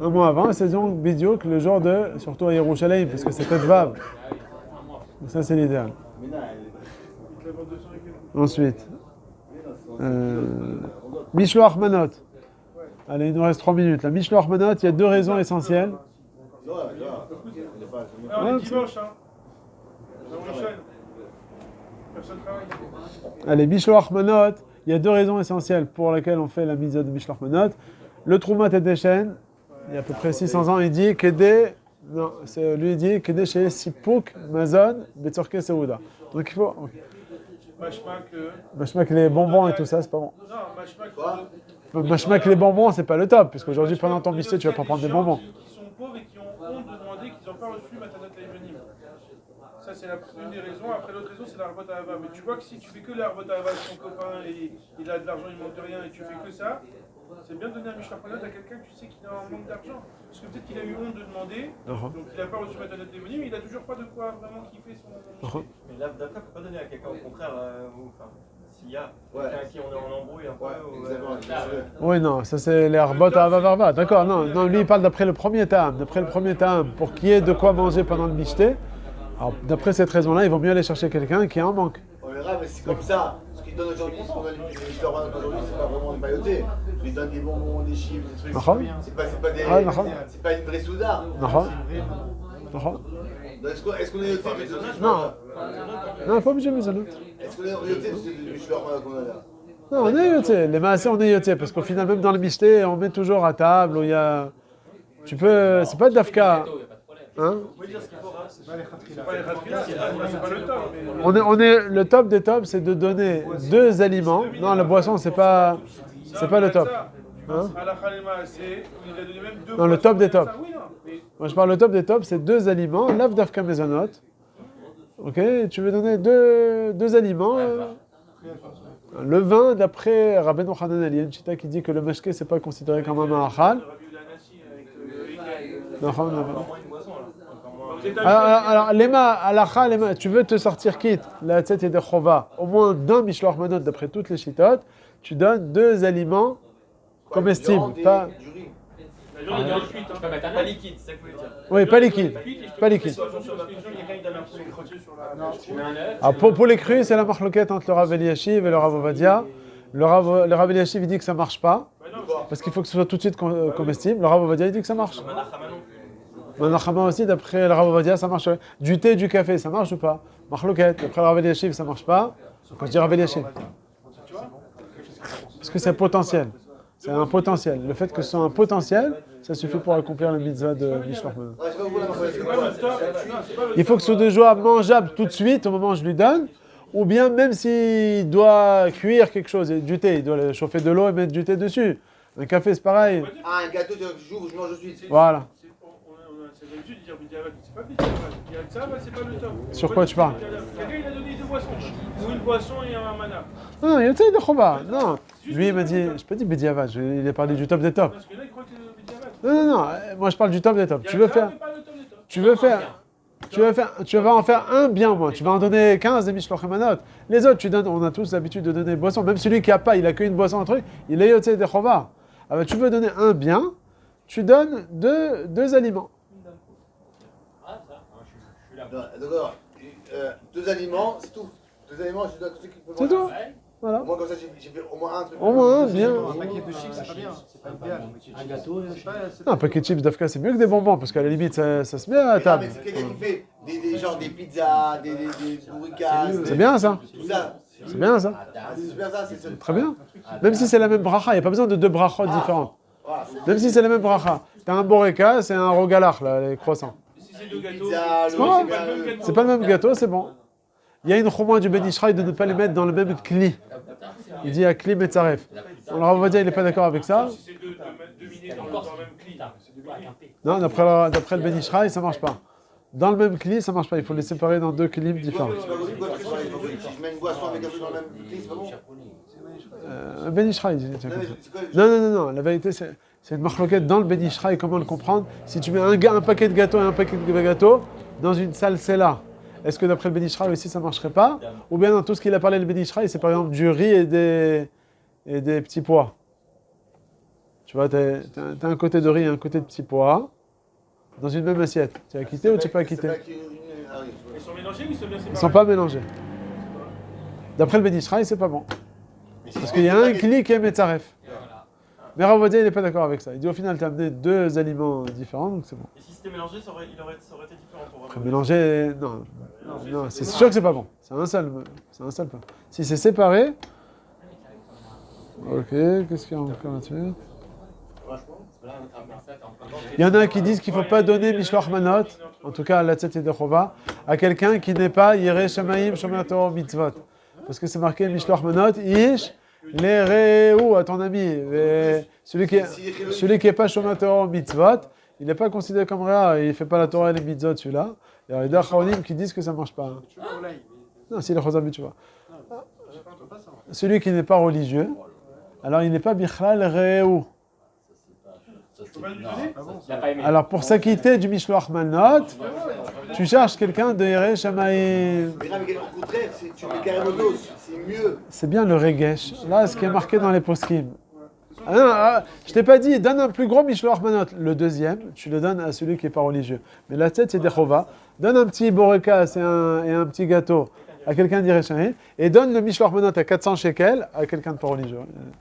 Un mois avant, c'est donc Bidiouk, le jour de, surtout à Yerushalayim, parce que c'est Tedvav. Donc ça, c'est l'idéal. Ensuite, Mishloach Manot. Allez, il nous reste 3 minutes. La Mishloach Manot, il y a 2 raisons essentielles. On est dimanche, hein. On enchaîne. Personne travaille. Allez, Mishloach Manot, il y a 2 raisons essentielles pour lesquelles on fait la mise de Mishloach Manot. Le Troumat et Deshen, il y a à peu près 600 ans, il dit Kedé, non, c'est lui il dit Kedé chez Sipuk Mazon Betzorke Seouda. Donc il faut. Mashmak les bonbons et tout ça, c'est pas bon. Non, mashmak. Mashmak les bonbons, c'est pas le top, puisque aujourd'hui pendant ton mystère, tu vas pas prendre des bonbons. Qui sont pauvres et qui ont honte de demander qu'ils n'ont pas reçu Matanat Leïvenim. Ça, c'est une des raisons. Après, l'autre raison, c'est la Arbot Ahava. Mais tu vois que si tu fais que la Arbot Ahava avec ton copain et il a de l'argent, il manque de rien et tu fais que ça, c'est bien de donner un Mishloach Manot à quelqu'un que tu sais qu'il a un manque d'argent. Parce que peut-être qu'il a eu honte de demander, donc il n'a pas reçu Matanat Leïvenim, mais il n'a toujours pas de quoi vraiment kiffer son. Mais là, d'après, il ne faut pas donner à quelqu'un, au contraire, s'il y a quelqu'un à qui on est en embrouille un peu. Oui, non, ça c'est les Arbot à Avavarva. D'accord, non, lui il parle d'après le premier tam. D'après le premier tam, pour qu'il y ait de quoi manger pendant le Mishté. Alors, d'après cette raison-là, il vaut mieux aller chercher quelqu'un qui en manque. On verra, mais c'est comme ça. Ce qu'ils donnent aujourd'hui, ce qu'on donne aujourd'hui, c'est pas vraiment des maillotés. Ils donnent des bonbons, des chips, des trucs. C'est pas une vraie souda. Est-ce qu'on est yoté Non, pas obligé de maisonnette. Est-ce qu'on est yoté du Mishloach Manot qu'on a là? Non, on est yoté. Les maasés, on est yoté. Parce qu'au final, même dans le Mishté, on met toujours à table où il y a. Tu peux. C'est pas de Dafka. Hein? C'est pas le top. Le top des tops, c'est de donner 2 aliments. Non, la boisson, c'est pas le top. Hein? Non, le top des tops. Moi, je parle le top des tops, c'est 2 aliments, lav dafka mezonot. Ok, tu veux donner 2 aliments. Le vin, d'après Rabbeinu Hanan Ali, Chita qui dit que le mashké, c'est pas considéré comme un ma'achal. Alors, lema, tu veux te sortir quitte, la tzet et de chova, au moins d'un mishloach manot d'après toutes les chitotes, tu donnes 2 aliments comestibles. Pas... La viande est déjà cuite. Je peux mettre un Pas œuf. liquide, c'est ça que vous voulez dire. Oui, pas liquide. Pas liquide. Quelqu'un il donne un poulet crotté sur la. Je mets un œuf. Alors, pour les crus, c'est la marloquette entre le Rav Eliashiv et le Rav Ovadia. Le Rav Eliashiv, il dit que ça marche pas, parce qu'il faut que ce soit tout de suite comestible. Le Rav Ovadia, il dit que ça marche. Manachama non plus. Manachama aussi, d'après le Rav Ovadia, ça marche. Du thé, du café, ça marche ou pas? Marloquette, d'après le Rav Eliashiv, ça marche pas. Quand je dis Rav Eliashiv, parce que c'est potentiel. C'est un potentiel. Le fait que ce soit un potentiel, ça suffit pour accomplir le mitzvah de Mishloach Manot. Ouais, c'est pas vous la marque. C'est pas le top. Non, c'est pas le Il faut que ce soit déjà mangeable tout de suite au moment où je lui donne, ou bien même s'il doit cuire quelque chose, du thé, il doit le chauffer de l'eau et mettre du thé dessus. Un café, c'est pareil. Ah, un gâteau, j'ouvre, je mange de suite. Voilà. On a cette habitude de dire Bidiavad, c'est pas Bidiavad. Bidiavad, c'est pas le top. Sur quoi tu parles? Quelqu'un il a donné deux boissons, ou une boisson et un mana. Non, il y a de Chova. Non. Lui, il m'a dit, je peux dire Bediavad, il a parlé du top des tops. Parce que là, il croit que c'est Bidiavad. Non, moi je parle du top des tops. Tu veux faire, Mais pas le top des tops. tu vas en faire un bien, moi. Tu vas en donner 15 des Mishloach Manot. Les autres, tu donnes, on a tous l'habitude de donner des boissons. Même celui qui a pas, il a qu'une boisson, un truc, il est Yotze de Chova. Alors tu veux donner un bien, tu donnes deux aliments. Ah, ça, je suis là. D'accord. Deux aliments, c'est tout. Deux aliments, je donne à tous ceux qui peuvent C'est manger. tout. Ouais. Voilà. Au moins comme ça, j'ai fait au moins un truc. Au moins un, bien. Un paquet de chips, c'est pas bien. C'est pas idéal. Un gâteau, C'est pas- c'est Non, un paquet de chips d'Afka, c'est mieux que des bonbons, parce qu'à la limite, ça se met à Mais table. c'est quelqu'un qui fait des genres des pizzas, des burrikas. C'est bien ça. Tout ça. C'est bien ça. C'est super ça, c'est Très bien. Même si c'est la même bracha, il n'y a pas besoin de deux brachot différentes. Voilà. Même si c'est la même bracha. T'as un boreka, c'est un rogalach, là, les croissants. Si c'est deux gâteaux, Pizza, C'est pas le grave. c'est bien. C'est pas le même gâteau, c'est bon. Il y a une choumoua du Ben Ishraï de ne pas les mettre dans le même kli. Il dit à kli metzaref. On leur va dire il n'est pas d'accord avec ça. si c'est deux minés dans le même cli, c'est deux minés. Non, d'après le Ben Ishraï, ça marche pas. Dans le même kli, ça marche pas. Il faut les séparer dans deux klims différents. C'est pas possible, si je mets une boisson avec un truc dans le même clé, c'est pas bon. Ben Ishraï, dit, tiens, Non, comme mais ça. c'est quoi Non. La vérité, c'est une marloquette dans le Ben Ishraï. Comment le comprendre? Si tu mets un paquet de gâteaux et un paquet de gâteaux dans une salsela, est-ce que d'après le Ben Ishraï aussi ça marcherait pas? Ou bien dans tout ce qu'il a parlé le Ben Ishraï, c'est par exemple du riz et des petits pois. Tu vois, t'as un côté de riz et un côté de petits pois dans une même assiette. Tu as quitté ou tu n'as pas quitté? Ah oui, Ils sont mélangés ou ils sont bien séparés? Ils sont pas mélangés. D'après le Ben Ishraï, c'est pas bon. Parce qu'il y a un kli qui est Metzaref. Mais Rav Ovadia, il n'est pas d'accord avec ça. Il dit au final, tu as amené deux aliments différents, donc c'est bon. Et si c'était mélangé, ça aurait été différent pour Après, mélanger, non, c'est sûr que c'est pas bon. C'est un seul pas. Si c'est séparé, ok, qu'est-ce qu'il y a encore là-dessus? Il y en a qui disent qu'il ne faut pas donner Mishloach Manot, en tout cas à la Tzet Yedechova, à quelqu'un qui n'est pas Yireh Shamayim Shomer Torah Mitzvot. Parce que c'est marqué Mishloach Manot, Ish, Lereu, à ton ami. Et celui qui est pas Shomer Torah Mitzvot, il n'est pas considéré comme Réa, il ne fait pas la Torah et les Mitzvot, celui-là. Il y a des Acharonim qui disent que ça ne marche pas. Non, si, le Chosam, tu vois. Celui qui n'est pas religieux, alors il n'est pas Bichlal Reu. Alors pour s'acquitter du Mishloach Manot, tu cherches quelqu'un de Yireh Shamayim. Mais non, mais au contraire, tu mets carrément dos, c'est mieux. C'est bien le Regesh. Là, ce qui est marqué dans les poskim. Je t'ai pas dit, donne un plus gros Mishloach Manot. Le deuxième, tu le donnes à celui qui n'est pas religieux. Mais la tête, c'est des Chova. Donne un petit borekas et un petit gâteau à quelqu'un d'Yireh Shamayim. Et donne le Mishloach Manot à 400 shekels à quelqu'un de pas religieux.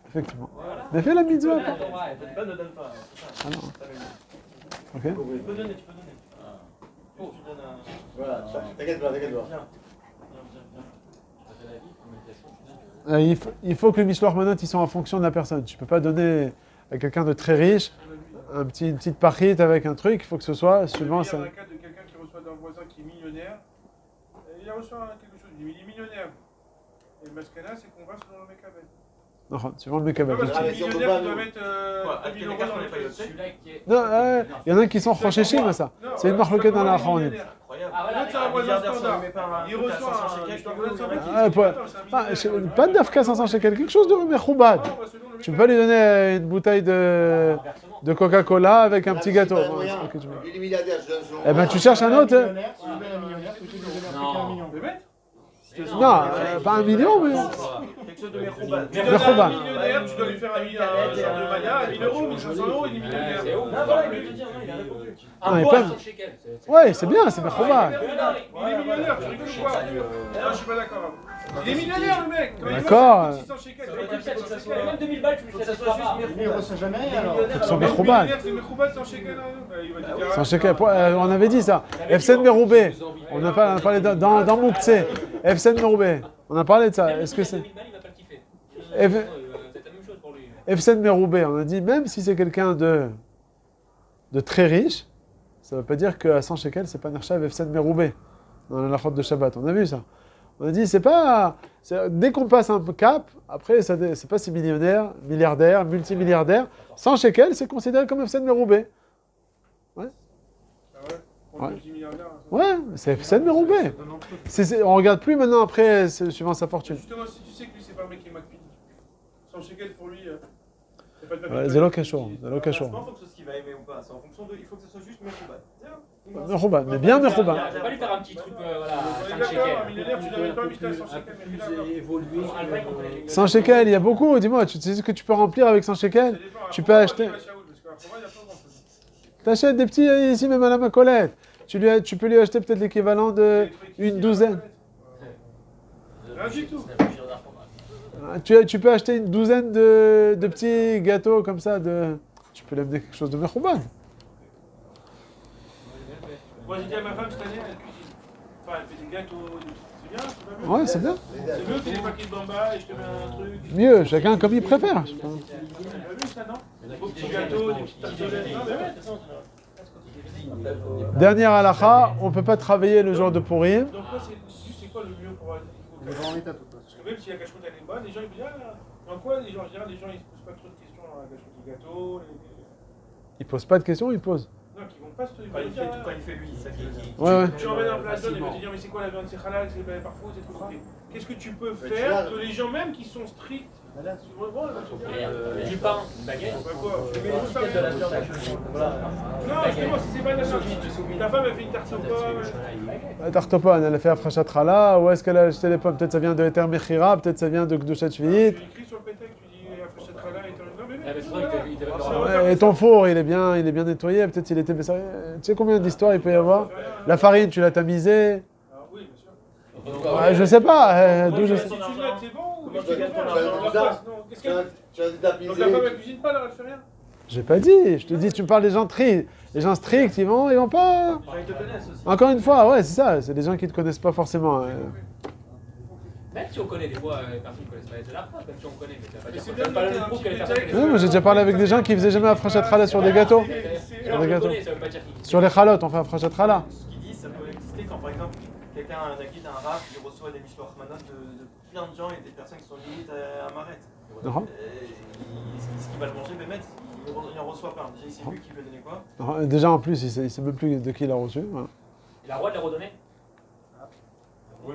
Effectivement. Mais fais la mitzvah. Ne donne pas. Ah non. Ok. Tu peux donner. Tu donnes un... Voilà, t'inquiète pas. Il faut que le Mishloach Manot, ils sont en fonction de la personne. Tu peux pas donner à quelqu'un de très riche une petite pachite avec un truc. Il faut que ce soit suivant ça. Il y a un cas de quelqu'un qui reçoit d'un voisin qui est millionnaire. Il a reçu quelque chose, il est millionnaire. Et le mascana, c'est qu'on va selon le Mekabel. Non, suivant le Mekabel. Parce qu'il est si on peut millionnaire, pas, il doit nous- mettre 2000 euros dans les poches. Celui-là qui est. Non, il y en a qui sont rochechim à ça. C'est une marloquette dans la Haronim. Incroyable. Ah, voilà, L'autre, c'est un Un voisin milliardaire, ça standard. ne met pas un Il truc à reçoit 500 un shekels, je dois qui remettre vaut 100 direct. Ah, pas d'Afka 500 shekels, quelque chose de Mechoubad. Tu peux pas lui donner une bouteille de Coca-Cola avec un petit gâteau. Lui, Bon, c'est ce que tu veux. il est milliardaire, je donne selon Eh ben, tu cherches un autre. Si tu veux un millionnaire, tu peux lui donner un truc à 1 million. Le mettre Non, pas 1 million, mais. Quelque chose de Mechouban. Tu donnes à un millionnaire, tu dois lui faire un genre de Maya, 1000 euros, 1500 euros, il est millionnaire. C'est ouf. Non, voilà, il veut te dire, non, il a répondu. Ah, Un ils bois à peuvent. 100 shekels. Ouais, c'est bien, c'est Il Mechouban. est millionnaire, tu rigoles quoi? Non, je suis pas d'accord. Il est millionnaire, le mec. Quand il D'accord. voit 600 shekels, Ça veut dire que ça soit- C'est même 2000 balles, tu me Faut fais que ça ça soit soit pas. juste Il ne reçoit jamais rien alors. Ils sont Le Mechouban. millionnaire, c'est Mechouban sans shekels. Il va te dire. 100 shekels. On avait dit ça. Efsen Meroubé. On a parlé dans Moukse. Efsen Meroubé. On a parlé de ça. Est-ce que c'est. 2000 balles, il va pas le kiffer. F- C'est la même chose pour lui. Efsen Meroubé. On a dit, même si c'est quelqu'un de très riche, ça ne veut pas dire qu'à 100 shekels, c'est pas Nershav Efsen Meroubé. Dans la lachot de Shabbat. On a vu ça. On a dit, dès qu'on passe un cap, après, c'est pas si millionnaire, milliardaire, multimilliardaire. 100 shekels, c'est considéré comme Efsen Meroubé. Ah ouais? Pour le multimilliardaire. Ouais, c'est Efsen Meroubé. On regarde plus maintenant après, suivant sa fortune. Justement, si tu sais que lui, c'est pas un mec qui est McPhee. 100 shekels pour lui, c'est pas de Ouais, c'est l'occasion. C'est Il l'occasion. faut que ce soit ce qu'il va aimer ou pas. C'est en fonction de. Il faut que ce soit juste Mechouban. Merouban, mais bien Merouban. Je vais pas lui faire un petit truc, voilà, On est 5 d'accord, un shekels. millionnaire, tu l'avais pas acheté à 100 shekels, mais d'accord. évolué. Un vrai qu'on connaît les gars. 100 shekels, il y a beaucoup. Dis-moi, tu sais ce que tu peux remplir avec 100 shekels? Tu peux acheter. T'achètes des petits ici, même à la Macolette. Tu peux lui acheter peut-être l'équivalent de une douzaine. Rien du tout. Tu peux acheter une douzaine de petits gâteaux comme ça. Tu peux l'amener quelque chose de Merouban. Moi, j'ai dit à ma femme cette année, elle cuisine. Enfin, elle fait des gâteaux, c'est bien, c'est pas mieux. Ouais, c'est bien. C'est mieux que des paquets de bamba et je te mets un truc. Mieux, chacun comme il préfère. T'as vu ça, non? Des beaux petits gâteaux, des petites tartelettes. Non, mais ouais. Dernière halakha, on ne peut pas travailler le jour de Purim. Donc, quoi, c'est quoi le mieux pour aller? Il est vraiment en état tout. Parce que même si la cache-croûte elle est bonne, les gens ils disent ah, dans quoi les gens, en général, les gens ils se posent pas trop de questions dans la cache-croûte du gâteau. Il pose pas de questions, il pose. Non, qui vont pas se Quand il fait lui, ça qui. Ouais, ouais. Tu emmènes un plat de viande, il va te dire mais c'est quoi la viande, c'est halal, c'est parfois, c'est tout. Qu'est-ce que tu peux faire que les gens même qui sont stricts. Du pain, une baguette. Bah quoi, tu mets tout ça, non, justement, si c'est pas la sortie, ta femme elle fait une tarte aux pommes. La tarte aux pommes, elle a fait Afrashat Chala. Où est-ce qu'elle a acheté les pommes? Peut-être ça vient de Eter Mechira, peut-être ça vient de Gdushat Tu Shvi'it. écris sur le pétec, tu dis Afrachat Chala et non mais Ah, mais c'est vrai qu'il devait Ouais, et ton four, il est bien nettoyé. Peut-être il était. Tu sais combien d'histoires il peut y avoir? La farine, tu l'as tamisée. oui, bien sûr. Ouais, je sais pas. D'où je sais. Si tu notes, c'est bon ou Moi, tu tu as des tapis. Donc la femme elle cuisine pas alors elle fait rien. J'ai pas dit. Je te dis, tu me parles des gens tristes. Les gens stricts, ils vont pas. Les gens ils te connaissent aussi. Encore une fois, ouais, c'est ça. C'est des gens qui te connaissent pas forcément. Même si on connaît des fois, les personnes ne connaissent pas les Zélar, même si on connaît, mais ça veut pas Mais dire c'est que bien ça de pas noter le un groupe petit que les détail personnes que- Ouais, moi j'ai déjà parlé avec des gens qui faisaient jamais Afrashat Chala sur des gâteaux. Sur des gâteaux. Ça veut pas dire qu'ils... Sur les chalotes, on fait Afrashat Chala. Ce qu'il dit, ça peut exister quand par exemple quelqu'un a un guide, un raf, il reçoit des mishloach manot de plein de gens et des personnes qui sont limite à Maret. Non. Ce qu'il va le manger, Bémet, il en reçoit plein. Déjà, c'est lui qui veut donner quoi. Déjà en plus, il sait même plus de qui il a reçu. Voilà. Il a le droit de les redonner.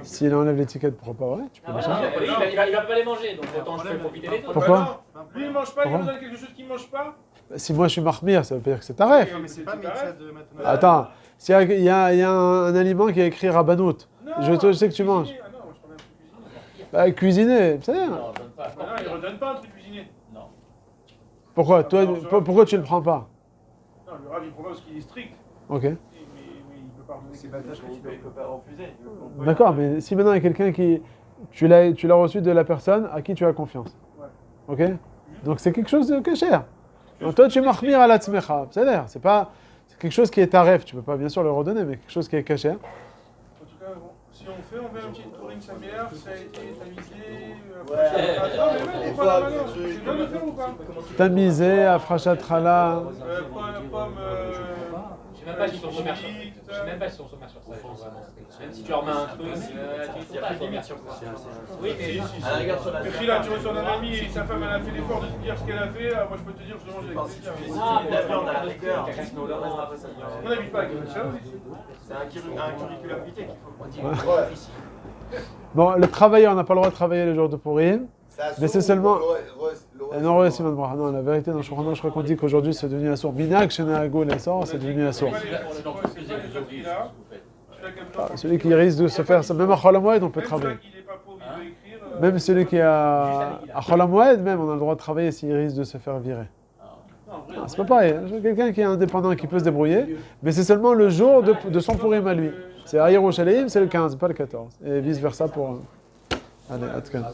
S'il enlève l'étiquette, pourquoi pas? Ouais, tu peux Ah, dire voilà, ça. il va pas les manger, donc autant je peux profiter des autres. Pourquoi? Lui il mange pas, il Pourquoi me donne quelque chose qu'il mange pas. Si moi je suis marmire, ça veut pas dire que c'est taref. Non, mais c'est pas Mitzvah de maintenant. Attends, s'il y a un aliment qui est écrit Rabbanout, je sais que tu manges. Ah non, moi je parle d'un truc cuisiné. Cuisiner, c'est bien. Non, je donne pas. Ah non, il redonne pas un truc cuisiné. Pourquoi? Pourquoi tu le prends pas? Non, le rave il prend pas parce qu'il est strict. Ok. Mais il peut pas redonner. C'est pas tâche que tu Il peut pas refuser. D'accord, mais si maintenant il y a quelqu'un qui. Tu l'as reçu de la personne à qui tu as confiance. Ok? Donc c'est quelque chose de cher. Donc toi tu marmire à la tzmecha. C'est pas. C'est quelque chose qui est taref. Tu peux pas bien sûr le redonner, mais quelque chose qui est caché. En tout cas, bon, si on fait un petit touring sa bière, ça a été tamisé. Non, mais Des même, fois, pas la balance. tu- C'est bien de le faire ou pas? Tamisé, Afrashat Chala. Pomme. Je sais même pas si ton sommaire sur ça. Je sais même pas si ton sommaire sur ça. Même si tu remets un truc, tu Il y a pas plus de limite sur ça. Oui, mais À la rigueur sur la. Mais puis là, tu reçois un ami et sa femme elle a fait l'effort de te dire ce qu'elle a fait. Moi je peux te dire, je te mange avec Si tu plaisir. fais la viande à la rigueur, sinon le reste après ça devient. On n'habite pas avec le chat. C'est un curriculum vitae qu'il faut. Ouais. Bon, le travailleur, on n'a pas le droit de travailler le jour de Purim. Mais c'est seulement. Non, ouais, Simon Bracha. Non, la vérité, dans le Shulchan Aruch, je crois qu'on dit qu'aujourd'hui c'est devenu assourd. Minag, Shenaagou, l'essor, c'est devenu assourd. Celui-là qui a besoin de Celui qui risque de se faire ça, même à Chol HaMoed, on peut Même travailler. celui qui n'est pas pauvre, il veut écrire. Même celui qui est à Chol HaMoed, même, on a le droit de travailler s'il risque de se faire virer. Ah, c'est pas pareil. Quelqu'un qui est indépendant, qui peut se débrouiller, mais c'est seulement le jour de son Purim à lui. C'est à Yerushalayim, c'est le 15, pas le 14. Et vice versa pour. Allez, à tout cas.